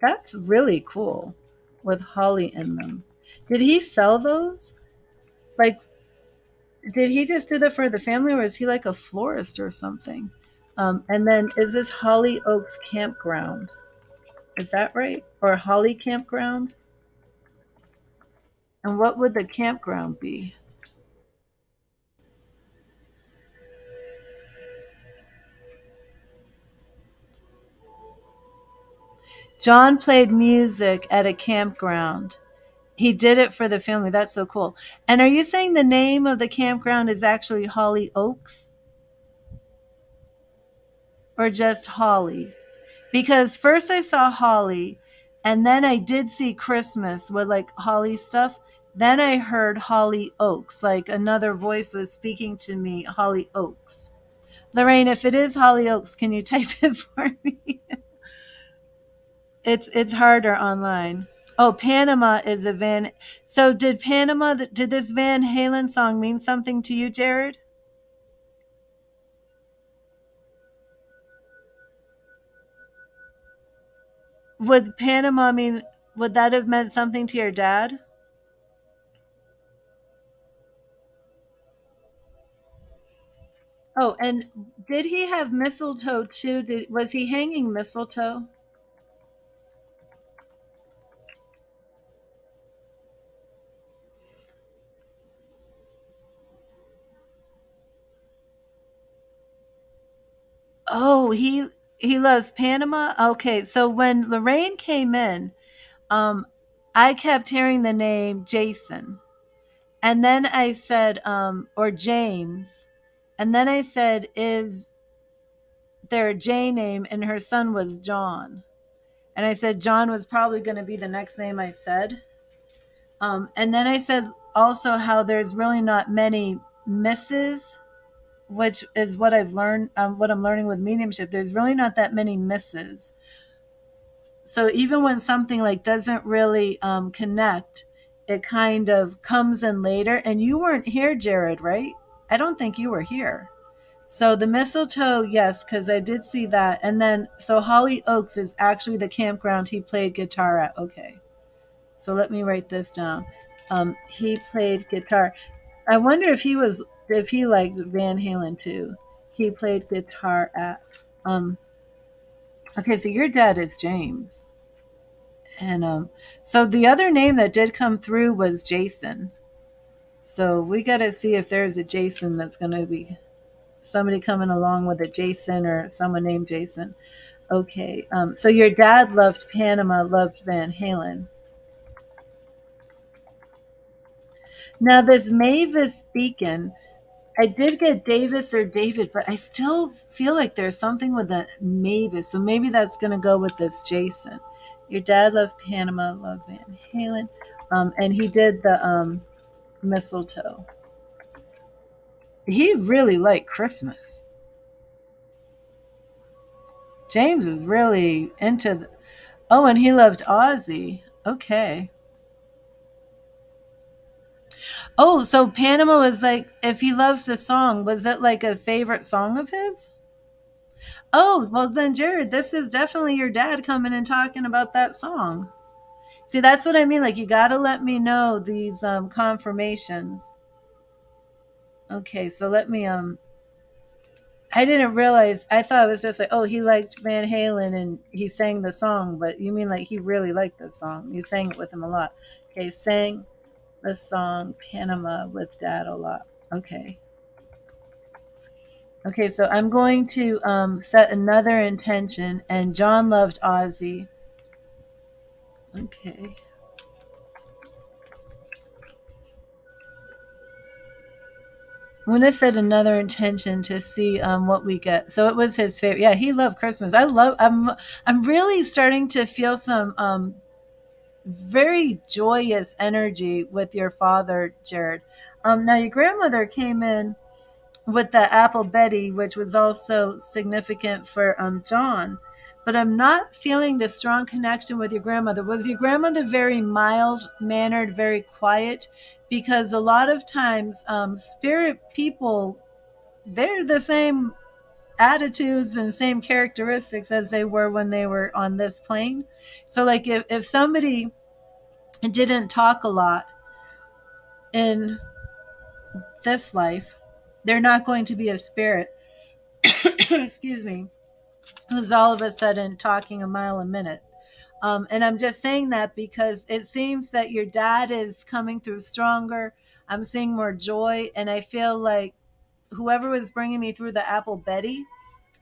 That's really cool with holly in them. Did he sell those? Like, did he just do that for the family, or is he like a florist or something? And then, is this Holly Oaks Campground? Is that right? Or Holly Campground? And what would the campground be? John played music at a campground. He did it for the family. That's so cool. And are you saying the name of the campground is actually Holly Oaks or just Holly? Because first I saw Holly and then I did see Christmas with like Holly stuff. Then I heard Holly Oaks, like another voice was speaking to me, Holly Oaks. Lorraine, if it is Holly Oaks, can you type it for me? It's harder online. Oh, Panama is a Van. So did Panama? Did this Van Halen song mean something to you, Jared? Would Panama mean? Would that have meant something to your dad? Oh, and did he have mistletoe too? Was he hanging mistletoe? Oh, he loves Panama. Okay, so when Lorraine came in, um, I kept hearing the name Jason. And then I said, or James. And then I said, is there a J name? And her son was John. And I said, John was probably going to be the next name I said. And then I said also how there's really not many misses, which is what I've learned, what I'm learning with mediumship. There's really not that many misses. So even when something like doesn't really connect, it kind of comes in later. And you weren't here, Jared, right? I don't think you were here. So the mistletoe, yes, because I did see that. And then, so Holly Oaks is actually the campground he played guitar at. Okay. So let me write this down. He played guitar. I wonder if he liked Van Halen too. He played guitar at, um, okay, so your dad is James. And so the other name that did come through was Jason. So we got to see if there's a Jason that's going to be somebody coming along with a Jason or someone named Jason. Okay. So your dad loved Panama, loved Van Halen. Now this Mavis Beacon, I did get Davis or David, but I still feel like there's something with the Mavis. So maybe that's going to go with this Jason. Your dad loved Panama, loved Van Halen. And he did the mistletoe. He really liked Christmas. James is really into oh, and he loved Ozzy. Okay. Oh, so Panama was like, if he loves the song, was it like a favorite song of his? Oh, well then, Jared, this is definitely your dad coming and talking about that song. See, that's what I mean. Like, you got to let me know these confirmations. Okay, so let me I didn't realize. I thought it was just like, oh, he liked Van Halen and he sang the song, but you mean like he really liked the song? You sang it with him a lot. Okay, sang the song Panama with Dad a lot. Okay. Okay, so I'm going to set another intention, and John loved Ozzy. Okay. I'm gonna set another intention to see what we get. So it was his favorite. Yeah, he loved Christmas. I'm really starting to feel some very joyous energy with your father, Jared. Now your grandmother came in with the apple Betty, which was also significant for John. But I'm not feeling the strong connection with your grandmother. Was your grandmother very mild mannered, very quiet? Because a lot of times, spirit people, they're the same attitudes and same characteristics as they were when they were on this plane. So, like, if somebody didn't talk a lot in this life. They're not going to be a spirit, excuse me, who's all of a sudden talking a mile a minute. And I'm just saying that because it seems that your dad is coming through stronger. I'm seeing more joy, and I feel like whoever was bringing me through the Apple Betty,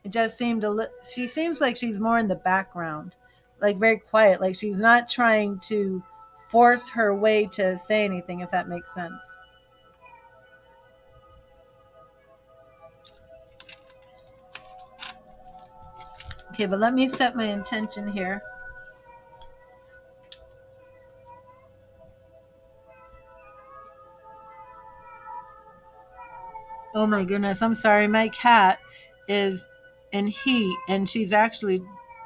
it just seemed she seems like she's more in the background, like very quiet, like she's not trying to force her way to say anything, if that makes sense. Okay, but let me set my intention here. Oh my goodness, I'm sorry. My cat is in heat and she's actually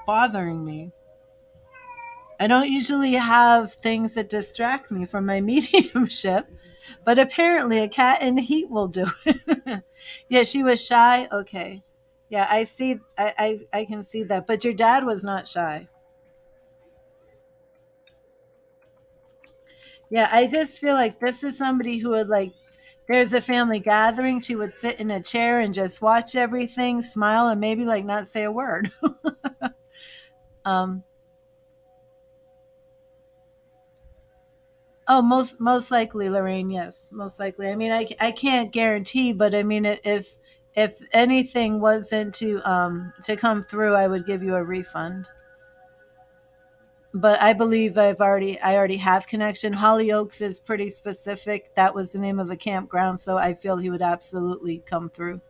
bothering me. I don't usually have things that distract me from my mediumship, but apparently a cat in heat will do it. Yeah, she was shy. Okay. Yeah, I see. I can see that. But your dad was not shy. Yeah, I just feel like this is somebody who would like, there's a family gathering. She would sit in a chair and just watch everything, smile, and maybe like not say a word. um, Oh, most likely, Lorraine. Yes, most likely. I mean, I can't guarantee, but I mean, if anything wasn't to come through, I would give you a refund. But I believe I already have connection. Hollyoaks is pretty specific. That was the name of a campground, so I feel he would absolutely come through.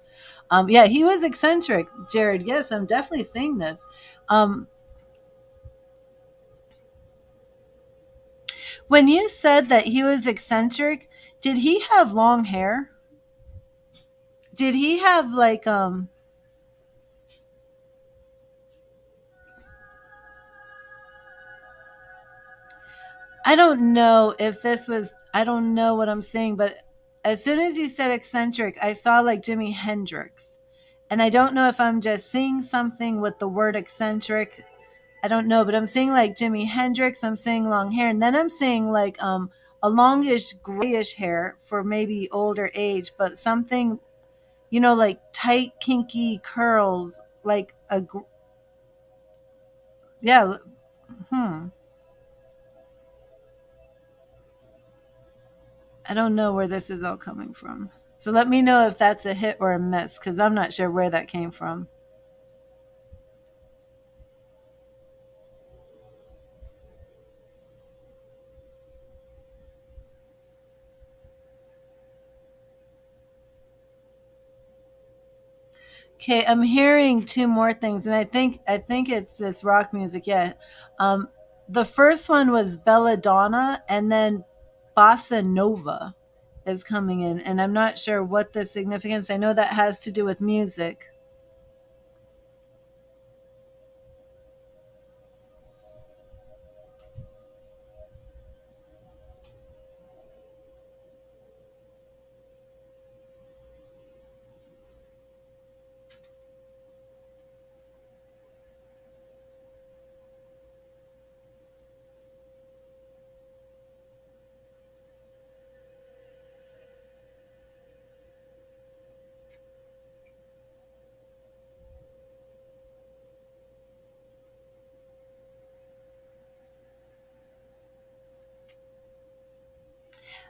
Yeah, he was eccentric, Jared. Yes, I'm definitely seeing this. Um, when you said that he was eccentric, did he have long hair? Did he have like I don't know if this was, I don't know what I'm saying, but as soon as you said eccentric, I saw like Jimi Hendrix. And I don't know if I'm just seeing something with the word eccentric. I don't know, but I'm seeing like Jimi Hendrix, I'm seeing long hair, and then I'm seeing like a longish grayish hair for maybe older age, but something, like tight kinky curls, like yeah, hmm. I don't know where this is all coming from. So let me know if that's a hit or a miss, because I'm not sure where that came from. Okay, I'm hearing two more things, and I think it's this rock music. Yeah, um, the first one was Belladonna, and then Bossa Nova is coming in, and I'm not sure what the significance. I know that has to do with music.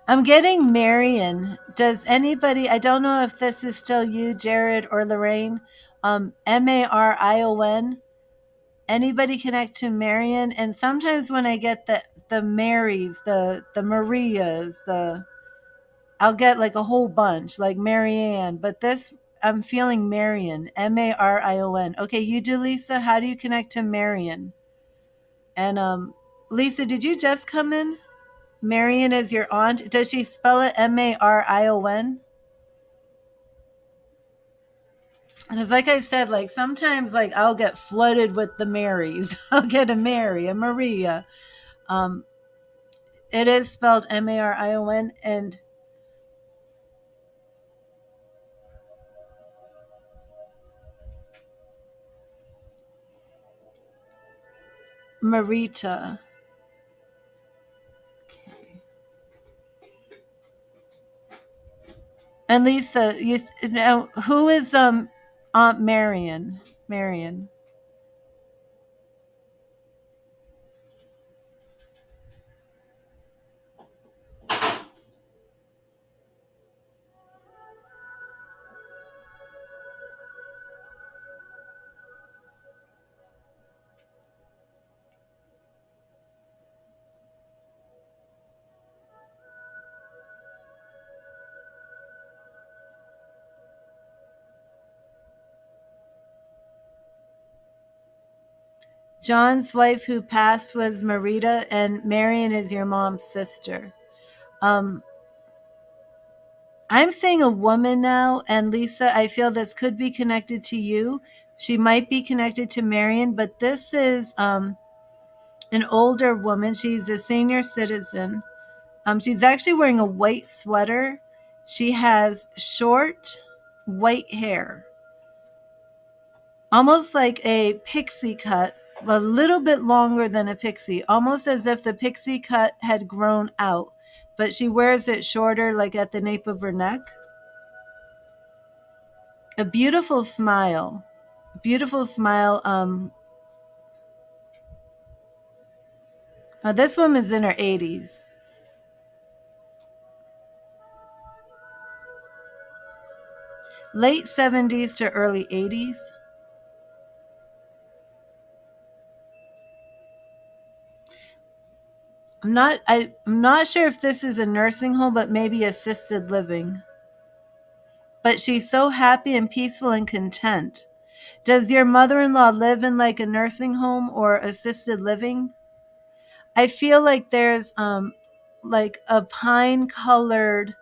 I'm getting Marion. Does anybody? I don't know if this is still you, Jared or Lorraine. Marion. Anybody connect to Marion? And sometimes when I get the Marys, the Marias, I'll get like a whole bunch, like Marianne. But this, I'm feeling Marion, Marion. Okay, you do, Lisa. How do you connect to Marion? And Lisa, did you just come in? Marion is your aunt. Does she spell it Marion? Because like I said, like sometimes like I'll get flooded with the Marys. I'll get a Mary, a Maria. Um, it is spelled Marion, and Marita. Okay. And Lisa, now who is Aunt Marion? Marion. John's wife who passed was Marita, and Marion is your mom's sister. Um, I'm seeing a woman now, and Lisa, I feel this could be connected to you. She might be connected to Marion, but this is an older woman. She's a senior citizen. She's actually wearing a white sweater. She has short white hair, almost like a pixie cut, a little bit longer than a pixie, almost as if the pixie cut had grown out, but she wears it shorter, like at the nape of her neck. A beautiful smile. Beautiful smile. This woman's in her 80s. Late 70s to early 80s. I'm not sure if this is a nursing home, but maybe assisted living. But she's so happy and peaceful and content. Does your mother-in-law live in like a nursing home or assisted living? I feel like there's like a pine colored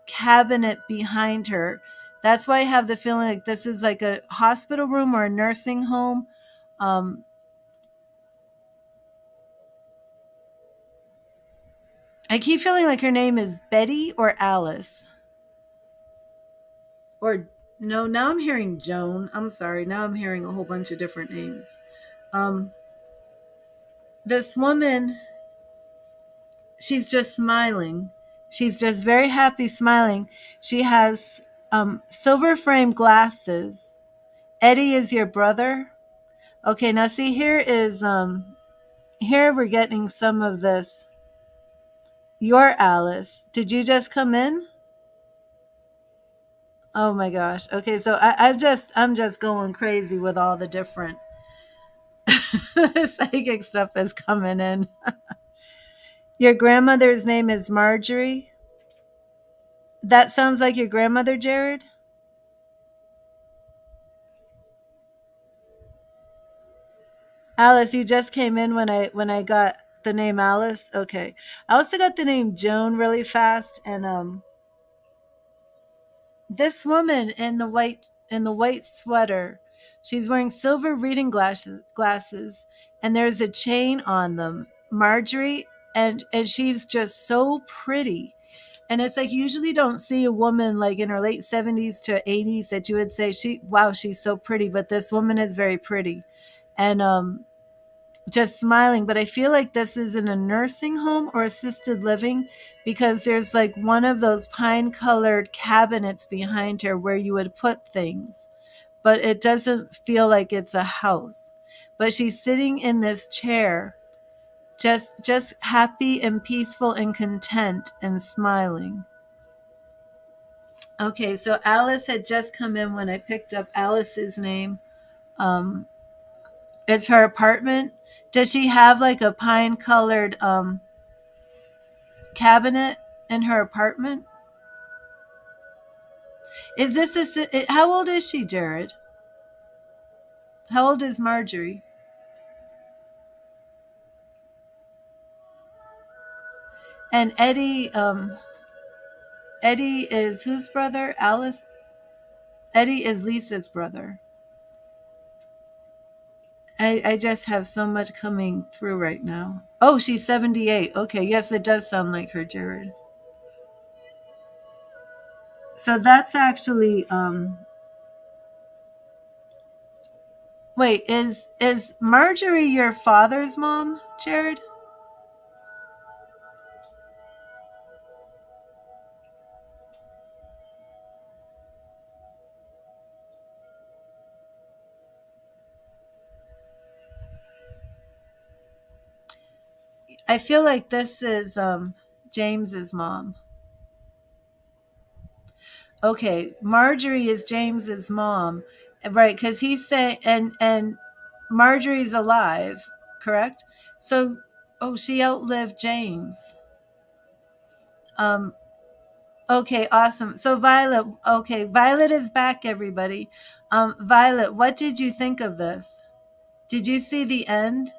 cabinet behind her. That's why I have the feeling like this is like a hospital room or a nursing home. Um, I keep feeling like her name is Betty or Alice. Or no, now I'm hearing Joan. I'm sorry. Now I'm hearing a whole bunch of different names. Um, this woman, she's just smiling. She's just very happy smiling. She has silver frame glasses. Eddie is your brother. Okay, now see here is here we're getting some of this. You're Alice. Did you just come in? Oh my gosh. Okay, so I'm just going crazy with all the different psychic stuff is coming in. Your grandmother's name is Marjorie. That sounds like your grandmother, Jared. Alice, you just came in when I got the name Alice. Okay. I also got the name Joan really fast, and this woman in the white sweater, she's wearing silver reading glasses, and there's a chain on them. Marjorie, and she's just so pretty. And it's like you usually don't see a woman like in her late 70s to 80s that you would say she's so pretty, but this woman is very pretty. And just smiling. But I feel like this is in a nursing home or assisted living because there's like one of those pine colored cabinets behind her where you would put things, but it doesn't feel like it's a house. But she's sitting in this chair, just happy and peaceful and content and smiling. Okay, so Alice had just come in when I picked up Alice's name. Um, it's her apartment. Does she have like a pine colored cabinet in her apartment? Is this how old is she, Jared? How old is Marjorie? And Eddie is whose brother? Alice. Eddie is Lisa's brother. I just have so much coming through right now. Oh, she's 78. Okay, yes, it does sound like her, Jared. So that's actually wait, is Marjorie your father's mom, Jared? I feel like this is James's mom. Okay, Marjorie is James's mom, right? Because he's saying, and Marjorie's alive, correct? So, oh, she outlived James. Um, okay, awesome. So Violet, okay, Violet is back, everybody. Violet, what did you think of this? Did you see the end?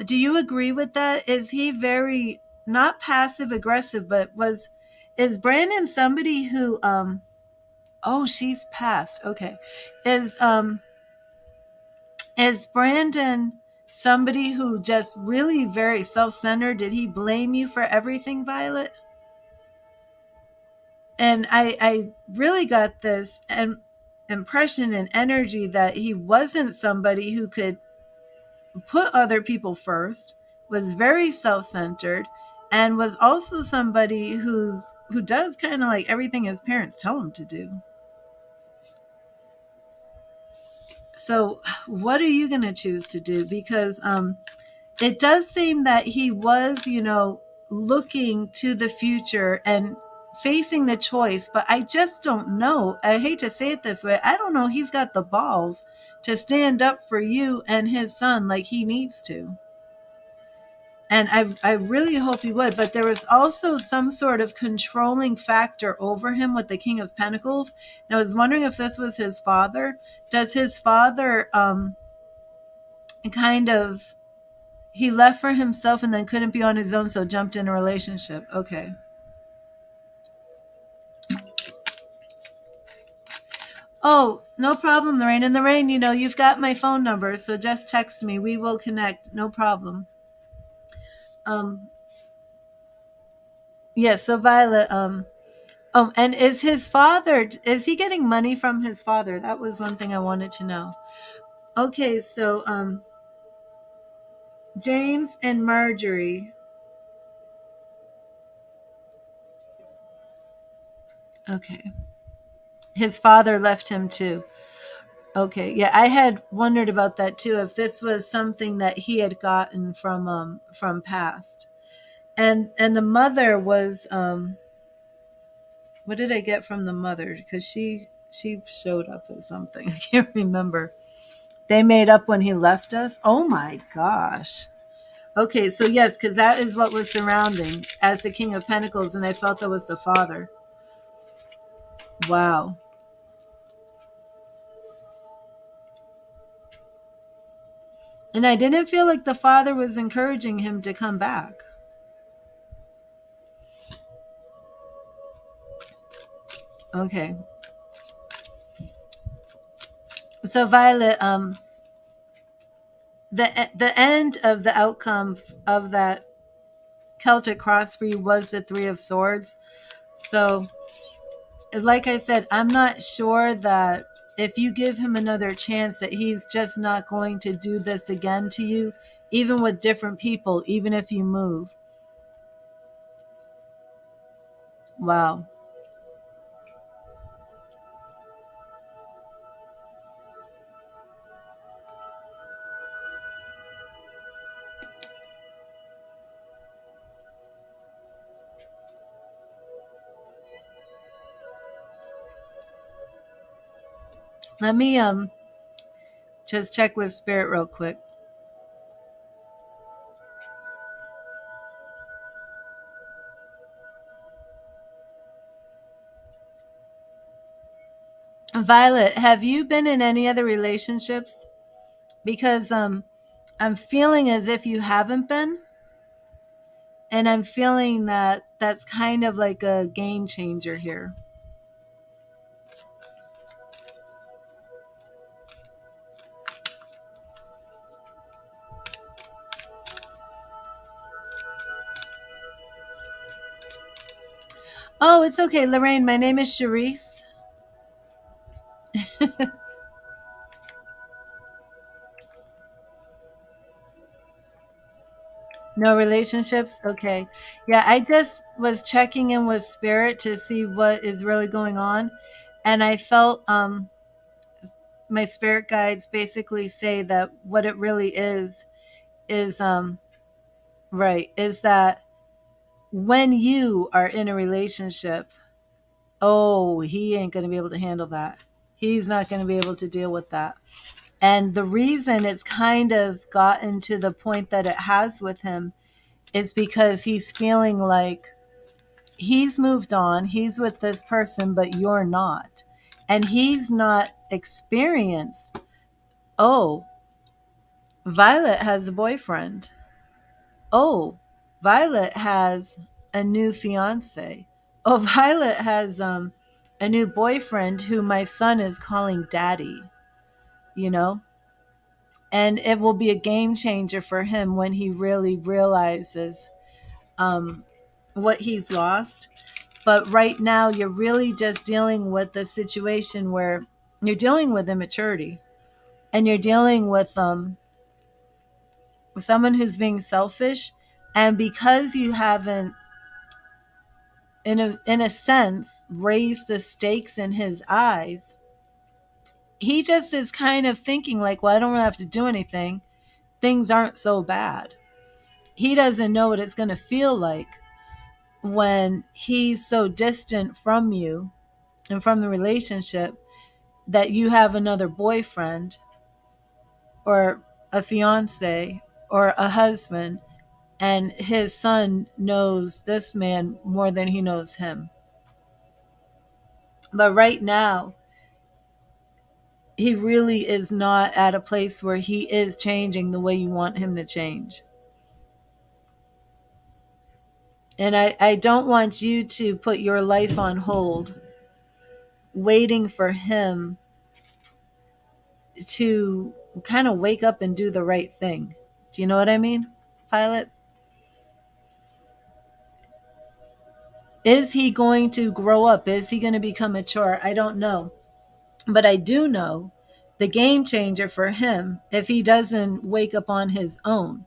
Do you agree with that? Is he very not passive aggressive, but is Brandon somebody who oh, she's passed. Okay. Is um is Brandon somebody who just really very self-centered? Did he blame you for everything, Violet? And I really got this impression and energy that he wasn't somebody who could put other people first, was very self-centered, and was also somebody who does kind of like everything his parents tell him to do. So what are you going to choose to do? Because it does seem that he was, looking to the future and facing the choice, but I just don't know. I hate to say it this way. I don't know he's got the balls to stand up for you and his son like he needs to. And I really hope he would. But there was also some sort of controlling factor over him with the King of Pentacles. And I was wondering if this was his father. Does his father kind of, he left for himself and then couldn't be on his own, so jumped in a relationship? Okay. Oh, no problem, Lorraine. And Lorraine, you've got my phone number, so just text me. We will connect. No problem. Um, yeah, so Violet, and is he getting money from his father? That was one thing I wanted to know. Okay, so James and Marjorie. Okay. His father left him too. Okay. Yeah, I had wondered about that too, if this was something that he had gotten from past. And the mother was what did I get from the mother? Because she showed up as something. I can't remember. They made up when he left us. Oh my gosh. Okay, so yes, because that is what was surrounding as the King of Pentacles, and I felt that was the father. Wow. And I didn't feel like the father was encouraging him to come back. Okay. So Violet, the end of the outcome of that Celtic Cross for you was the Three of Swords. So, like I said, I'm not sure that if you give him another chance, that he's just not going to do this again to you, even with different people, even if you move. Wow. Let me just check with Spirit real quick. Violet, have you been in any other relationships? Because I'm feeling as if you haven't been, and I'm feeling that that's kind of like a game changer here. Oh, it's okay, Lorraine. My name is Charisse. No relationships? Okay. Yeah, I just was checking in with Spirit to see what is really going on. And I felt my spirit guides basically say that what it really is right, is that when you are in a relationship, oh, he ain't going to be able to handle that. He's not going to be able to deal with that. And the reason it's kind of gotten to the point that it has with him is because he's feeling like he's moved on, he's with this person, but you're not. And he's not experienced, oh, Violet has a boyfriend. Oh, Violet has a new fiance. Oh, Violet has a new boyfriend who my son is calling daddy, you know? And it will be a game changer for him when he really realizes um, what he's lost. But right now, you're really just dealing with the situation where you're dealing with immaturity, and you're dealing with someone who's being selfish. And because you haven't, in a sense, raised the stakes in his eyes, he just is kind of thinking like, well, I don't really have to do anything. Things aren't so bad. He doesn't know what it's going to feel like when he's so distant from you and from the relationship that you have another boyfriend or a fiance or a husband, and his son knows this man more than he knows him. But right now, he really is not at a place where he is changing the way you want him to change. And I don't want you to put your life on hold waiting for him to kind of wake up and do the right thing. Do you know what I mean, Pilot? Is he going to grow up? Is he going to become mature? I don't know. But I do know the game changer for him, if he doesn't wake up on his own,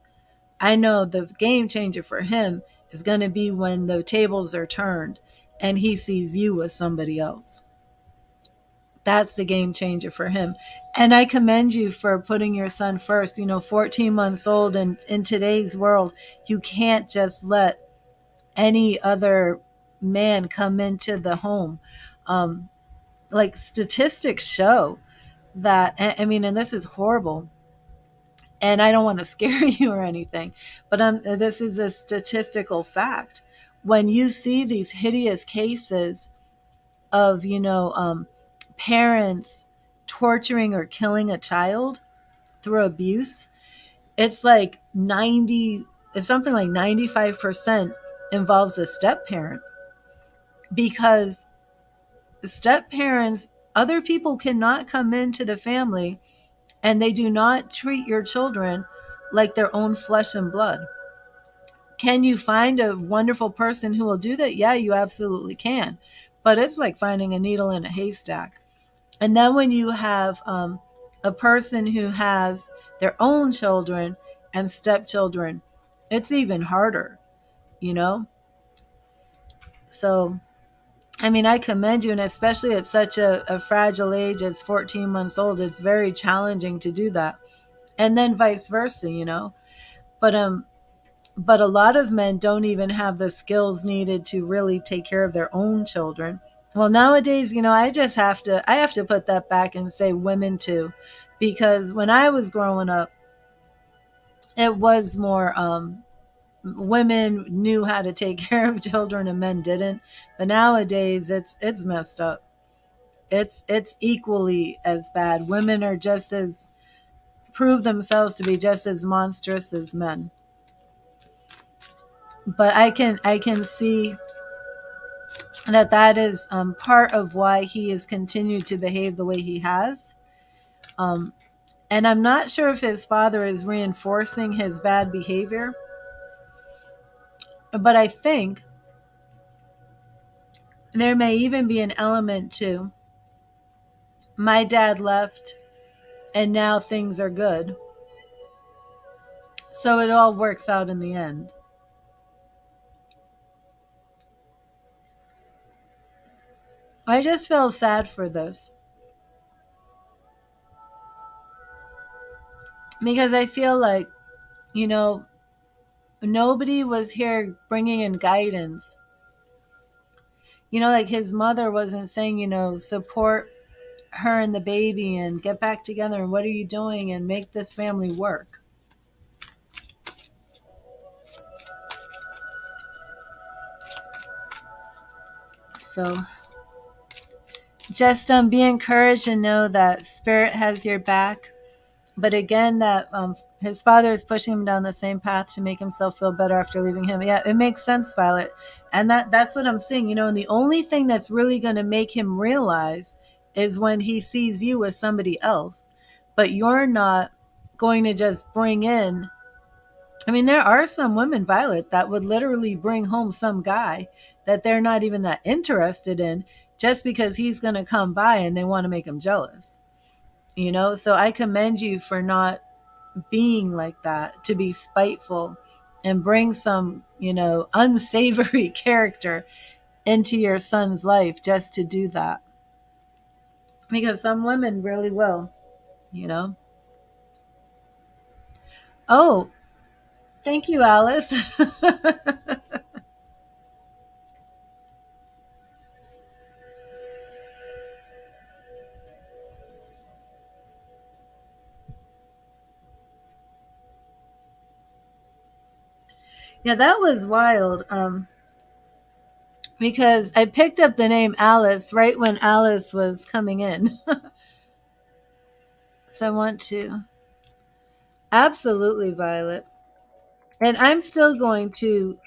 I know the game changer for him is going to be when the tables are turned and he sees you as somebody else. That's the game changer for him. And I commend you for putting your son first. 14 months old, and in today's world, you can't just let any other man come into the home. Like statistics show that, I mean, and this is horrible, and I don't want to scare you or anything, but this is a statistical fact. When you see these hideous cases of, parents torturing or killing a child through abuse, it's like it's something like 95% involves a step parent, because step parents, other people cannot come into the family and they do not treat your children like their own flesh and blood. Can you find a wonderful person who will do that? Yeah, you absolutely can. But it's like finding a needle in a haystack. And then when you have a person who has their own children and stepchildren, it's even harder, you know? So, I mean, I commend you, and especially at such a fragile age as 14 months old, it's very challenging to do that. And then vice versa, But but a lot of men don't even have the skills needed to really take care of their own children. Well, nowadays, I have to put that back and say women too, because when I was growing up, it was more women knew how to take care of children and men didn't. But nowadays, it's messed up. It's equally as bad. Women are just as prove themselves to be just as monstrous as men. But I can see that is part of why he has continued to behave the way he has. Um, and I'm not sure if his father is reinforcing his bad behavior, but I think there may even be an element to my dad left and now things are good. So it all works out in the end. I just feel sad for this because I feel like, you know, Nobody was here bringing in guidance. Like his mother wasn't saying, support her and the baby and get back together and what are you doing and make this family work. So just be encouraged and know that spirit has your back. But again, that his father is pushing him down the same path to make himself feel better after leaving him. Yeah, it makes sense, Violet. And that's what I'm seeing, and the only thing that's really going to make him realize is when he sees you as somebody else. But you're not going to just bring in, I mean, there are some women, Violet, that would literally bring home some guy that they're not even that interested in just because he's going to come by and they want to make him jealous. So I commend you for not being like that, to be spiteful and bring some, unsavory character into your son's life just to do that. Because some women really will, you know. Oh, thank you, Alice. Yeah, that was wild. Because I picked up the name Alice right when Alice was coming in. So I want to absolutely, Violet. And I'm still going to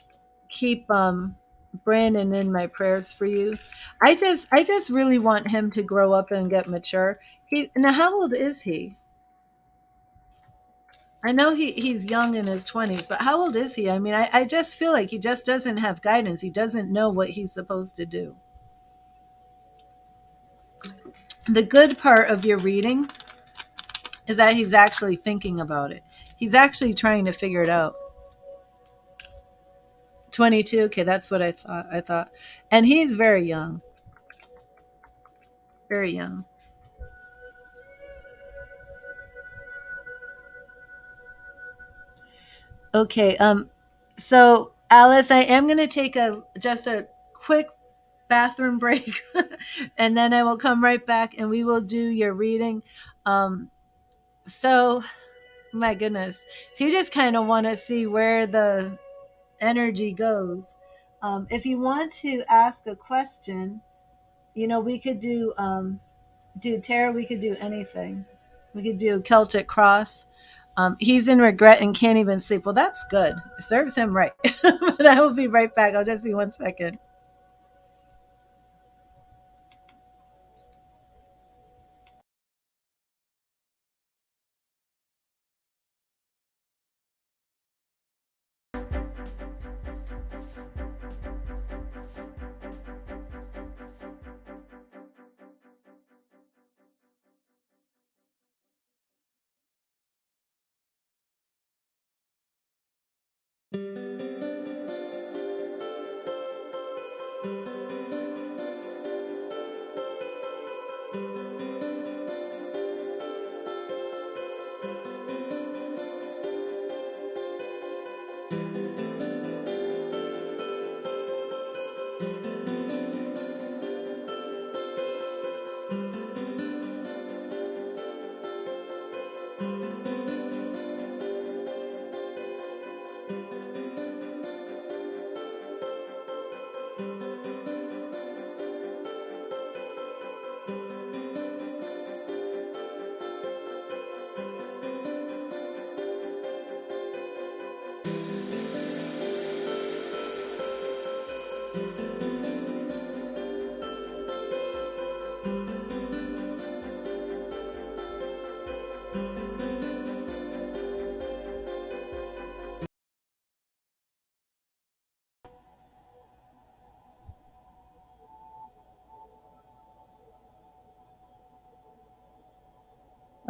keep Brandon in my prayers for you. I just really want him to grow up and get mature. He now how old is he? I know he's young in his 20s, but how old is he? I mean, I just feel like he just doesn't have guidance. He doesn't know what he's supposed to do. The good part of your reading is that he's actually thinking about it. He's actually trying to figure it out. 22. Okay, that's what I thought. And he's very young. Very young. Okay. So Alice, I am going to take a quick bathroom break, and then I will come right back and we will do your reading. Um, so my goodness, so you just kind of want to see where the energy goes. If you want to ask a question, we could do tarot. We could do anything. We could do Celtic Cross. He's in regret and can't even sleep. Well, that's good. It serves him right. But I will be right back. I'll just be 1 second.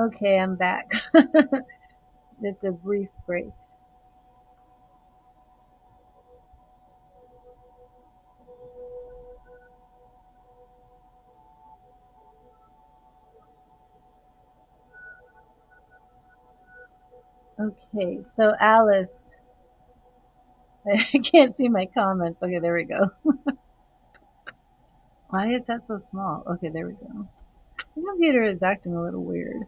Okay, I'm back. It's a brief break. Okay, so Alice, I can't see my comments. Okay, there we go. Why is that so small? Okay, there we go. The computer is acting a little weird.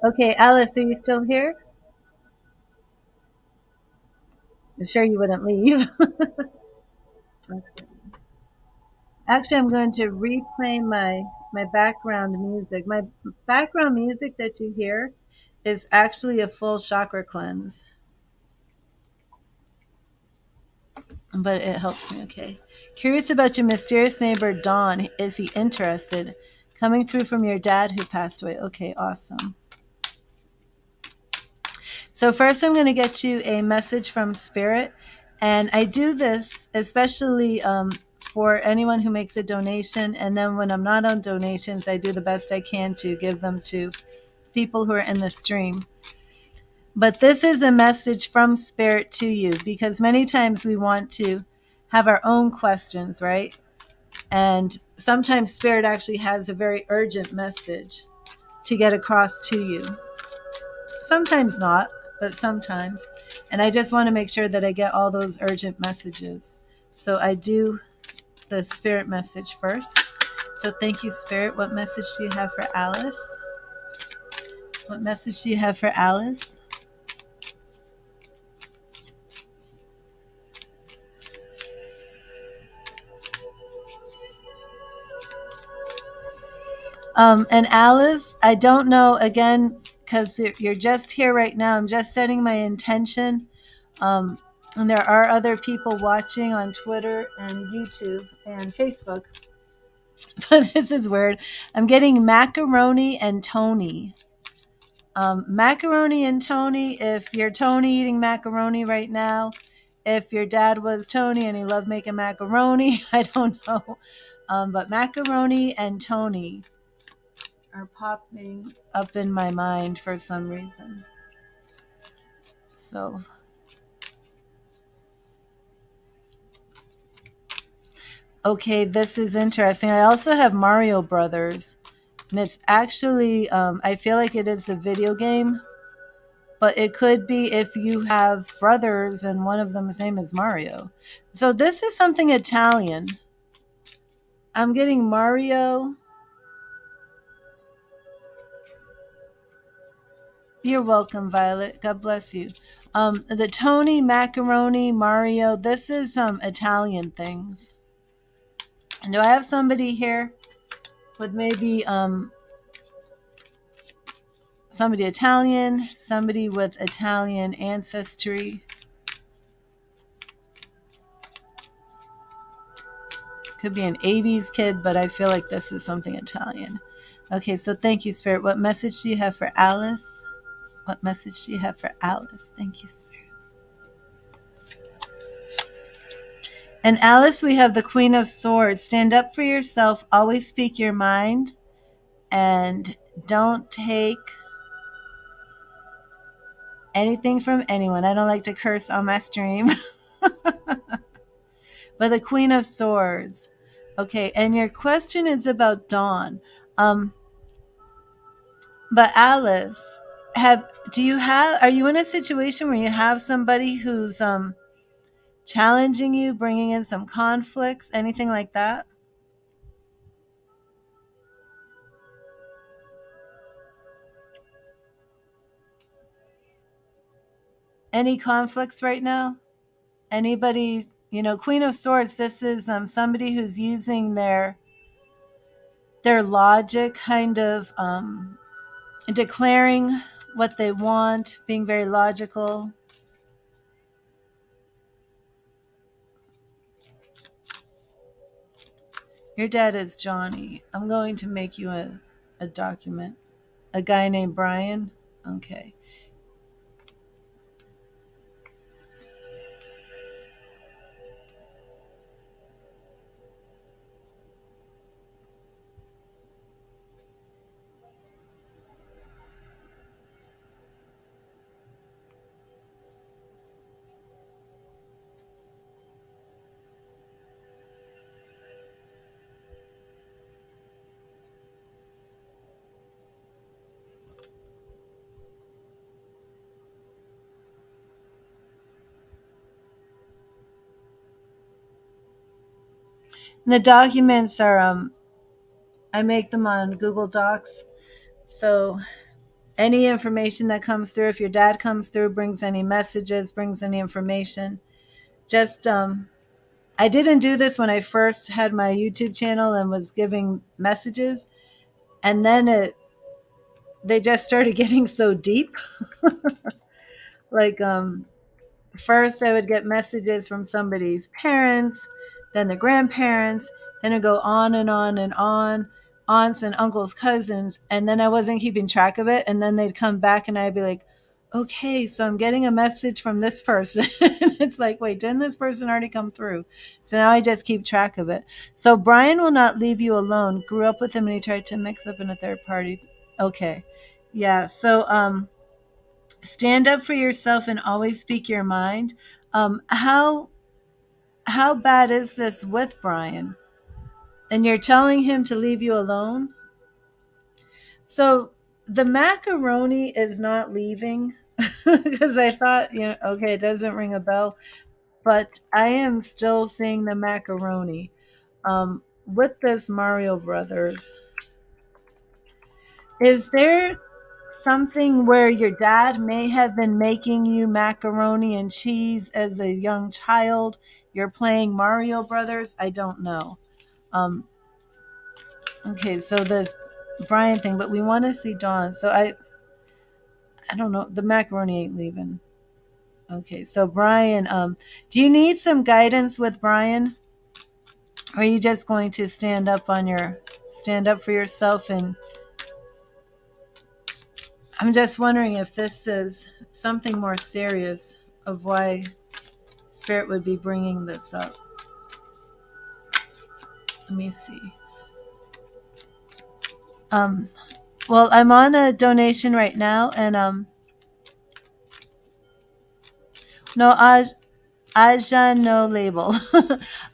Okay, Alice, are you still here? I'm sure you wouldn't leave. Okay. Actually, I'm going to replay my background music. My background music that you hear is actually a full chakra cleanse, but it helps me. Okay. Curious about your mysterious neighbor, Dawn. Is he interested? Coming through from your dad who passed away. Okay, awesome. So, first, I'm going to get you a message from Spirit. And I do this especially for anyone who makes a donation. And then when I'm not on donations, I do the best I can to give them to people who are in the stream. But this is a message from Spirit to you because many times we want to have our own questions, right? And sometimes Spirit actually has a very urgent message to get across to you. Sometimes not, but sometimes. And I just want to make sure that I get all those urgent messages. So I do the Spirit message first. So thank you, Spirit. What message do you have for Alice? What message do you have for Alice? And Alice, I don't know, again, because you're just here right now. I'm just setting my intention. And there are other people watching on Twitter and YouTube and Facebook. But this is weird. I'm getting macaroni and Tony. Macaroni and Tony, if you're Tony eating macaroni right now, if your dad was Tony and he loved making macaroni, I don't know. But macaroni and Tony are popping up in my mind for some reason. So, okay, this is interesting. I also have Mario Brothers, and it's actually, I feel like it is a video game, but it could be if you have brothers and one of them's name is Mario. So, this is something Italian. I'm getting Mario. You're welcome, Violet. God bless you. The Tony, macaroni, Mario, this is some Italian things. And do I have somebody here with maybe somebody Italian, somebody with Italian ancestry? Could be an 80s kid, but I feel like this is something Italian. Okay, so thank you, Spirit. What message do you have for Alice? What message do you have for Alice? Thank you, Spirit. And Alice, we have the Queen of Swords. Stand up for yourself. Always speak your mind. And don't take anything from anyone. I don't like to curse on my stream. But the Queen of Swords. Okay, and your question is about Dawn. But Alice, are you in a situation where you have somebody who's challenging you, bringing in some conflicts, anything like that? Any conflicts right now? Anybody, Queen of Swords, this is somebody who's using their logic, kind of declaring what they want, being very logical. Your dad is Johnny. I'm going to make you a document. A guy named Brian? Okay. The documents are I make them on Google Docs. So any information that comes through, if your dad comes through, brings any messages, brings any information, just I didn't do this when I first had my YouTube channel and was giving messages, and then they just started getting so deep. Like first I would get messages from somebody's parents, then the grandparents, then it go on and on and on, aunts and uncles, cousins, and then I wasn't keeping track of it, and then they'd come back and I'd be like, okay, so I'm getting a message from this person. It's like, wait, didn't this person already come through? So now I just keep track of it. So Brian will not leave you alone. Grew up with him and he tried to mix up in a third party. Okay. Yeah. So stand up for yourself and always speak your mind. How bad is this with Brian? And you're telling him to leave you alone? So the macaroni is not leaving because I thought, okay, it doesn't ring a bell, but I am still seeing the macaroni. With this Mario Brothers, is there something where your dad may have been making you macaroni and cheese as a young child? You're playing Mario Brothers? I don't know. Um, okay, so there's Brian thing, but we want to see Dawn. So I don't know. The macaroni ain't leaving. Okay, so Brian, do you need some guidance with Brian? Or are you just going to stand up for yourself? And I'm just wondering if this is something more serious of why Spirit would be bringing this up. Let me see. Well, I'm on a donation right now, and no, Aja, no label.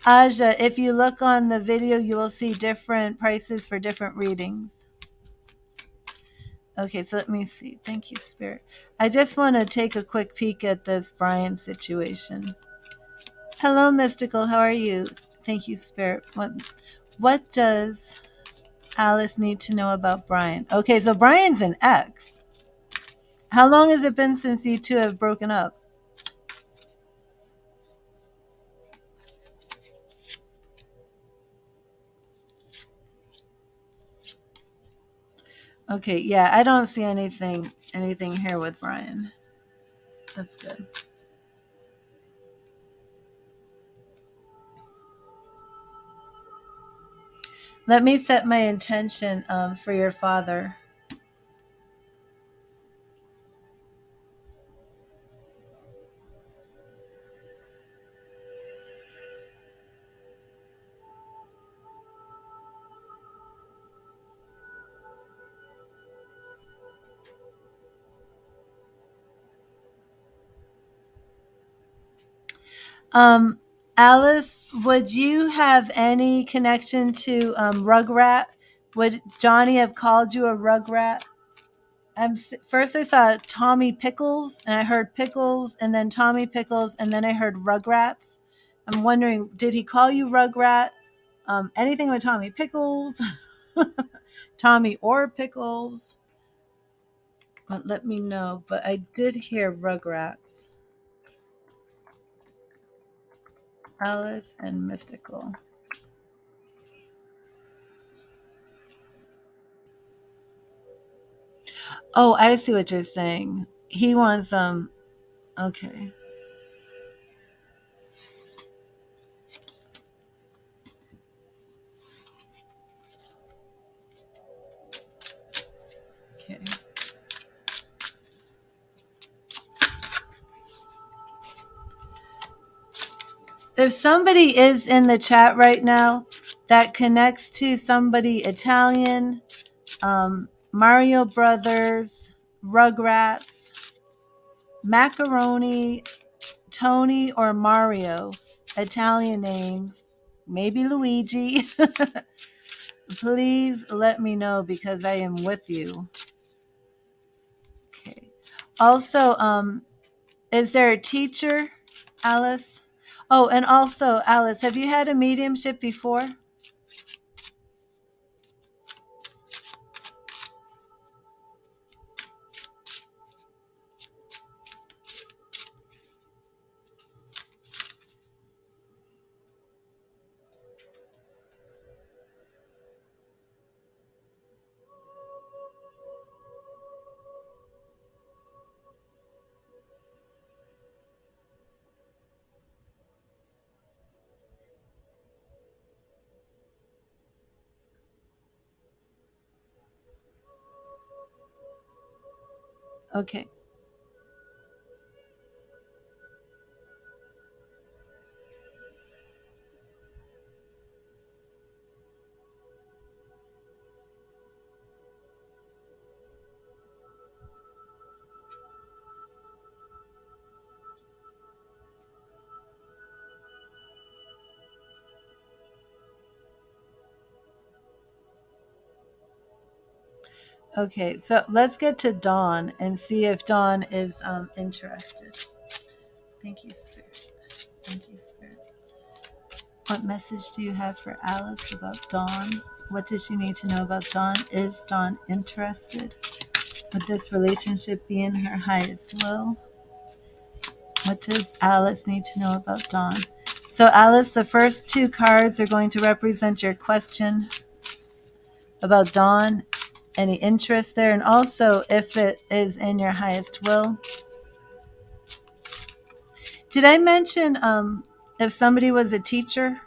Aja, if you look on the video, you will see different prices for different readings. Okay, so let me see. Thank you, Spirit. I just want to take a quick peek at this Brian situation. Hello, Mystical. How are you? Thank you, Spirit. What does Alice need to know about Brian? Okay, so Brian's an ex. How long has it been since you two have broken up? Okay, yeah, I don't see anything here with Brian. That's good. Let me set my intention for your father. Alice, would you have any connection to Rugrat? Would Johnny have called you a Rugrat? First I saw Tommy Pickles, and I heard Pickles, and then Tommy Pickles, and then I heard Rugrats. I'm wondering, did he call you Rugrat? Anything with Tommy Pickles? Tommy or Pickles? Let me know. But I did hear Rugrats. Alice and Mystical. Oh, I see what you're saying. He wants okay. Okay. If somebody is in the chat right now that connects to somebody Italian, Mario Brothers, Rugrats, Macaroni, Tony, or Mario, Italian names, maybe Luigi, please let me know because I am with you. Okay. Also, is there a teacher, Alice? Oh, and also, Alice, have you had a mediumship before? Okay. Okay, so let's get to Dawn and see if Dawn is interested. Thank you, Spirit. Thank you, Spirit. What message do you have for Alice about Dawn? What does she need to know about Dawn? Is Dawn interested? Would this relationship be in her highest will? What does Alice need to know about Dawn? So, Alice, the first two cards are going to represent your question about Dawn, any interest there, and also if it is in your highest will. Did I mention if somebody was a teacher?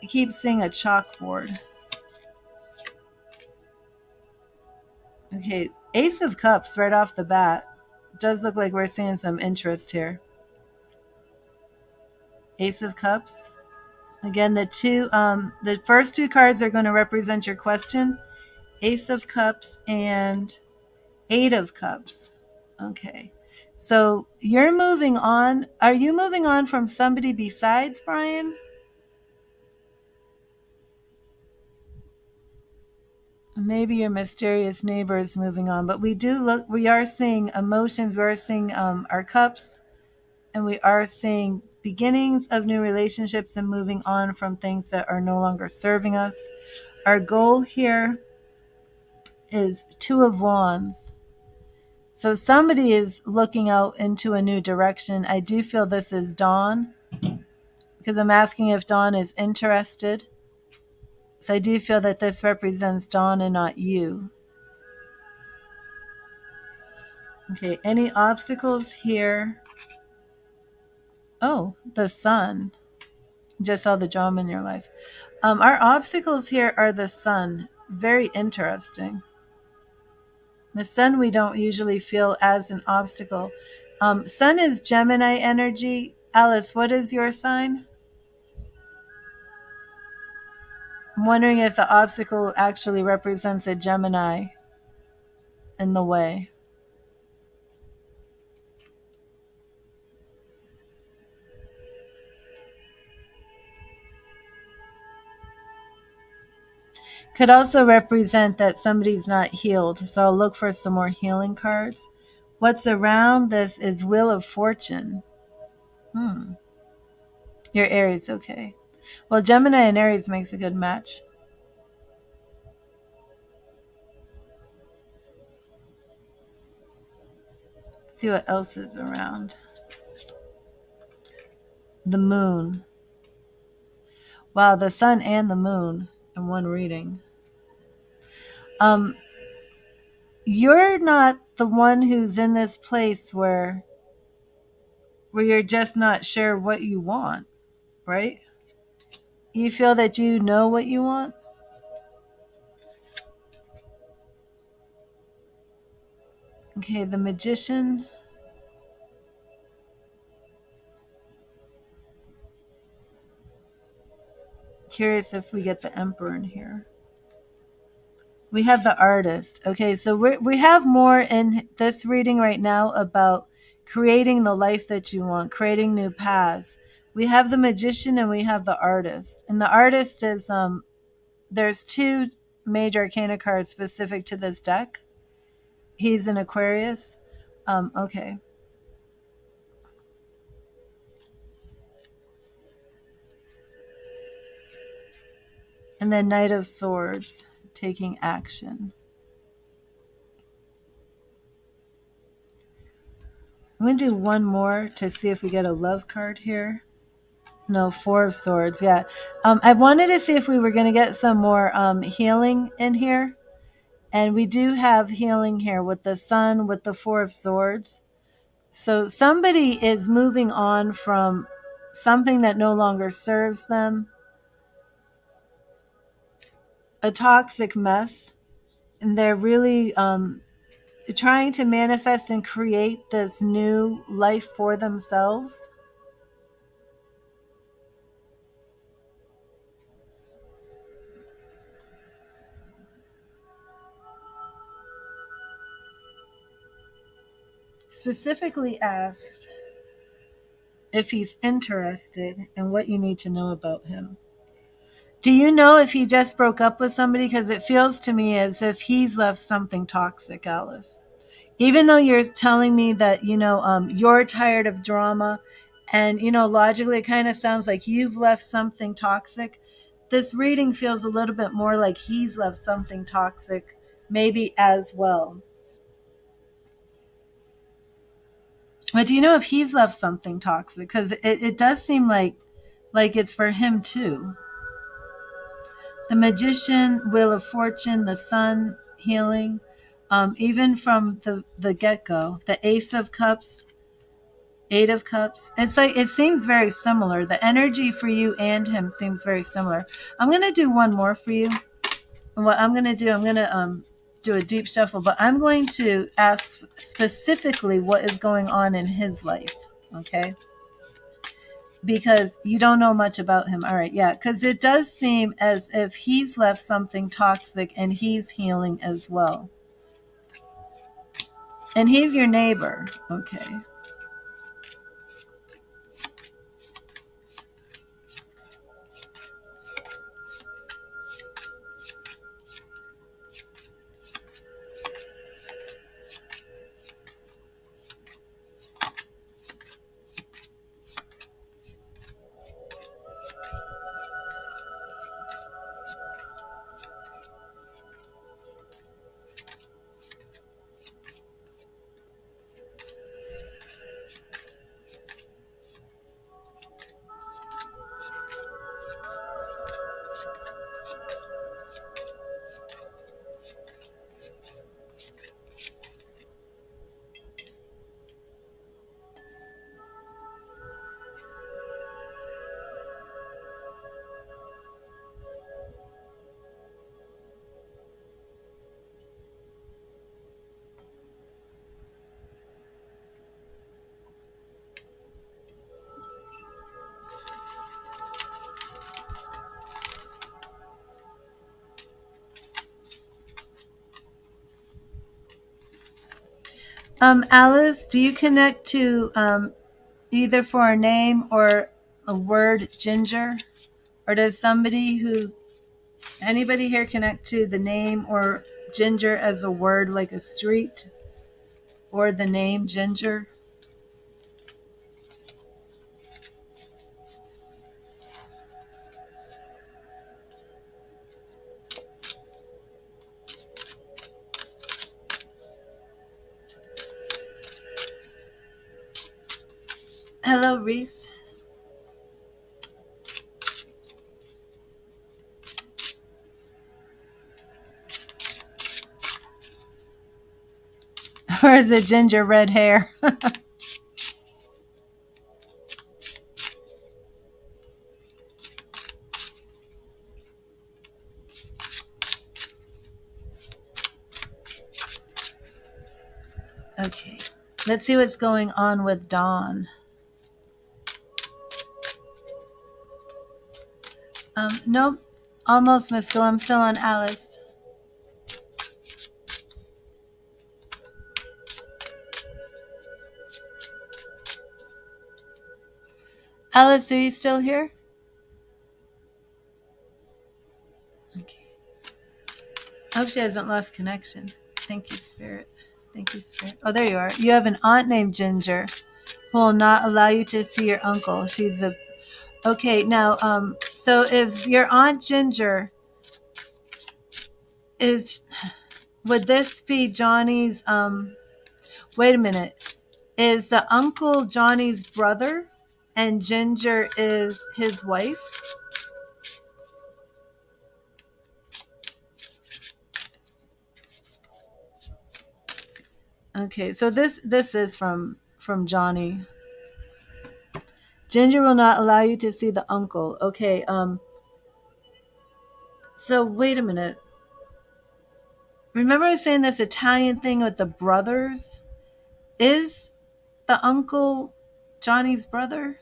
I keep seeing a chalkboard. Okay, Ace of Cups right off the bat. Does look like we're seeing some interest here. Ace of Cups. Again, the first two cards are going to represent your question. Ace of Cups and Eight of Cups. Okay. So you're moving on. Are you moving on from somebody besides Brian? Maybe your mysterious neighbor is moving on, but we are seeing emotions. We are seeing our cups, and we are seeing beginnings of new relationships and moving on from things that are no longer serving us. Our goal here is Two of Wands. So somebody is looking out into a new direction. I do feel this is Dawn because I'm asking if Dawn is interested. So I do feel that this represents Dawn and not you. Okay, any obstacles here? Oh, the sun. Just saw the drama in your life. Our obstacles here are the sun. Very interesting. The sun we don't usually feel as an obstacle. Sun is Gemini energy. Alice, what is your sign? I'm wondering if the obstacle actually represents a Gemini in the way. Could also represent that somebody's not healed. So I'll look for some more healing cards. What's around this is Wheel of Fortune. Your Aries, okay. Well, Gemini and Aries makes a good match. Let's see what else is around. The moon. Wow, the sun and the moon in one reading. You're not the one who's in this place where you're just not sure what you want, right? You feel that you know what you want? Okay, the Magician. Curious if we get the Emperor in here. We have the Artist. Okay, so we have more in this reading right now about creating the life that you want, creating new paths. We have the Magician and we have the Artist. And the Artist is there's two major arcana cards specific to this deck. He's an Aquarius. Okay. And then Knight of Swords, taking action. I'm going to do one more to see if we get a love card here. No, Four of Swords, yeah. I wanted to see if we were going to get some more healing in here. And we do have healing here with the Sun, with the Four of Swords. So somebody is moving on from something that no longer serves them. A toxic mess and they're really trying to manifest and create this new life for themselves. Specifically asked if he's interested in what you need to know about him. Do you know if he just broke up with somebody? Because it feels to me as if he's left something toxic, Alice. Even though you're telling me that, you're tired of drama, and, logically it kind of sounds like you've left something toxic. This reading feels a little bit more like he's left something toxic, maybe as well. But do you know if he's left something toxic? Because it does seem like it's for him too. The Magician, Wheel of Fortune, the Sun, healing, even from the get go, the Ace of Cups, Eight of Cups. It's like it seems very similar. The energy for you and him seems very similar. I'm gonna do one more for you. And what I'm gonna do, I'm gonna do a deep shuffle, but I'm going to ask specifically what is going on in his life. Okay, because you don't know much about him. All right, yeah, because it does seem as if he's left something toxic and he's healing as well. And he's your neighbor. Okay. Alice, do you connect to either for a name or a word ginger? Or does anybody here connect to the name or ginger as a word like a street or the name ginger? Hello, Reese. Or is it ginger red hair? Okay. Let's see what's going on with Dawn. Nope. Almost, Miss Gill. I'm still on Alice. Alice, are you still here? Okay. I hope she hasn't lost connection. Thank you, Spirit. Thank you, Spirit. Oh, there you are. You have an aunt named Ginger who will not allow you to see your uncle. She's a okay. Now, so if your aunt Ginger is, would this be Johnny's? Wait a minute. Is the uncle Johnny's brother, and Ginger is his wife? Okay, so this is from Johnny. Ginger will not allow you to see the uncle. Okay, so wait a minute. Remember I was saying this Italian thing with the brothers? Is the uncle Johnny's brother?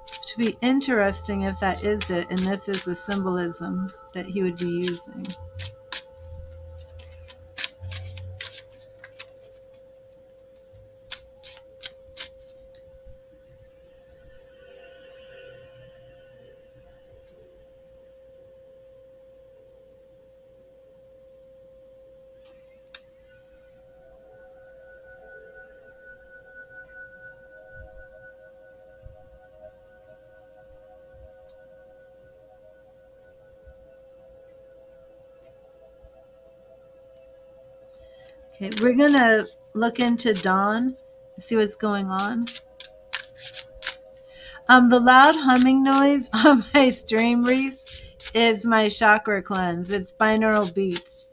It would be interesting if that is it, and this is the symbolism that he would be using. Okay, we're gonna look into Dawn, see what's going on. The loud humming noise on my stream, Reese, is my chakra cleanse. It's binaural beats.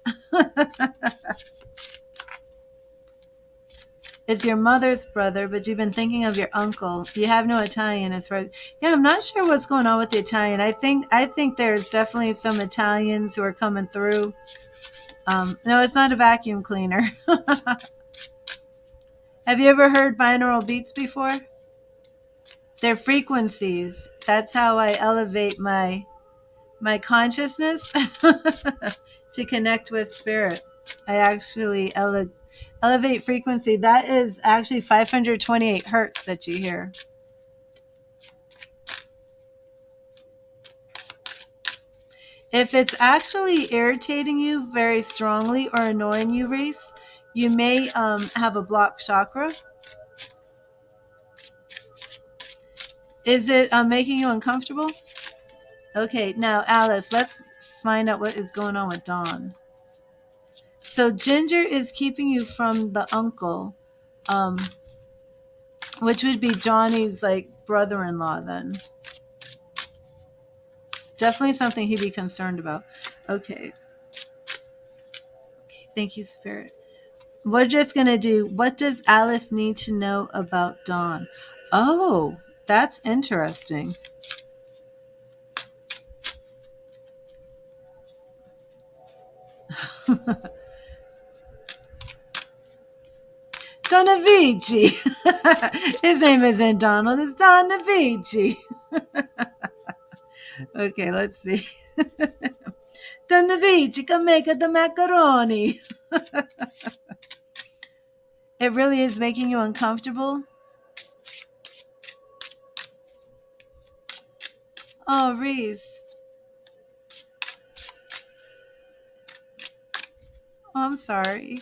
It's your mother's brother, but you've been thinking of your uncle. You have no Italian as far as, yeah, I'm not sure what's going on with the Italian. I think there's definitely some Italians who are coming through. No, it's not a vacuum cleaner. Have you ever heard binaural beats before? They're frequencies. That's how I elevate my consciousness to connect with spirit. I actually elevate frequency. That is actually 528 hertz that you hear. If it's actually irritating you very strongly or annoying you, Reese, you may have a blocked chakra. Is it making you uncomfortable? Okay, now Alice, let's find out what is going on with Dawn. So Ginger is keeping you from the uncle, which would be Johnny's like brother-in-law then. Definitely something he'd be concerned about. Okay, thank you, Spirit. We're just going to do, what does Alice need to know about Dawn? Oh, that's interesting. Donavici. His name isn't Donald, it's Donavici. Okay, let's see. Donavici can make the macaroni. It really is making you uncomfortable? Oh, Reese. Oh, I'm sorry.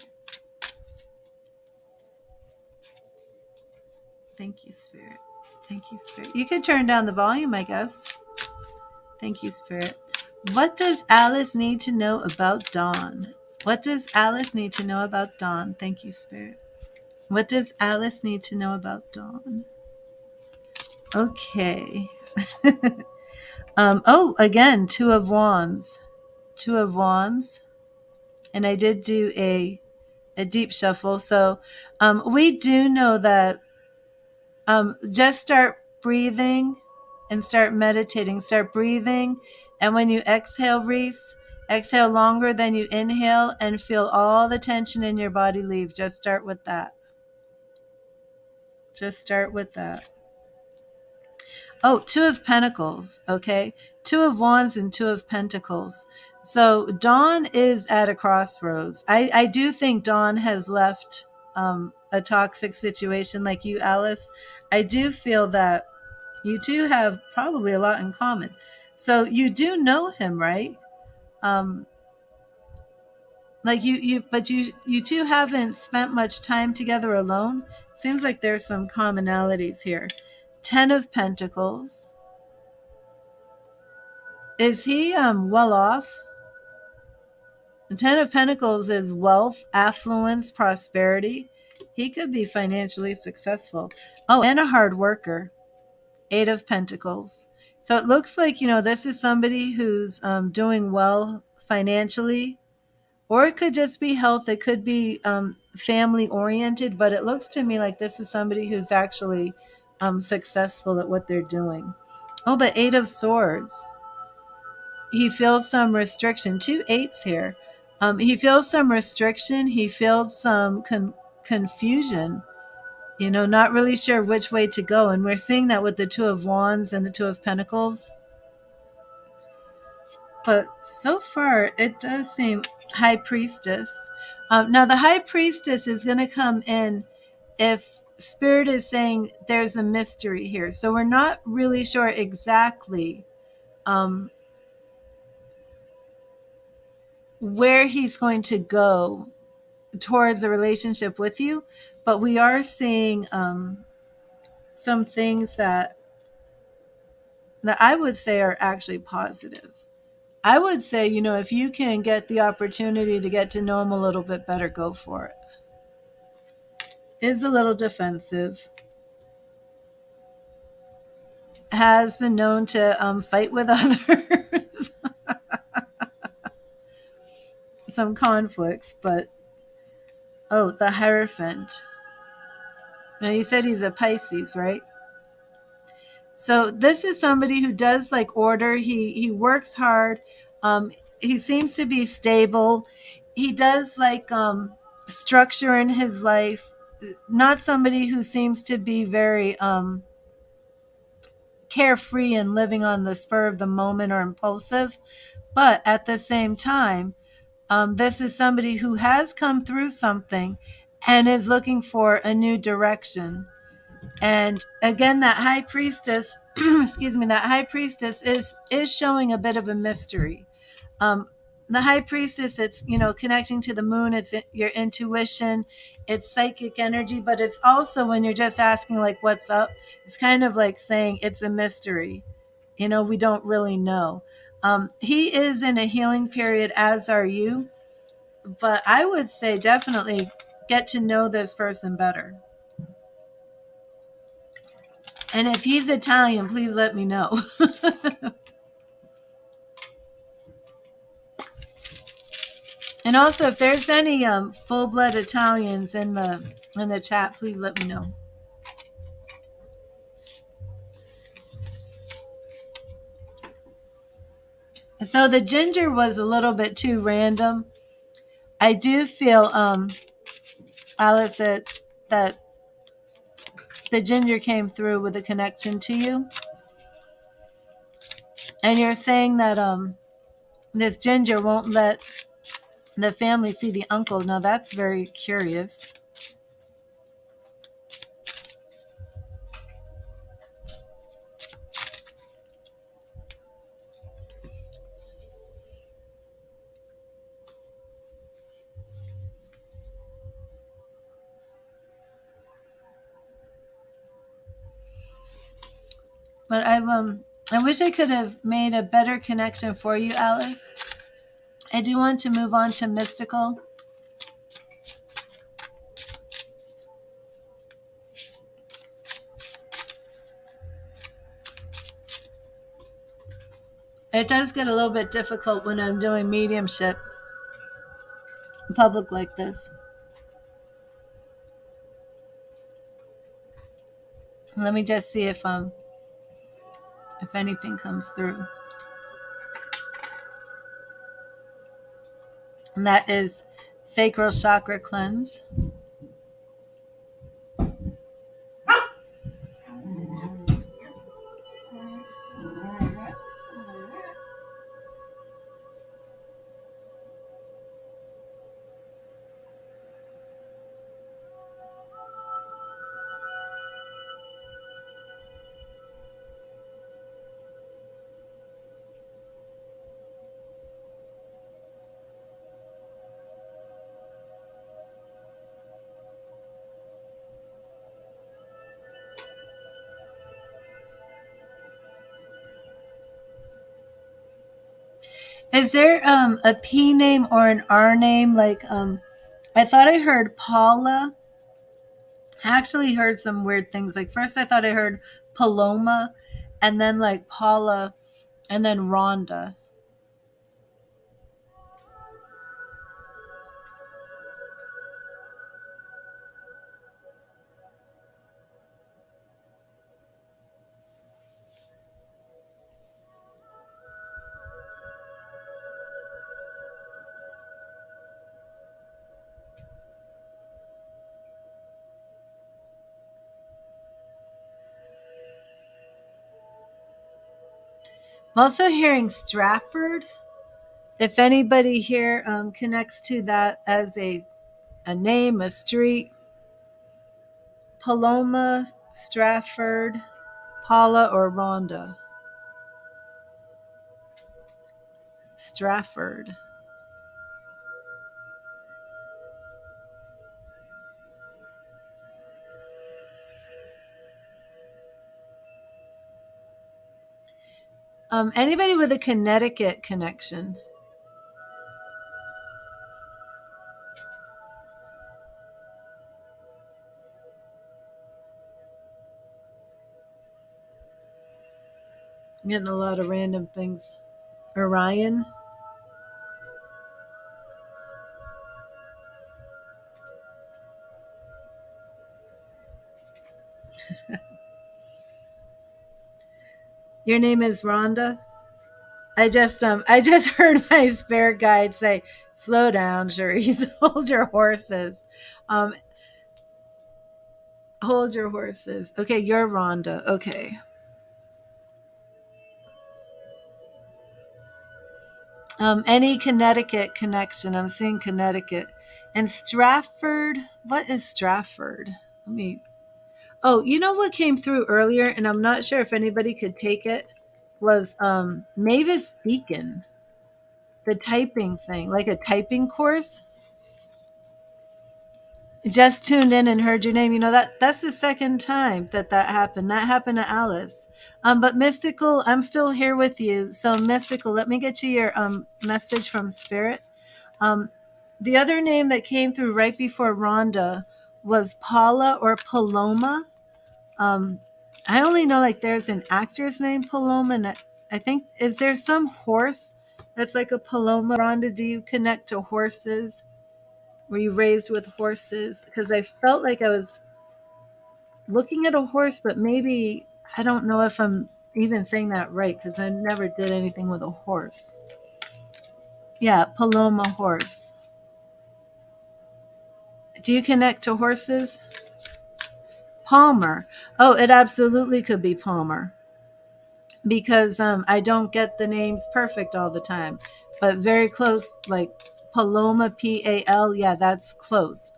Thank you, Spirit. Thank you, Spirit. You can turn down the volume, I guess. Thank you, Spirit. What does Alice need to know about Dawn? What does Alice need to know about Dawn? Thank you, Spirit. What does Alice need to know about Dawn? Okay. Oh, again, Two of Wands. Two of Wands. And I did do a deep shuffle. So we do know that just start breathing and start meditating. Start breathing. And when you exhale, Reese, exhale longer than you inhale and feel all the tension in your body leave. Just start with that. Just start with that. Oh, Two of Pentacles. Okay. Two of Wands and Two of Pentacles. So Dawn is at a crossroads. I do think Dawn has left a toxic situation like you, Alice. I do feel that you two have probably a lot in common. So you do know him, right? Like but you two haven't spent much time together alone. Seems like there's some commonalities here. 10 of Pentacles. Is he well off? The 10 of Pentacles is wealth, affluence, prosperity. He could be financially successful. Oh, and a hard worker. 8 of Pentacles. So it looks like, this is somebody who's doing well financially, or it could just be health. It could be family oriented, but it looks to me like this is somebody who's actually successful at what they're doing. Oh, but 8 of Swords. he feels some restriction. Two eights here. He feels some restriction. He feels some confusion. Not really sure which way to go. And we're seeing that with the Two of Wands and the Two of Pentacles. But so far, it does seem High Priestess. Now, the High Priestess is going to come in if Spirit is saying there's a mystery here. So we're not really sure exactly where he's going to go towards a relationship with you. But we are seeing some things that I would say are actually positive. I would say, if you can get the opportunity to get to know him a little bit better, go for it. Is a little defensive. Has been known to fight with others. Some conflicts, but the Hierophant. Now you said he's a Pisces, right? So this is somebody who does like order. He works hard. He seems to be stable. He does like structure in his life. Not somebody who seems to be very carefree and living on the spur of the moment or impulsive. But at the same time, this is somebody who has come through something and is looking for a new direction. And again, that High Priestess, excuse me, that High Priestess is showing a bit of a mystery. The High Priestess, it's connecting to the moon. It's your intuition, it's psychic energy, but it's also when you're just asking like, "What's up?" It's kind of like saying it's a mystery. We don't really know. He is in a healing period, as are you. But I would say definitely get to know this person better. And if he's Italian, please let me know. And also, if there's any full-blood Italians in the chat, please let me know. So the ginger was a little bit too random. I do feel, Alice, that the ginger came through with a connection to you. And you're saying that this ginger won't let the family see the uncle. Now that's very curious. But I wish I could have made a better connection for you, Alice. I do want to move on to mystical. It does get a little bit difficult when I'm doing mediumship in public like this. Let me just see if anything comes through. And that is sacral chakra cleanse. Is there a P name or an R name? Like I thought I heard Paula. I actually heard some weird things. Like first I thought I heard Paloma, and then like Paula, and then Rhonda. I'm also hearing Stratford. If anybody here connects to that as a name, a street, Paloma, Stratford, Paula, or Rhonda. Stratford. Anybody with a Connecticut connection? I'm getting a lot of random things. Orion. Your name is Rhonda. I just heard my spirit guide say, "Slow down, Cherise. Hold your horses. Um, hold your horses." Okay, you're Rhonda. Okay. Any Connecticut connection? I'm seeing Connecticut and Stratford. What is Stratford? Let me. Oh, you know what came through earlier, and I'm not sure if anybody could take it. Was Mavis Beacon, the typing thing, like a typing course? Just tuned in and heard your name. You know that's the second time that happened. That happened to Alice. But Mystical, I'm still here with you. So Mystical, let me get you your message from Spirit. Um, the other name that came through right before Rhonda was Paula or Paloma. Um, I only know like there's an actress named Paloma, and I think is there some horse that's like a Paloma? Rhonda, do you connect to horses? Were you raised with horses? Because I felt like I was looking at a horse, but maybe I don't know if I'm even saying that right because I never did anything with a horse. Yeah, Paloma horse. Do you connect to horses? Palmer. Oh, it absolutely could be Palmer because I don't get the names perfect all the time, but very close, like Paloma, Pal. Yeah, that's close.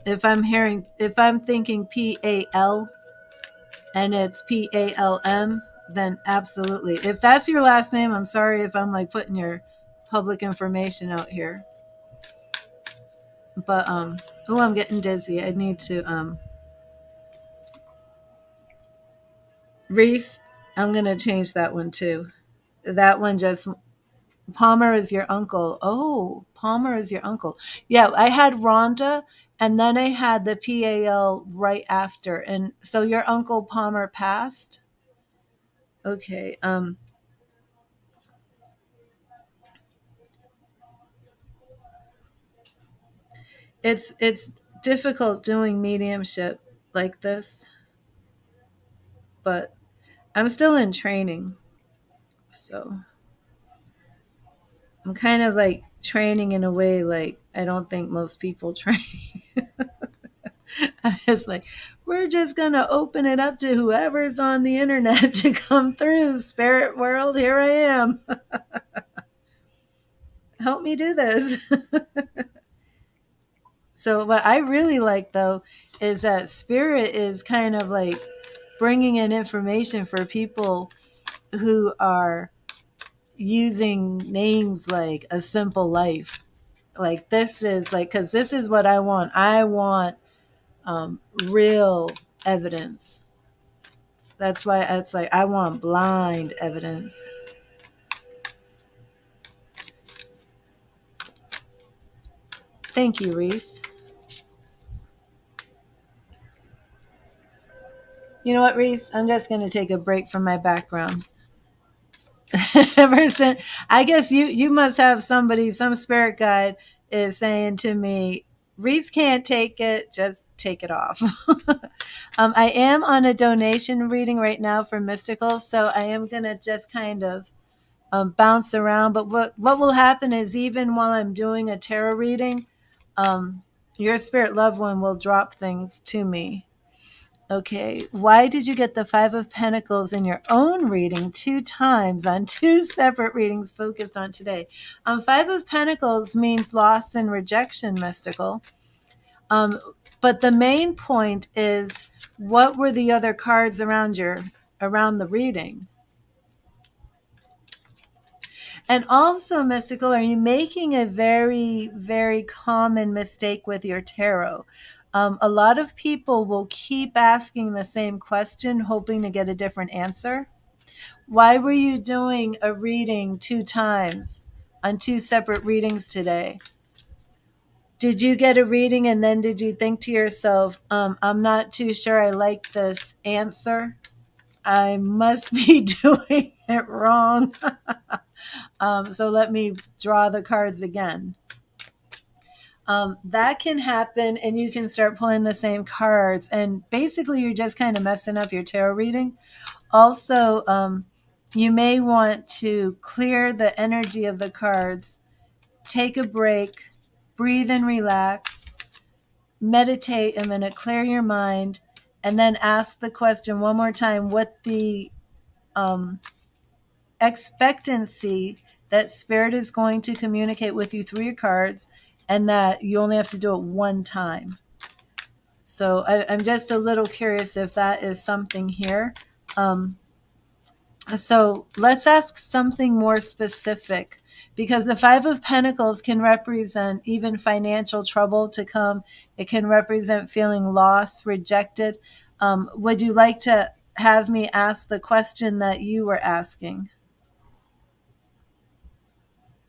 If I'm thinking Pal and it's Palm, then absolutely. If that's your last name, I'm sorry if I'm like putting your public information out here. But oh, I'm getting dizzy. I need to Reese, I'm gonna change that one too. That one just Palmer is your uncle. Oh, Palmer is your uncle. Yeah, I had Rhonda and then I had the PAL right after. And so your uncle Palmer passed? Okay. It's difficult doing mediumship like this, but I'm still in training. So I'm kind of like training in a way like I don't think most people train. It's like, we're just going to open it up to whoever's on the internet to come through. Spirit world, here I am. Help me do this. So, what I really like though is that Spirit is kind of like bringing in information for people who are using names like A Simple Life. Like, this is like, because this is what I want. I want real evidence. That's why it's like I want blind evidence. Thank you, Reese. You know what, Reese? I'm just going to take a break from my background. Ever since, I guess you must have somebody, some spirit guide is saying to me, Reese can't take it, just take it off. I am on a donation reading right now for Mystical, so I am going to just kind of bounce around. But what will happen is even while I'm doing a tarot reading, um, your spirit loved one will drop things to me. Okay, why did you get the Five of Pentacles in your own reading 2 times on 2 separate readings focused on today? Five of Pentacles means loss and rejection, mystical. But the main point is, what were the other cards around the reading? And also, mystical, are you making a very, very common mistake with your tarot? A lot of people will keep asking the same question, hoping to get a different answer. Why were you doing a reading 2 times on 2 separate readings today? Did you get a reading and then did you think to yourself, I'm not too sure I like this answer? I must be doing it wrong. So let me draw the cards again. That can happen, and you can start pulling the same cards, and basically you're just kind of messing up your tarot reading. Also, you may want to clear the energy of the cards, take a break, breathe and relax, meditate a minute, clear your mind, and then ask the question one more time, what the expectancy that spirit is going to communicate with you through your cards, and that you only have to do it one time. So I'm just a little curious if that is something here. So let's ask something more specific, because the Five of Pentacles can represent even financial trouble to come. It can represent feeling lost, rejected. Would you like to have me ask the question that you were asking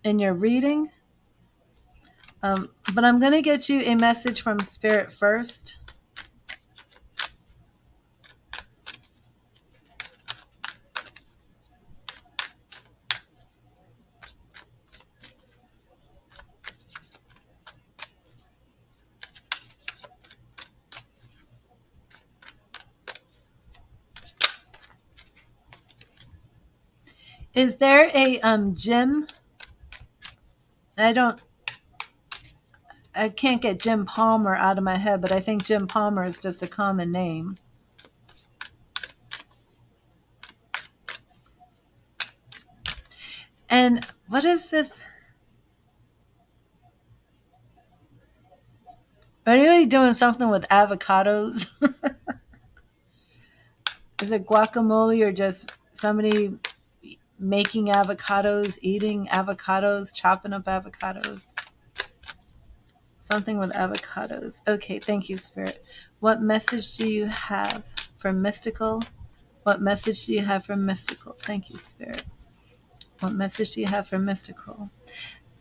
in your reading? But I'm going to get you a message from Spirit first. Is there a Jim? I can't get Jim Palmer out of my head, but I think Jim Palmer is just a common name. And what is this? Are anybody doing something with avocados? Is it guacamole or just somebody making avocados, eating avocados, chopping up avocados? Something with avocados. Okay, thank you, Spirit. What message do you have from Mystical? What message do you have from Mystical? Thank you, Spirit. What message do you have from Mystical?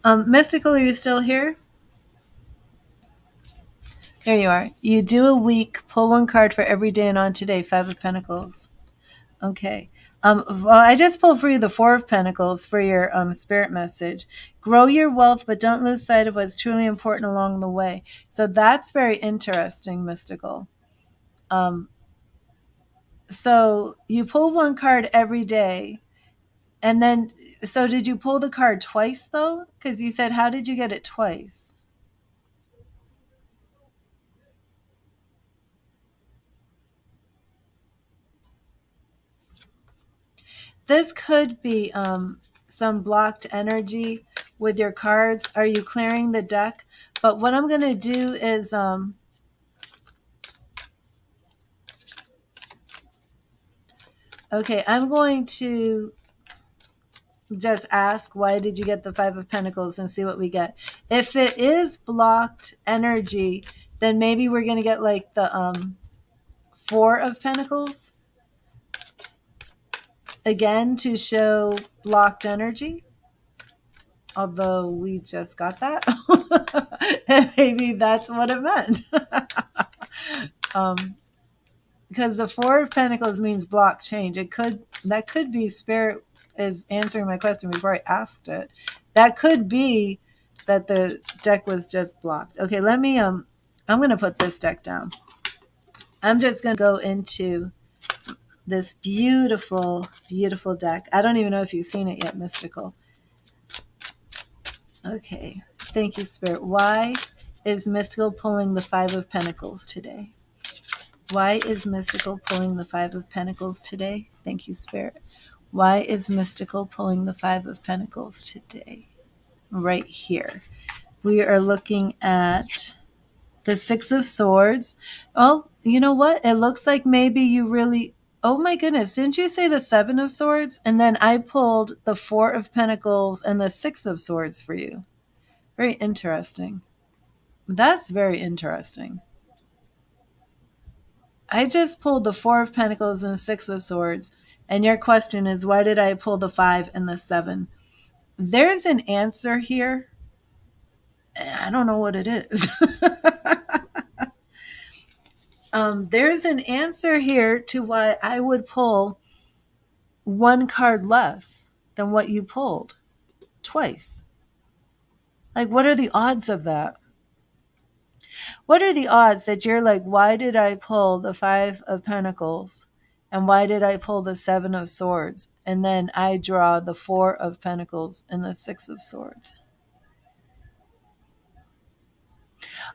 Mystical, are you still here? There you are. You do a week, pull 1 card for every day and on today. 5 of Pentacles. Okay. Well, I just pulled for you the 4 of Pentacles for your spirit message. Grow your wealth, but don't lose sight of what's truly important along the way. So that's very interesting, Mystical. So you pull 1 card every day. And then, so did you pull the card twice, though? Because you said, how did you get it twice? This could be some blocked energy with your cards. Are you clearing the deck? But what I'm going to do is okay, I'm going to just ask, why did you get the 5 of Pentacles, and see what we get. If it is blocked energy, then maybe we're going to get like the 4 of Pentacles again to show blocked energy. Although we just got that. Maybe that's what it meant. Because the 4 of Pentacles means block change. That could be Spirit is answering my question before I asked it. That could be that the deck was just blocked. Okay, let me I'm going to put this deck down. I'm just going to go into this beautiful, beautiful deck. I don't even know if you've seen it yet, Mystical. Okay, thank you, Spirit. Why is Mystical pulling the 5 of Pentacles today? Why is Mystical pulling the Five of Pentacles today? Thank you, Spirit. Why is Mystical pulling the Five of Pentacles today? Right here. We are looking at the Six of Swords. Oh, you know what? It looks like maybe you really. Oh my goodness. Didn't you say the Seven of Swords? And then I pulled the Four of Pentacles and the Six of Swords for you. Very interesting. That's very interesting. I just pulled the Four of Pentacles and the Six of Swords. And your question is, why did I pull the Five and the Seven? There's an answer here. I don't know what it is. There's an answer here to why I would pull one card less than what you pulled twice. Like, what are the odds of that? What are the odds that you're like, why did I pull the Five of Pentacles? And why did I pull the Seven of Swords? And then I draw the Four of Pentacles and the Six of Swords.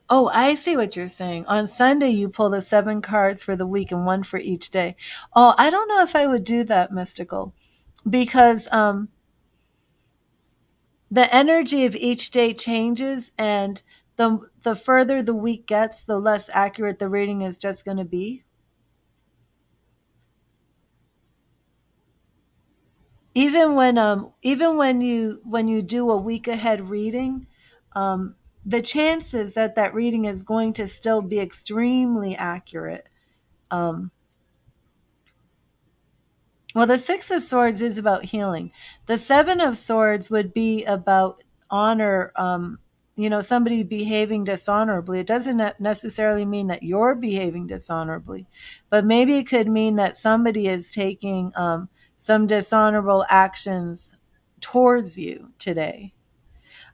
Oh, I see what you're saying. On Sunday, you pull the 7 cards for the week and one for each day. Oh, I don't know if I would do that, Mystical, because the energy of each day changes, and the further the week gets, the less accurate the reading is just going to be. Even when you do a week ahead reading, the chances that that reading is going to still be extremely accurate. Um, Well, the Six of Swords is about healing. The Seven of Swords would be about honor, somebody behaving dishonorably. It doesn't necessarily mean that you're behaving dishonorably, but maybe it could mean that somebody is taking some dishonorable actions towards you today.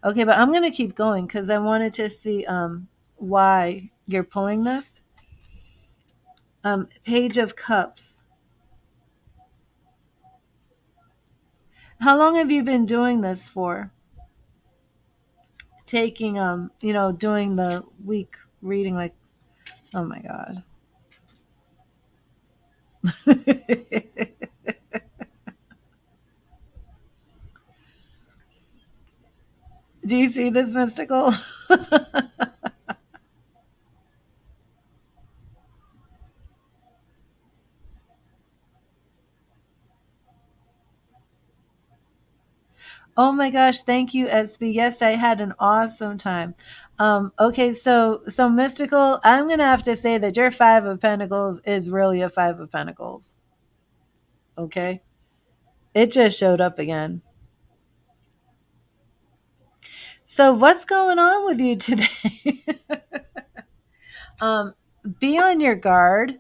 Okay, but I'm going to keep going because I wanted to see why you're pulling this. Page of Cups. How long have you been doing this for? Taking doing the week reading, like, oh my god. Do you see this, Mystical? Oh my gosh, thank you, SB. Yes, I had an awesome time. Okay, so Mystical, I'm gonna have to say that your Five of Pentacles is really a Five of Pentacles. Okay, it just showed up again. So what's going on with you today? um, be on your guard.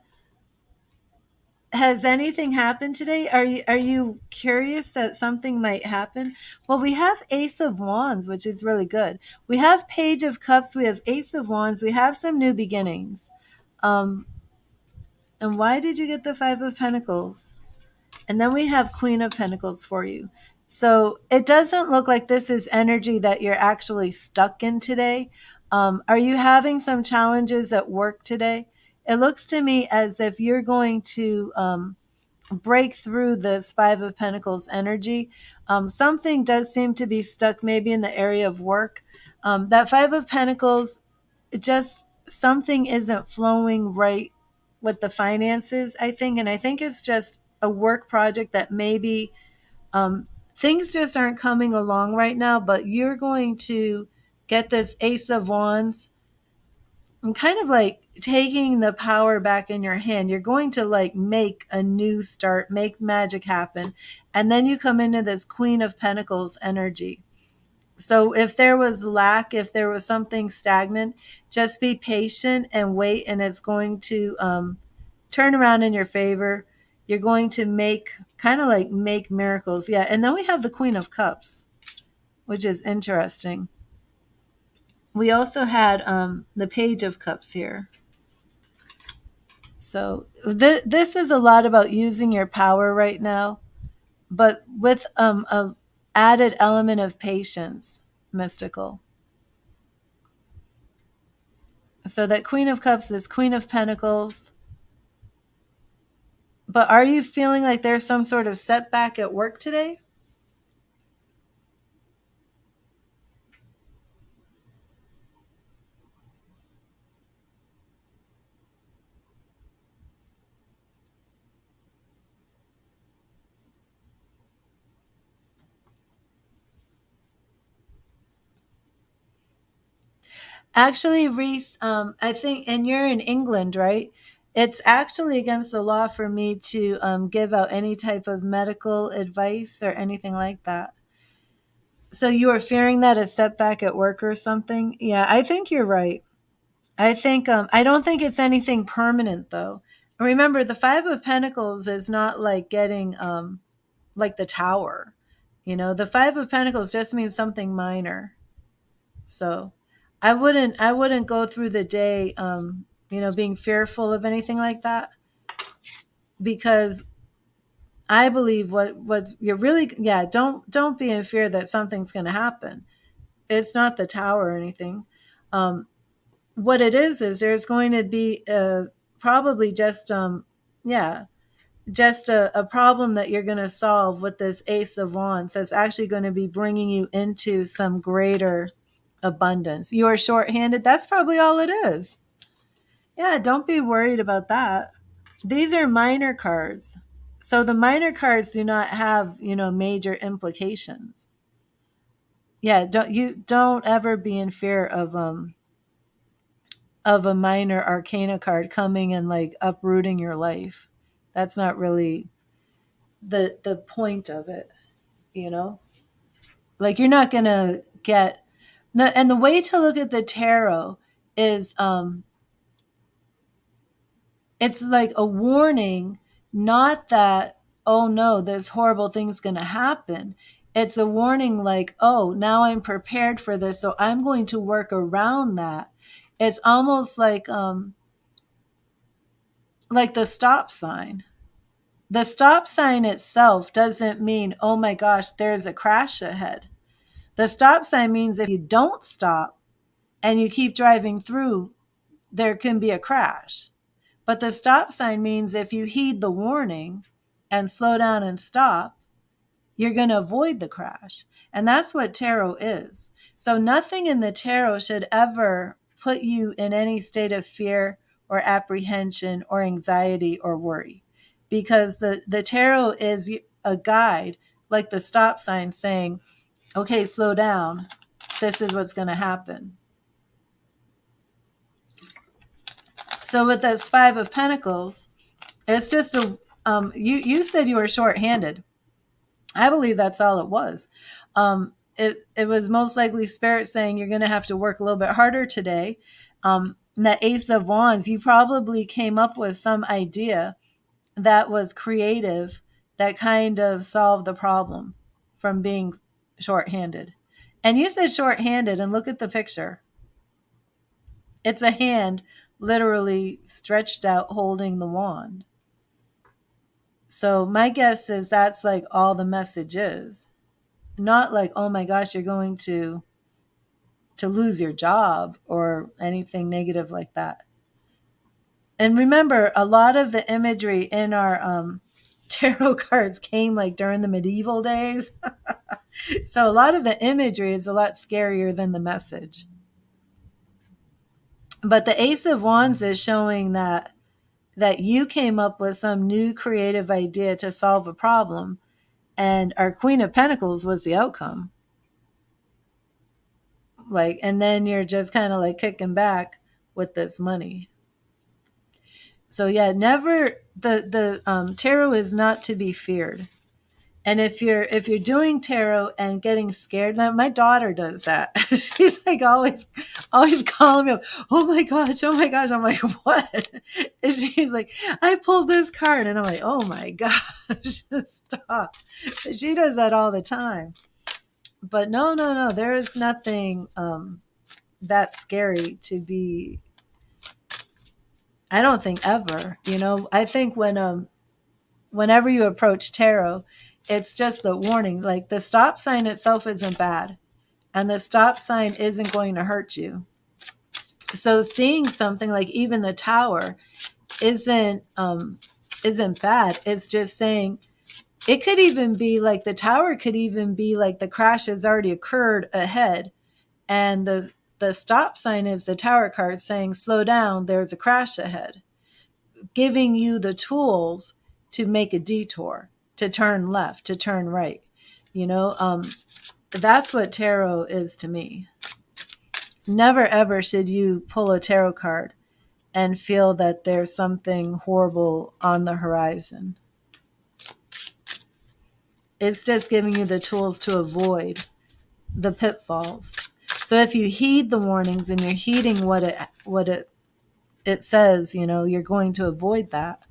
Has anything happened today? Are you curious that something might happen? Well, we have Ace of Wands, which is really good. We have Page of Cups. We have Ace of Wands. We have some new beginnings. Um, and why did you get the Five of Pentacles? And then we have Queen of Pentacles for you. So it doesn't look like this is energy that you're actually stuck in today. Are you having some challenges at work today? It looks to me as if you're going to break through this Five of Pentacles energy. Something does seem to be stuck maybe in the area of work. That Five of Pentacles, just something isn't flowing right with the finances, I think. And I think it's just a work project that maybe things just aren't coming along right now, but you're going to get this Ace of Wands and kind of like taking the power back in your hand. You're going to like make a new start, make magic happen. And then you come into this Queen of Pentacles energy. So if there was lack, if there was something stagnant, just be patient and wait, and it's going to turn around in your favor. You're going to make miracles. Yeah. And then we have the Queen of Cups, which is interesting. We also had the Page of Cups here. So this is a lot about using your power right now, but with a added element of patience, Mystical. So that Queen of Cups is Queen of Pentacles. But are you feeling like there's some sort of setback at work today? Actually, Reese, I think, and you're in England, right? It's actually against the law for me to give out any type of medical advice or anything like that. So you are fearing that a setback at work or something? Yeah, I think you're right. I think I don't think it's anything permanent though. Remember, the Five of Pentacles is not like getting like the Tower. You know, the Five of Pentacles just means something minor. So I wouldn't go through the day being fearful of anything like that, because I believe what you're really, yeah, don't be in fear that something's going to happen. It's not the Tower or anything. Um what it is there's going to be probably just yeah, just a problem that you're going to solve with this Ace of Wands that's actually going to be bringing you into some greater abundance. You are shorthanded. That's probably all it is. Yeah, don't be worried about that. These are minor cards. So the minor cards do not have, major implications. Yeah, don't ever be in fear of a minor arcana card coming and like uprooting your life. That's not really the point of it, you know? Like you're not going to get and the way to look at the tarot is it's like a warning, not that, oh no, this horrible thing's going to happen. It's a warning like, oh, now I'm prepared for this, so I'm going to work around that. It's almost like the stop sign. The stop sign itself doesn't mean, oh my gosh, there's a crash ahead. The stop sign means if you don't stop and you keep driving through, there can be a crash. But the stop sign means if you heed the warning and slow down and stop, you're going to avoid the crash. And that's what tarot is. So nothing in the tarot should ever put you in any state of fear or apprehension or anxiety or worry, because the tarot is a guide, like the stop sign saying, okay, slow down. This is what's going to happen. So with this Five of Pentacles, it's just you said you were short-handed. I believe that's all it was. It was most likely Spirit saying you're going to have to work a little bit harder today. That Ace of Wands, you probably came up with some idea that was creative that kind of solved the problem from being short-handed. And you said short-handed, and look at the picture. It's a hand literally stretched out holding the wand. So my guess is that's like all the message is. Not like, oh my gosh, you're going to lose your job or anything negative like that. And remember, a lot of the imagery in our tarot cards came like during the medieval days. So a lot of the imagery is a lot scarier than the message. But the Ace of Wands is showing that you came up with some new creative idea to solve a problem, and our Queen of Pentacles was the outcome. Like, and then you're just kind of like kicking back with this money. So yeah, never the tarot is not to be feared. And if you're doing tarot and getting scared, now my daughter does that. She's like always calling me up. Oh my gosh, oh my gosh. I'm like, what? And she's like, I pulled this card, and I'm like, oh my gosh, stop. She does that all the time. But no, there is nothing that scary to be. I don't think ever. I think whenever you approach tarot, it's just the warning. Like the stop sign itself isn't bad, and the stop sign isn't going to hurt you. So seeing something like even the Tower isn't isn't bad. It's just saying it could even be like the tower could even be like the crash has already occurred ahead, and the stop sign is the tower card saying slow down, there's a crash ahead, giving you the tools to make a detour, to turn left, to turn right. You know, that's what tarot is to me. Never ever should you pull a tarot card and feel that there's something horrible on the horizon. It's just giving you the tools to avoid the pitfalls. So if you heed the warnings and you're heeding what it says, you know, you're going to avoid that.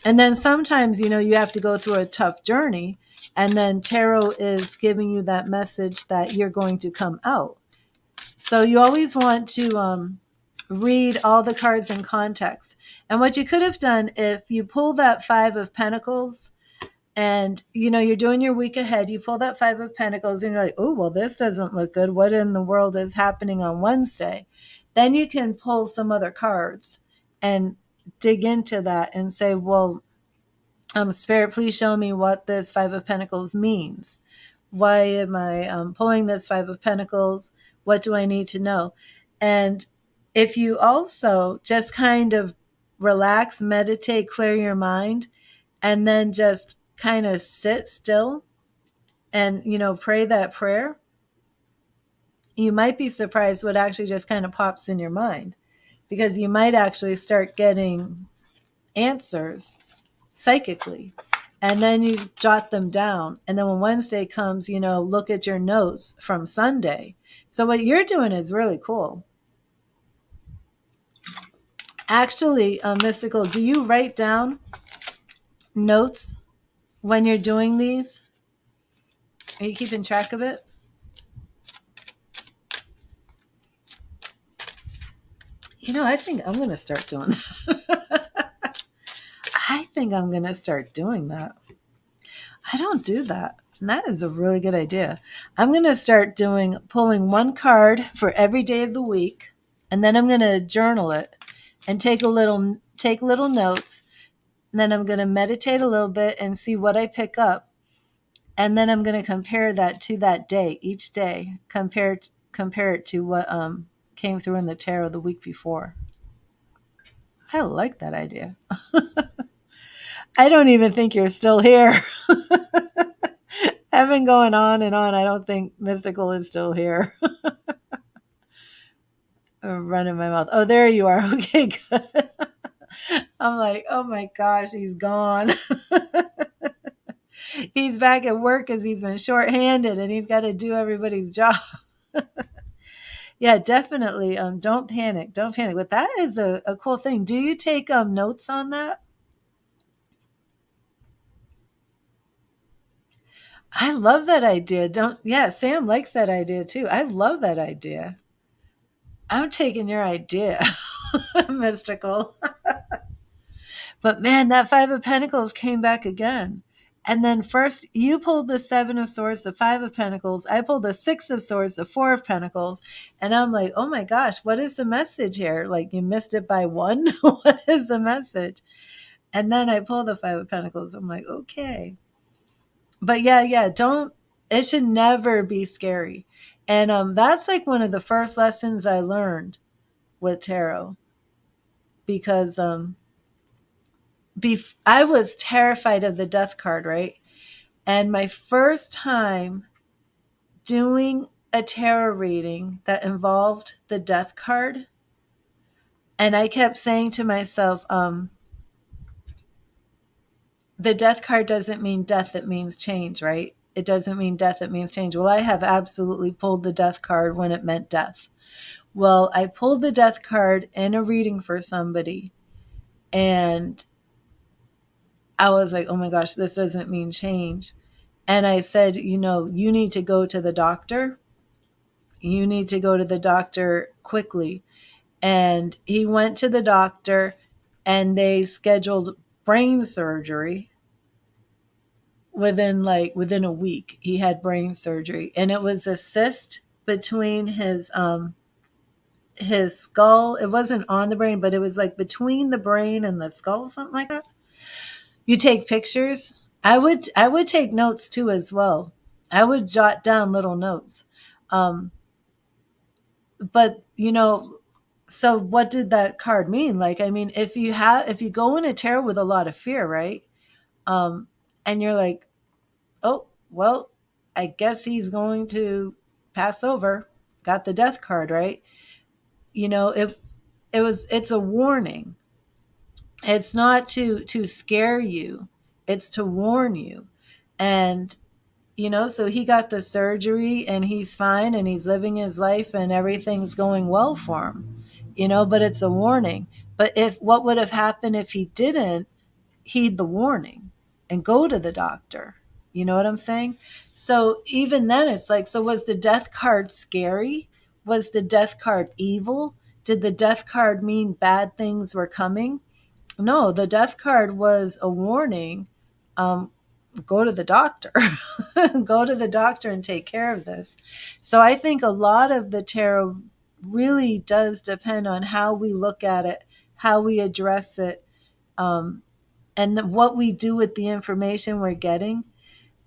And then sometimes, you know, you have to go through a tough journey, and then tarot is giving you that message that you're going to come out. So you always want to read all the cards in context. And what you could have done, if you pull that Five of Pentacles and, you know, you're doing your week ahead, you pull that Five of Pentacles and you're like, oh, well, this doesn't look good. What in the world is happening on Wednesday? Then you can pull some other cards and dig into that and say, well, Spirit, please show me what this Five of Pentacles means. Why am I pulling this Five of Pentacles? What do I need to know? And if you also just kind of relax, meditate, clear your mind, and then just kind of sit still and, you know, pray that prayer, you might be surprised what actually just kind of pops in your mind, because you might actually start getting answers psychically. And then you jot them down. And then when Wednesday comes, you know, look at your notes from Sunday. So what you're doing is really cool. Actually, Mystical, do you write down notes when you're doing these? Are you keeping track of it? You know, I think I'm going to start doing that. I think I'm going to start doing that. I don't do that. And that is a really good idea. I'm going to start pulling one card for every day of the week, and then I'm going to journal it and take little notes. And then I'm going to meditate a little bit and see what I pick up. And then I'm going to compare that to that day, each day, compare it to what came through in the tarot the week before. I like that idea. I don't even think you're still here. I've been going on and on. I don't think Mystical is still here. I'm running my mouth. Oh, there you are. Okay, good. I'm like, oh my gosh, he's gone. He's back at work because he's been shorthanded and he's got to do everybody's job. Yeah, definitely. Don't panic. Don't panic. But that is a cool thing. Do you take notes on that? I love that idea. Sam likes that idea too. I love that idea. I'm taking your idea, Mystical. But man, that Five of Pentacles came back again. And then first you pulled the Seven of Swords, the Five of Pentacles. I pulled the Six of Swords, the Four of Pentacles. And I'm like, oh my gosh, what is the message here? Like, you missed it by one? What is the message? And then I pulled the Five of Pentacles. I'm like, okay. But yeah, it should never be scary. And that's like one of the first lessons I learned with tarot, because I was terrified of the death card, right? And my first time doing a tarot reading that involved the death card, and I kept saying to myself, the death card doesn't mean death, it means change, right? It doesn't mean death, it means change. Well, I have absolutely pulled the death card when it meant death. Well, I pulled the death card in a reading for somebody, and I was like, oh my gosh, this doesn't mean change. And I said, you know, you need to go to the doctor. You need to go to the doctor quickly. And he went to the doctor and they scheduled brain surgery. Within a week, he had brain surgery, and it was a cyst between his skull. It wasn't on the brain, but it was like between the brain and the skull, something like that. You take pictures? I would take notes too as well. I would jot down little notes. Um, but so what did that card mean? Like, I mean, if you go in a tarot with a lot of fear, right? Um, and you're like, oh, well, I guess he's going to pass over. Got the death card, right? It's a warning. It's not to scare you. It's to warn you. And so he got the surgery and he's fine and he's living his life and everything's going well for him. But it's a warning. But if what would have happened if he didn't heed the warning and go to the doctor? You know what I'm saying? So even then it's like, so was the death card scary? Was the death card evil? Did the death card mean bad things were coming? No, the death card was a warning. Um, Go to the doctor. Go to the doctor and take care of this. So I think a lot of the tarot really does depend on how we look at it, how we address it, um, and what we do with the information we're getting.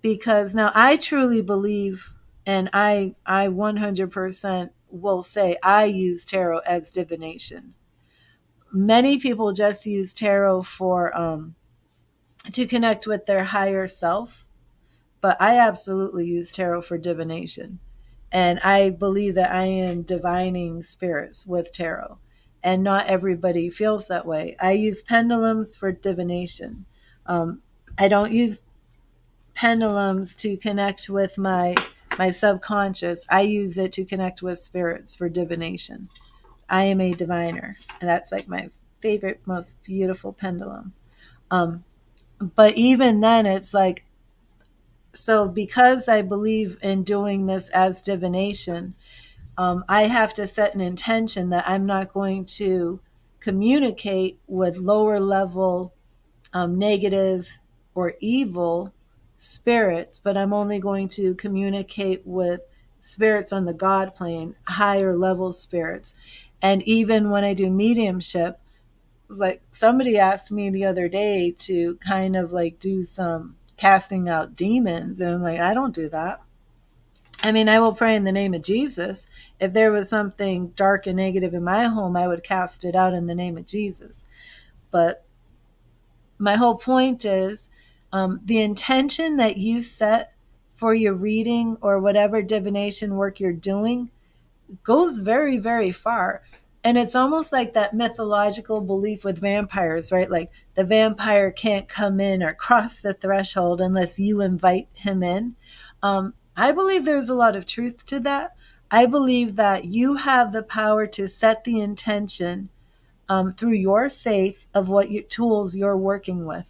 Because now I truly believe, and I 100% will say I use tarot as divination. Many people just use tarot for to connect with their higher self, but I absolutely use tarot for divination. And I believe that I am divining spirits with tarot. And not everybody feels that way. I use pendulums for divination. I don't use pendulums to connect with my subconscious. I use it to connect with spirits for divination. I am a diviner, and that's like my favorite, most beautiful pendulum. Um, but even then, it's like, so because I believe in doing this as divination, I have to set an intention that I'm not going to communicate with lower level negative or evil spirits, but I'm only going to communicate with spirits on the God plane, higher level spirits. And even when I do mediumship, like somebody asked me the other day to kind of like do some casting out demons, and I'm like, I don't do that. I mean, I will pray in the name of Jesus. If there was something dark and negative in my home, I would cast it out in the name of Jesus. But my whole point is, the intention that you set for your reading or whatever divination work you're doing goes very, very far. And it's almost like that mythological belief with vampires, right? Like the vampire can't come in or cross the threshold unless you invite him in. I believe there's a lot of truth to that. I believe that you have the power to set the intention through your faith of what tools you're working with.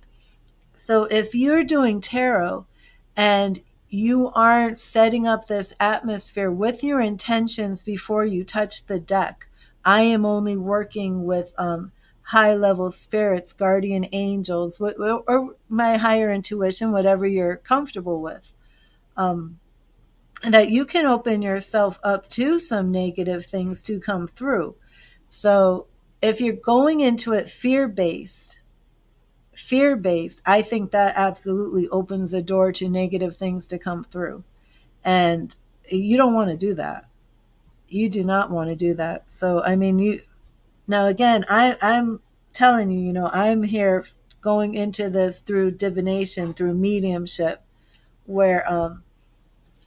So if you're doing tarot and you aren't setting up this atmosphere with your intentions before you touch the deck, I am only working with high level spirits, guardian angels, or my higher intuition, whatever you're comfortable with. Um, that you can open yourself up to some negative things to come through. So if you're going into it fear based, I think that absolutely opens a door to negative things to come through. And you don't want to do that. You do not want to do that. So, I mean, now again, I'm telling you, I'm here going into this through divination, through mediumship, where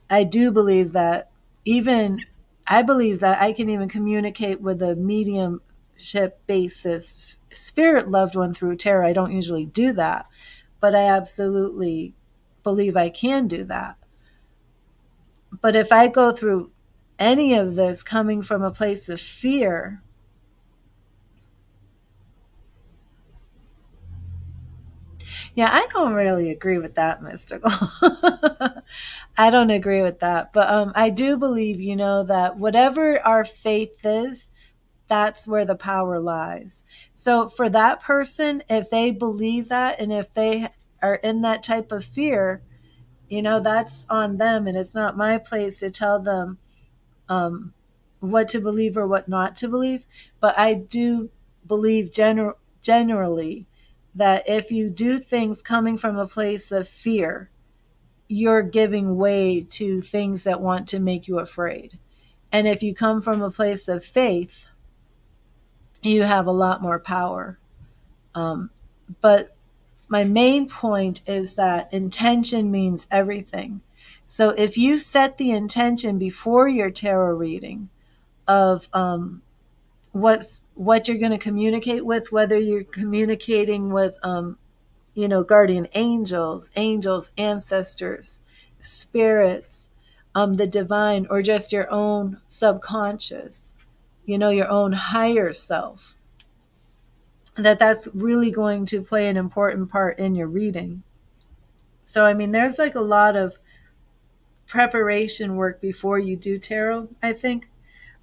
I do believe that even I believe that I can even communicate with a mediumship basis spirit loved one through tarot. I don't usually do that, but I absolutely believe I can do that. But if I go through any of this coming from a place of fear, yeah, I don't really agree with that, mystical. I don't agree with that. But I do believe, that whatever our faith is, that's where the power lies. So for that person, if they believe that and if they are in that type of fear, that's on them. And it's not my place to tell them um, what to believe or what not to believe. But I do believe generally that if you do things coming from a place of fear, you're giving way to things that want to make you afraid. And if you come from a place of faith, you have a lot more power. Um, but my main point is that intention means everything. So if you set the intention before your tarot reading of what you're going to communicate with, whether you're communicating with guardian angels, ancestors, spirits, the divine, or just your own subconscious, your own higher self, that's really going to play an important part in your reading. So, I mean, there's like a lot of preparation work before you do tarot, I think.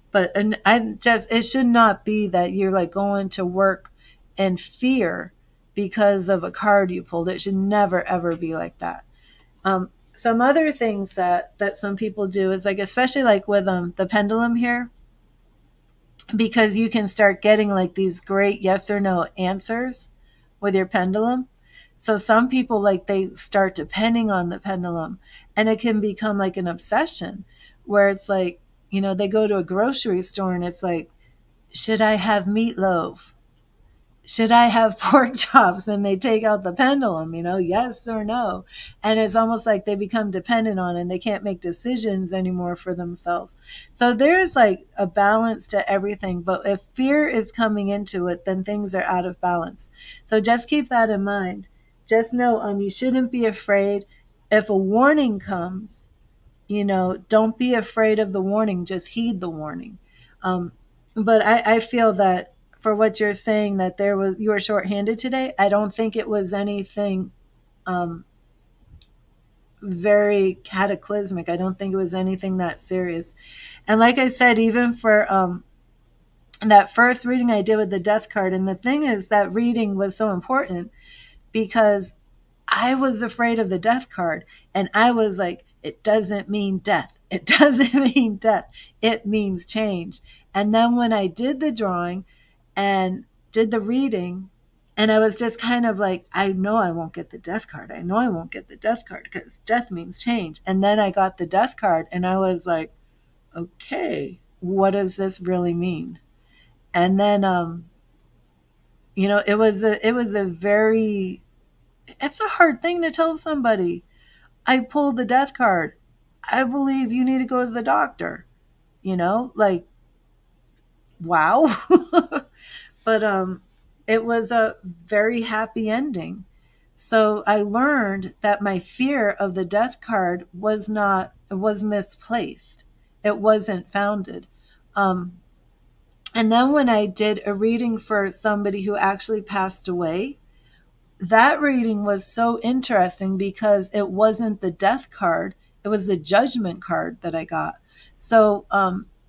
But and it should not be that you're like going to work in fear because of a card you pulled. It should never ever be like that. Some other things that some people do is like, especially like with the pendulum here, because you can start getting like these great yes or no answers with your pendulum. So some people, like, they start depending on the pendulum, and it can become like an obsession where it's like, they go to a grocery store and it's like, should I have meatloaf? Should I have pork chops? And they take out the pendulum, yes or no. And it's almost like they become dependent on it and they can't make decisions anymore for themselves. So there's like a balance to everything. But if fear is coming into it, then things are out of balance. So just keep that in mind. Just know you shouldn't be afraid. If a warning comes, don't be afraid of the warning, just heed the warning. But I feel that for what you're saying, that you were shorthanded today, I don't think it was anything very cataclysmic. I don't think it was anything that serious. And like I said, even for that first reading I did with the death card, and the thing is that reading was so important because I was afraid of the death card, and I was like, it doesn't mean death. It doesn't mean death. It means change. And then when I did the drawing and did the reading, and I was just kind of like, I know I won't get the death card. I know I won't get the death card because death means change. And then I got the death card, and I was like, okay, what does this really mean? And then, it was a very, it's a hard thing to tell somebody. I pulled the death card. I believe you need to go to the doctor. Like, wow. But it was a very happy ending. So I learned that my fear of the death card was misplaced. It wasn't founded. And then when I did a reading for somebody who actually passed away, that reading was so interesting because it wasn't the death card, it was the judgment card that I got. So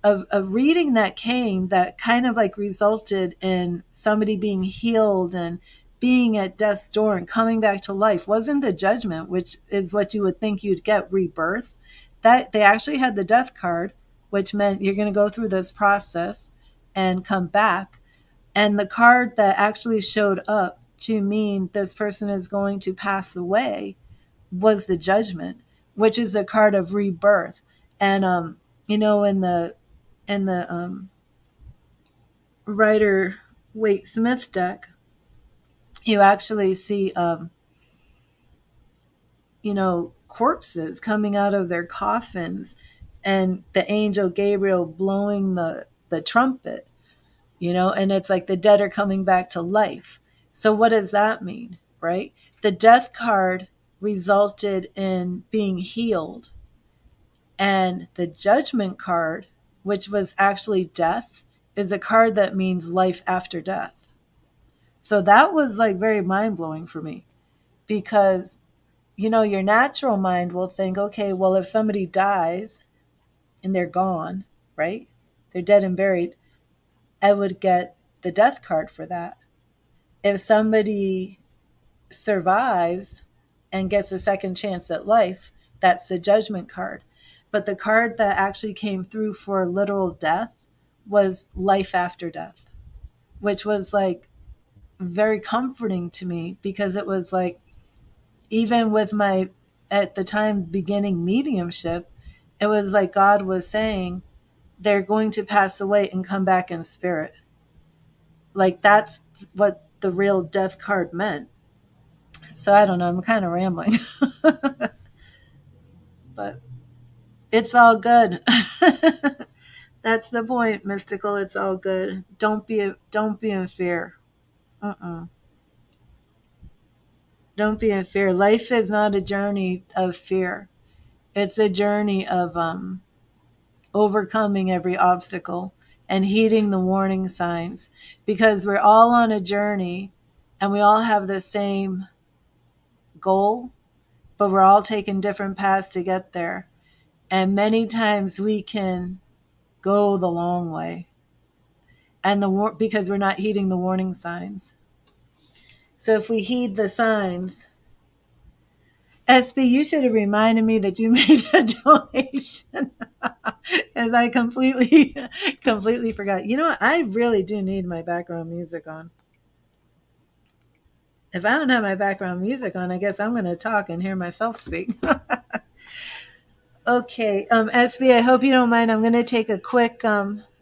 a reading that came that kind of like resulted in somebody being healed and being at death's door and coming back to life wasn't the judgment, which is what you would think you'd get, rebirth. That they actually had the death card, which meant you're going to go through this process and come back. And the card that actually showed up to mean this person is going to pass away was the judgment, which is a card of rebirth. And in the Rider Waite Smith deck, you actually see corpses coming out of their coffins, and the angel Gabriel blowing the trumpet. And it's like the dead are coming back to life. So what does that mean, right? The death card resulted in being healed, and the judgment card, which was actually death, is a card that means life after death. So that was like very mind-blowing for me because your natural mind will think, okay, well, if somebody dies and they're gone, right? They're dead and buried, I would get the death card for that. If somebody survives and gets a second chance at life, that's the judgment card. But the card that actually came through for literal death was life after death, which was like very comforting to me, because it was like, even with my, at the time, beginning mediumship, it was like God was saying, they're going to pass away and come back in spirit. Like, that's what the real death card meant. So I don't know, I'm kind of rambling. But it's all good. That's the point, mystical. It's all good. Don't be in fear. Uh-uh. Don't be in fear. Life is not a journey of fear. It's a journey of overcoming every obstacle and heeding the warning signs, because we're all on a journey and we all have the same goal, but we're all taking different paths to get there. And many times we can go the long way, and because we're not heeding the warning signs. So if we heed the signs, SB, you should have reminded me that you made a donation, as I completely forgot. You know what? I really do need my background music on. If I don't have my background music on, I guess I'm going to talk and hear myself speak. Okay, SB, I hope you don't mind. I'm going to take a quick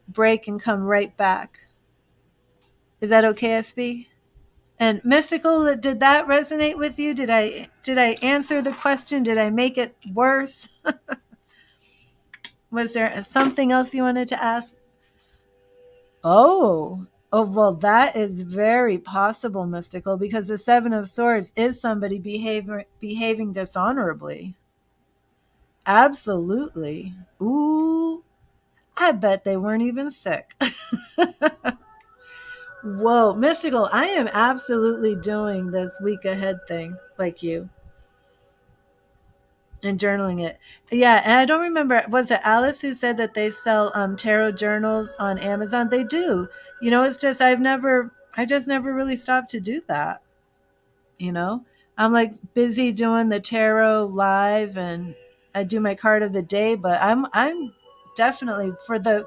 break and come right back. Is that okay, SB? And mystical, did that resonate with you? Did I answer the question? Did I make it worse? Was there something else you wanted to ask? Oh, well, that is very possible, mystical, because the Seven of Swords is somebody behaving dishonorably. Absolutely. Ooh, I bet they weren't even sick. Whoa, mystical, I am absolutely doing this week ahead thing like you. And journaling it. Yeah, and I don't remember, was it Alice who said that they sell tarot journals on Amazon? They do. It's just I just never really stopped to do that. you know I'm like busy doing the tarot live, and I do my card of the day, but I'm definitely for the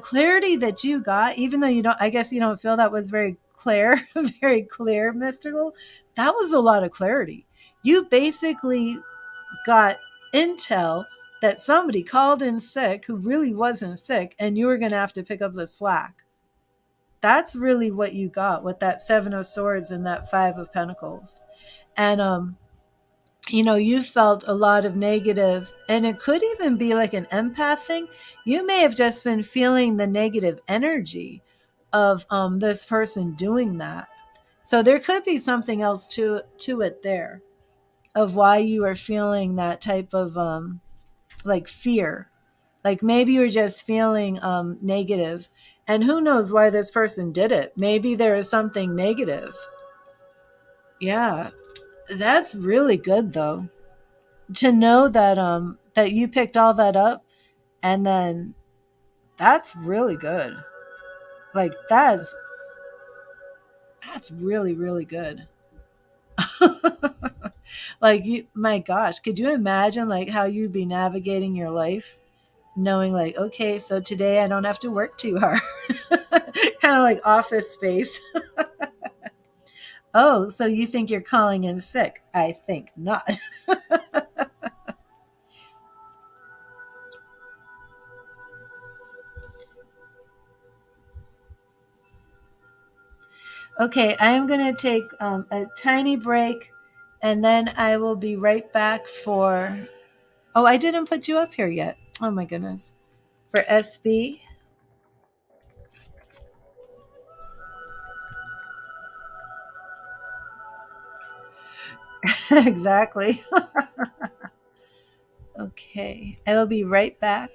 clarity that you got, even though I guess you don't feel that was very clear, very clear, mystical. That was a lot of clarity. You basically got intel that somebody called in sick who really wasn't sick, and you were going to have to pick up the slack. That's really what you got with that Seven of Swords and that Five of Pentacles. And you felt a lot of negative, and it could even be like an empath thing. You may have just been feeling the negative energy of this person doing that. So there could be something else to it there, of why you are feeling that type of like fear. Like maybe you're just feeling negative, and who knows why this person did it. Maybe there is something negative. Yeah, that's really good though, to know that that you picked all that up, and then that's really good. Like that's really, really good. Like my gosh, could you imagine like how you'd be navigating your life, knowing like, okay, so today I don't have to work too hard. Kind of like Office Space. Oh, so you think you're calling in sick? I think not. Okay, I am going to take a tiny break, and then I will be right back for. Oh, I didn't put you up here yet. Oh my goodness. For SB. Exactly. Okay, I will be right back.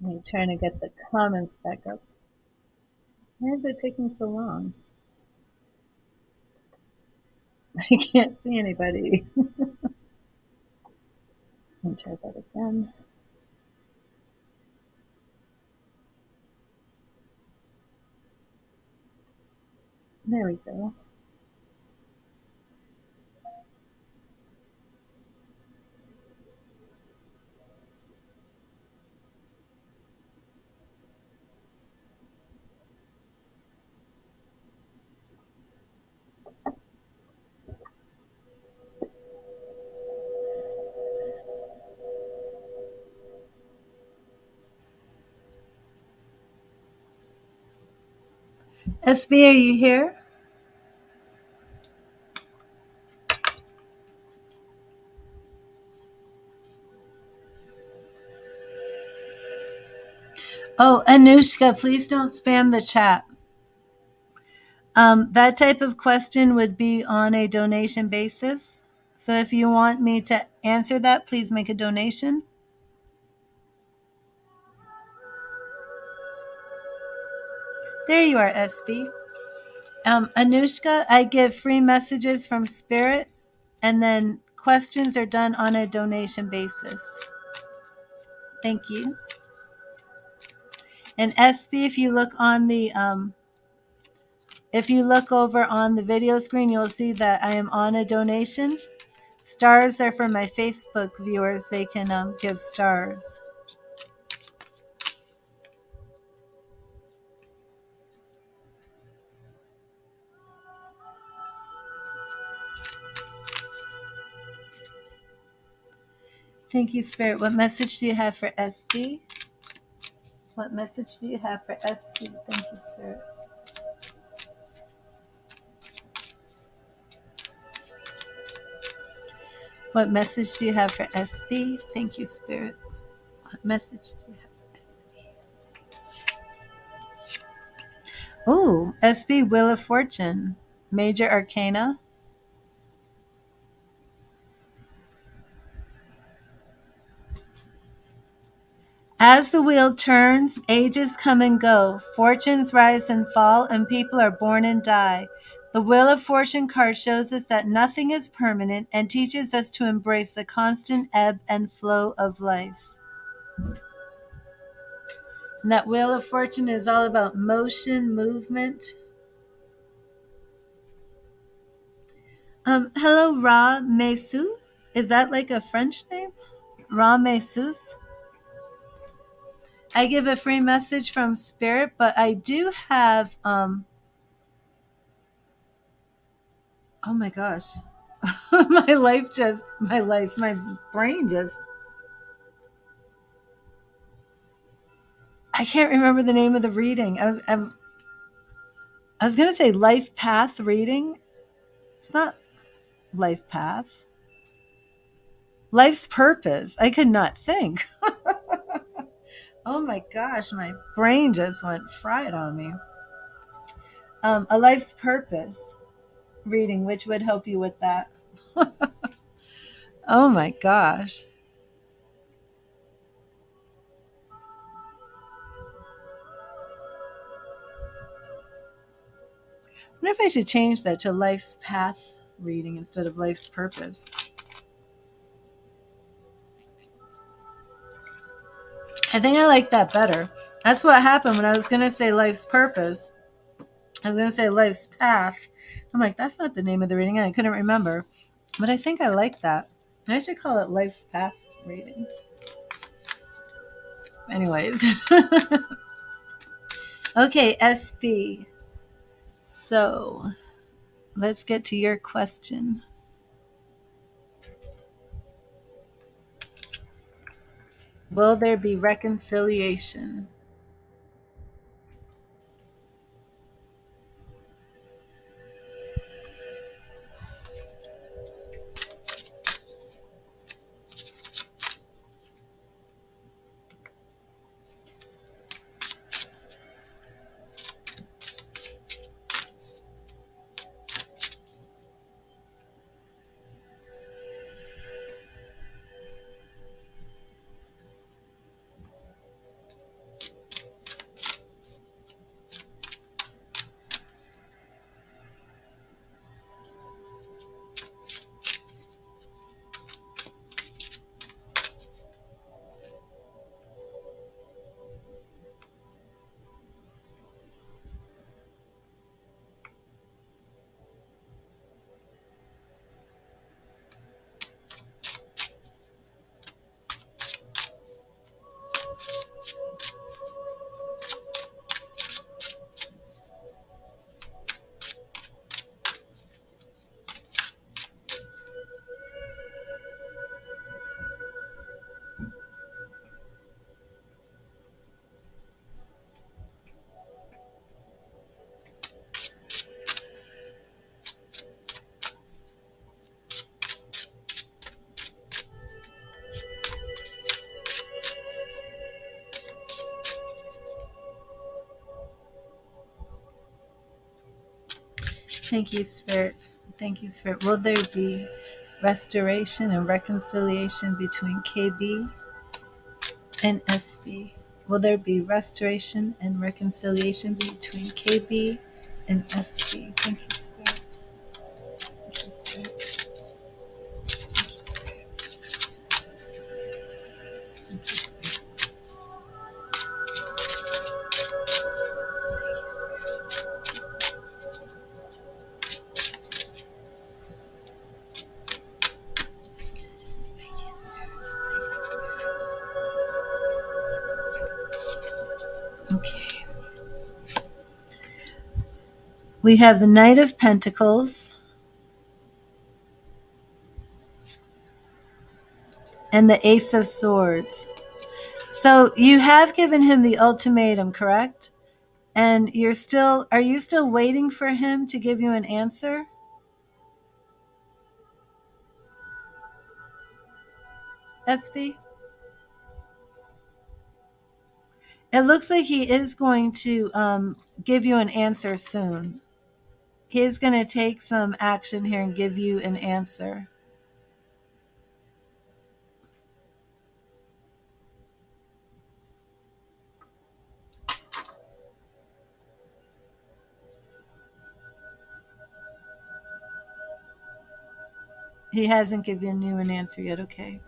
I'm trying to get the comments back up. Why is it taking so long? I can't see anybody. Let me try that again. There we go. SB, are you here? Oh, Anushka, please don't spam the chat. That type of question would be on a donation basis. So if you want me to answer that, please make a donation. There you are, SB. Anushka, I give free messages from Spirit, and then questions are done on a donation basis. Thank you. And SB, if you look over on the video screen, you'll see that I am on a donation. Stars are for my Facebook viewers; they can give stars. Thank you, Spirit. What message do you have for SB? What message do you have for SB? Thank you, Spirit. What message do you have for SB? Thank you, Spirit. What message do you have for SB? Ooh, SB, Wheel of Fortune. Major Arcana. As the wheel turns, ages come and go, fortunes rise and fall, and people are born and die. The Wheel of Fortune card shows us that nothing is permanent and teaches us to embrace the constant ebb and flow of life. And that Wheel of Fortune is all about motion, movement. Hello, Ra Mesu. Is that like a French name? Ra Mesus. I give a free message from Spirit, but I do have oh my gosh. My brain just I can't remember the name of the reading. I was going to say life path reading. It's not life path. Life's purpose. I could not think. Oh my gosh, my brain just went fried on me. A life's purpose reading, which would help you with that. Oh my gosh. I wonder if I should change that to life's path reading instead of life's purpose. I think I like that better. That's what happened when I was going to say life's purpose. I was going to say life's path. I'm like, that's not the name of the reading. And I couldn't remember. But I think I like that. I should call it life's path reading. Anyways. Okay, SB. So let's get to your question. Will there be reconciliation? Thank you, Spirit. Thank you, Spirit. Will there be restoration and reconciliation between KB and SB? Will there be restoration and reconciliation between KB and SB? Thank you, Spirit. Thank you, Spirit. Thank you, Spirit. Thank you, Spirit. Thank you, Spirit. Okay. We have the Knight of Pentacles and the Ace of Swords. So you have given him the ultimatum, correct? And are you still waiting for him to give you an answer? SB? It looks like he is going to give you an answer soon. He is going to take some action here and give you an answer. He hasn't given you an answer yet, okay.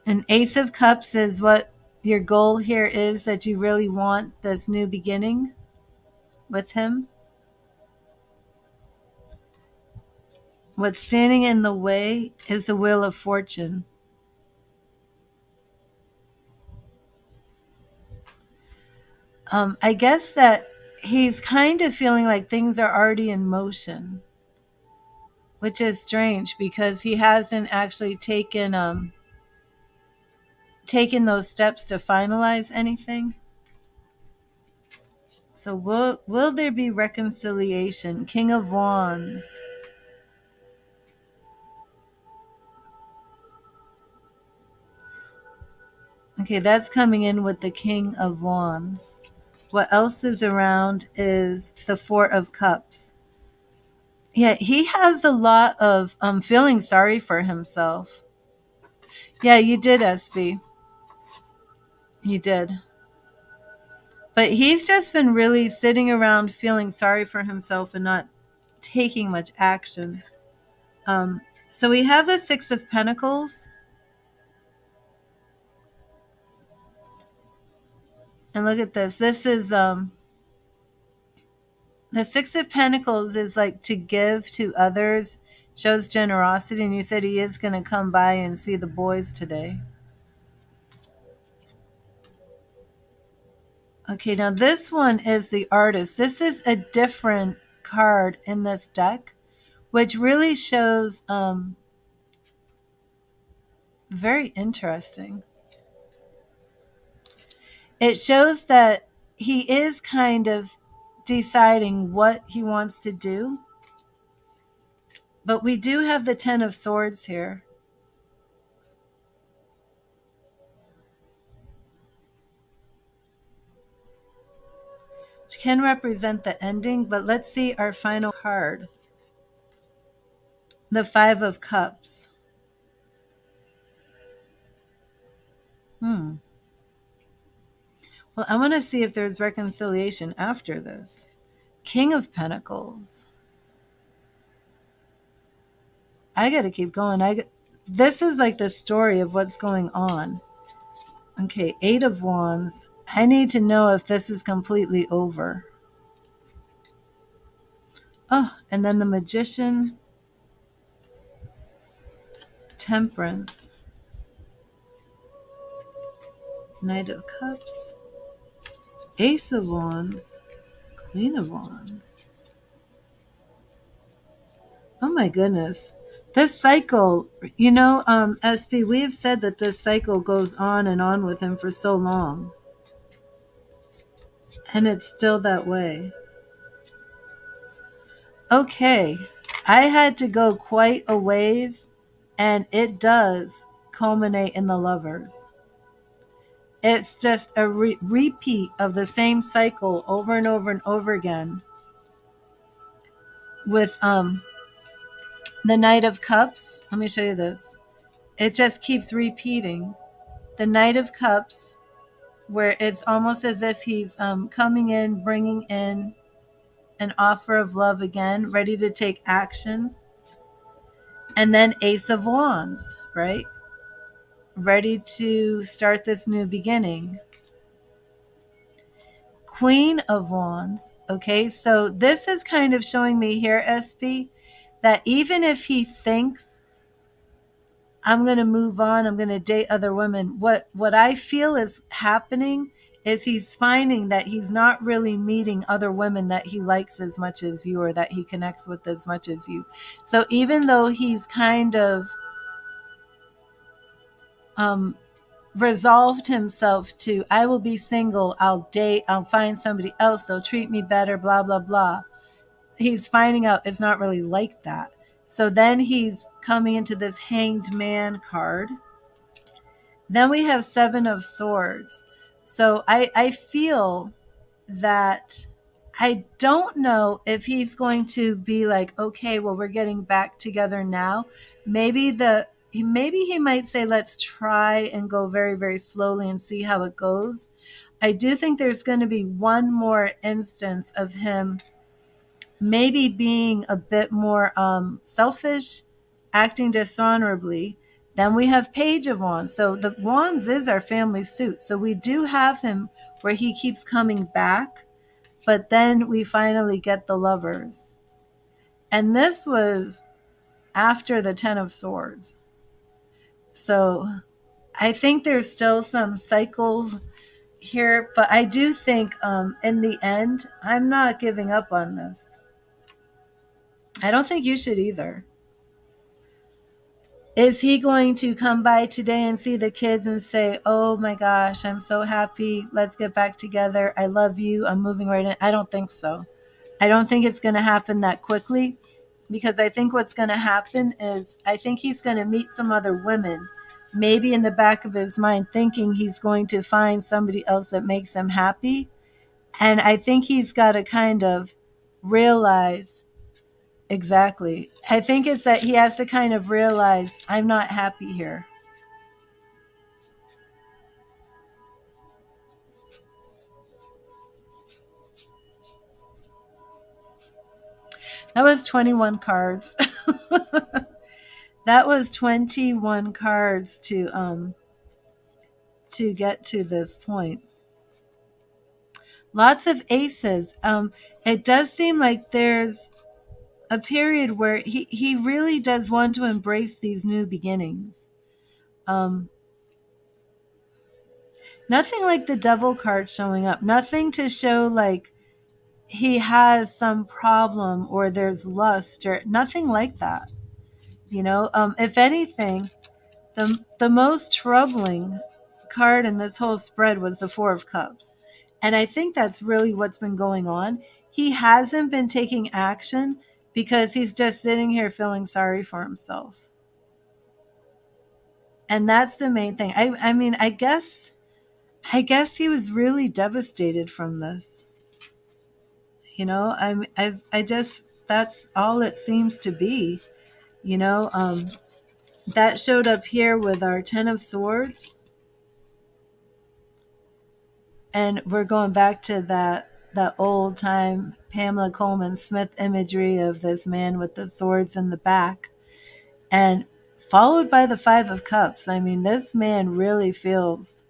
An Ace of Cups is what your goal here is, that you really want this new beginning with him. What's standing in the way is the Wheel of Fortune. I guess that he's kind of feeling like things are already in motion, which is strange because he hasn't actually taken those steps to finalize anything. So will there be reconciliation? King of Wands. Okay, that's coming in with the King of Wands. What else is around is the Four of Cups. Yeah, he has a lot of feeling sorry for himself. Yeah, you did, SB. He did. But he's just been really sitting around feeling sorry for himself and not taking much action. So we have the Six of Pentacles. And look at this. This is the Six of Pentacles is like to give to others, shows generosity. And you said he is going to come by and see the boys today. Okay, now this one is the Artist. This is a different card in this deck, which really shows very interesting. It shows that he is kind of deciding what he wants to do. But we do have the Ten of Swords here. Which can represent the ending, but let's see our final card. The Five of Cups. Well, I want to see if there's reconciliation after this. King of Pentacles. I got to keep going. This is like the story of what's going on. Okay, Eight of Wands. I need to know if this is completely over. Oh, and then the Magician. Temperance. Knight of Cups. Ace of Wands. Queen of Wands. Oh my goodness. This cycle, SB, we have said that this cycle goes on and on with him for so long. And it's still that way. Okay. I had to go quite a ways, and it does culminate in the Lovers. It's just a repeat of the same cycle over and over and over again. with the Knight of Cups. Let me show you this. It just keeps repeating. The Knight of Cups, where it's almost as if he's coming in, bringing in an offer of love again, ready to take action. And then Ace of Wands, right? Ready to start this new beginning. Queen of Wands. Okay, so this is kind of showing me here, SB, that even if he thinks I'm going to move on, I'm going to date other women, what I feel is happening is he's finding that he's not really meeting other women that he likes as much as you, or that he connects with as much as you. So even though he's kind of um, resolved himself to, I will be single, I'll date, I'll find somebody else, they'll treat me better, blah, blah, blah. He's finding out it's not really like that. So then he's coming into this Hanged Man card. Then we have Seven of Swords. So I feel that I don't know if he's going to be like, okay, well, we're getting back together now. Maybe he might say, let's try and go very, very slowly and see how it goes. I do think there's going to be one more instance of him maybe being a bit more selfish, acting dishonorably. Then we have Page of Wands. So the Wands is our family suit. So we do have him where he keeps coming back, but then we finally get the Lovers. And this was after the Ten of Swords. So I think there's still some cycles here, but I do think in the end, I'm not giving up on this. I don't think you should either. Is he going to come by today and see the kids and say, oh my gosh, I'm so happy, let's get back together, I love you, I'm moving right in? I don't think so. I don't think it's going to happen that quickly, because I think what's going to happen is I think he's going to meet some other women, maybe in the back of his mind thinking he's going to find somebody else that makes him happy. And I think he's got to kind of realize. Exactly. I think it's that he has to kind of realize, I'm not happy here. That was 21 cards. That was 21 cards to get to this point. Lots of aces. It does seem like there's a period where he really does want to embrace these new beginnings. Nothing like the devil card showing up. Nothing to show like he has some problem or there's lust or nothing like that. If anything, the most troubling card in this whole spread was the Four of Cups. And I think that's really what's been going on. He hasn't been taking action because he's just sitting here feeling sorry for himself. And that's the main thing. I mean, I guess he was really devastated from this. I just, that's all it seems to be. That showed up here with our Ten of Swords. And we're going back to that old time Pamela Coleman Smith imagery of this man with the swords in the back. And followed by the Five of Cups. I mean, this man really feels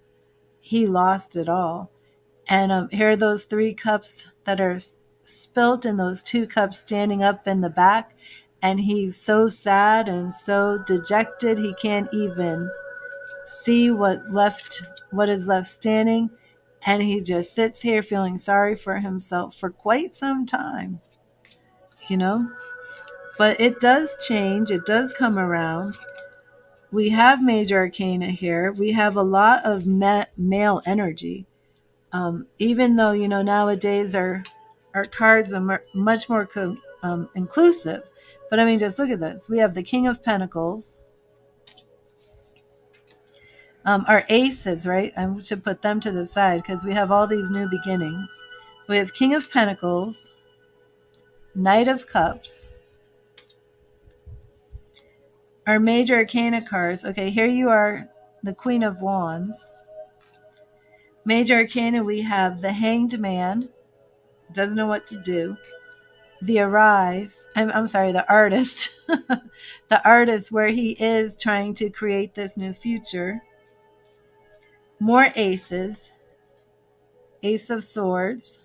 he lost it all. And here are those three cups that are spilt and those two cups standing up in the back. And he's so sad and so dejected he can't even see what is left standing. And he just sits here feeling sorry for himself for quite some time. But it does change. It does come around. We have major arcana here. We have a lot of male energy. Even though, nowadays our cards are much more inclusive. But I mean, just look at this. We have the King of Pentacles. Our aces, right? I should put them to the side because we have all these new beginnings. We have King of Pentacles. Knight of Cups. Our major arcana cards. Okay, here you are, the Queen of Wands. Major arcana, we have the Hanged Man, doesn't know what to do. The Arise, I'm sorry, the Artist. The Artist, where he is trying to create this new future. More aces. Ace of Swords.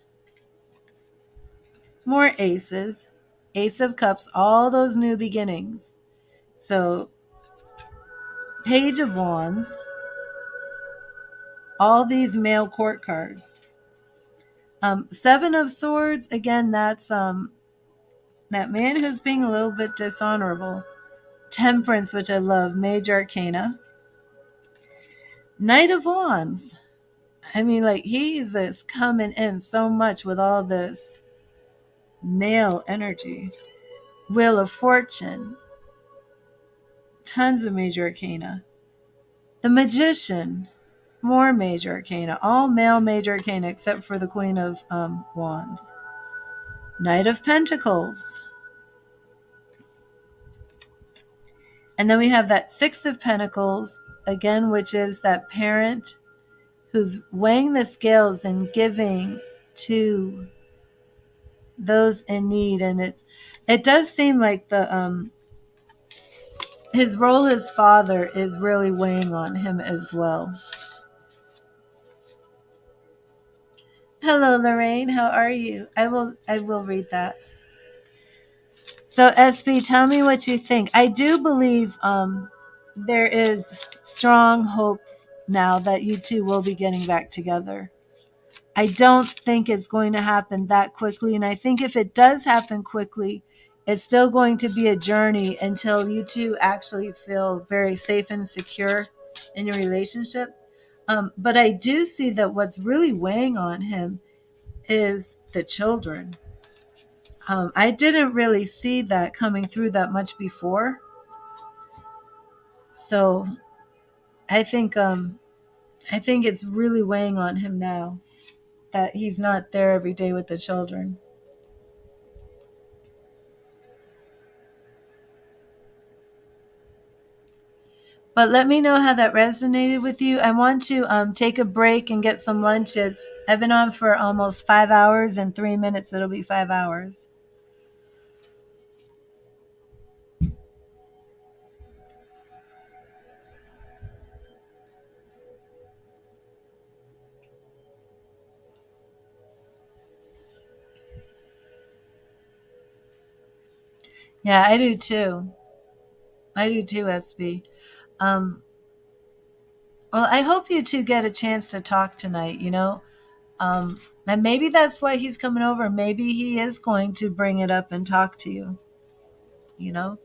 More aces. Ace of Cups, all those new beginnings. So, Page of Wands. All these male court cards. Seven of Swords, again, that's that man who's being a little bit dishonorable. Temperance, which I love, major arcana. Knight of Wands. I mean, like, he's just coming in so much with all this male energy. Wheel of Fortune. Tons of major arcana. The Magician. More major arcana. All male major arcana except for the Queen of Wands. Knight of Pentacles. And then we have that Six of Pentacles, again, which is that parent who's weighing the scales and giving to those in need. And it does seem like the his role as father is really weighing on him as well. Hello, Lorraine. How are you? I will read that. So, SB, tell me what you think. I do believe there is strong hope now that you two will be getting back together. I don't think it's going to happen that quickly. And I think if it does happen quickly, it's still going to be a journey until you two actually feel very safe and secure in your relationship. But I do see that what's really weighing on him is the children. I didn't really see that coming through that much before. So I think it's really weighing on him now that he's not there every day with the children. But let me know how that resonated with you. I want to take a break and get some lunch. I've been on for almost 5 hours and 3 minutes. It'll be 5 hours. Yeah, I do too. SB. Well, I hope you two get a chance to talk tonight, and maybe that's why he's coming over. Maybe he is going to bring it up and talk to you, you know?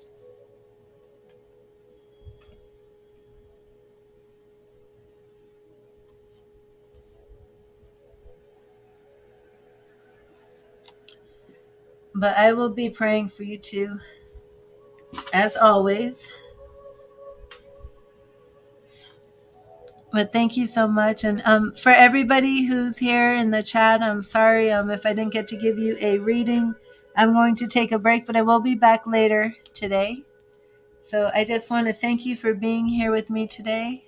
But I will be praying for you two, as always. But thank you so much. And for everybody who's here in the chat, I'm sorry if I didn't get to give you a reading. I'm going to take a break, but I will be back later today. So I just want to thank you for being here with me today.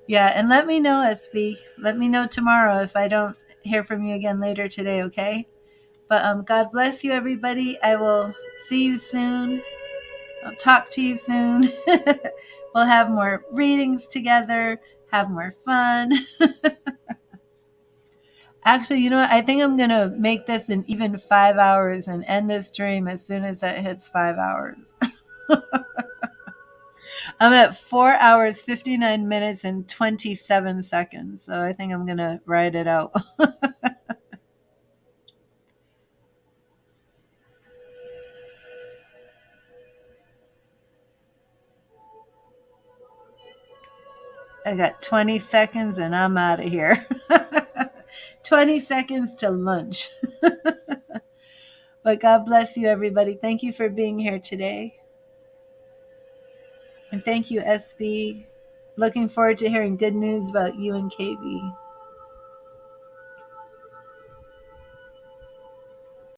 Yeah, and let me know, SB. Let me know tomorrow if I don't hear from you again later today, okay? But God bless you, everybody. I will see you soon. I'll talk to you soon. We'll have more readings together, have more fun. Actually, you know what? I think I'm going to make this an even 5 hours and end this stream as soon as it hits 5 hours. I'm at 4 hours, 59 minutes, and 27 seconds. So I think I'm going to ride it out. I got 20 seconds and I'm out of here. 20 seconds to lunch. But God bless you, everybody. Thank you for being here today. And thank you, SB. Looking forward to hearing good news about you and KB.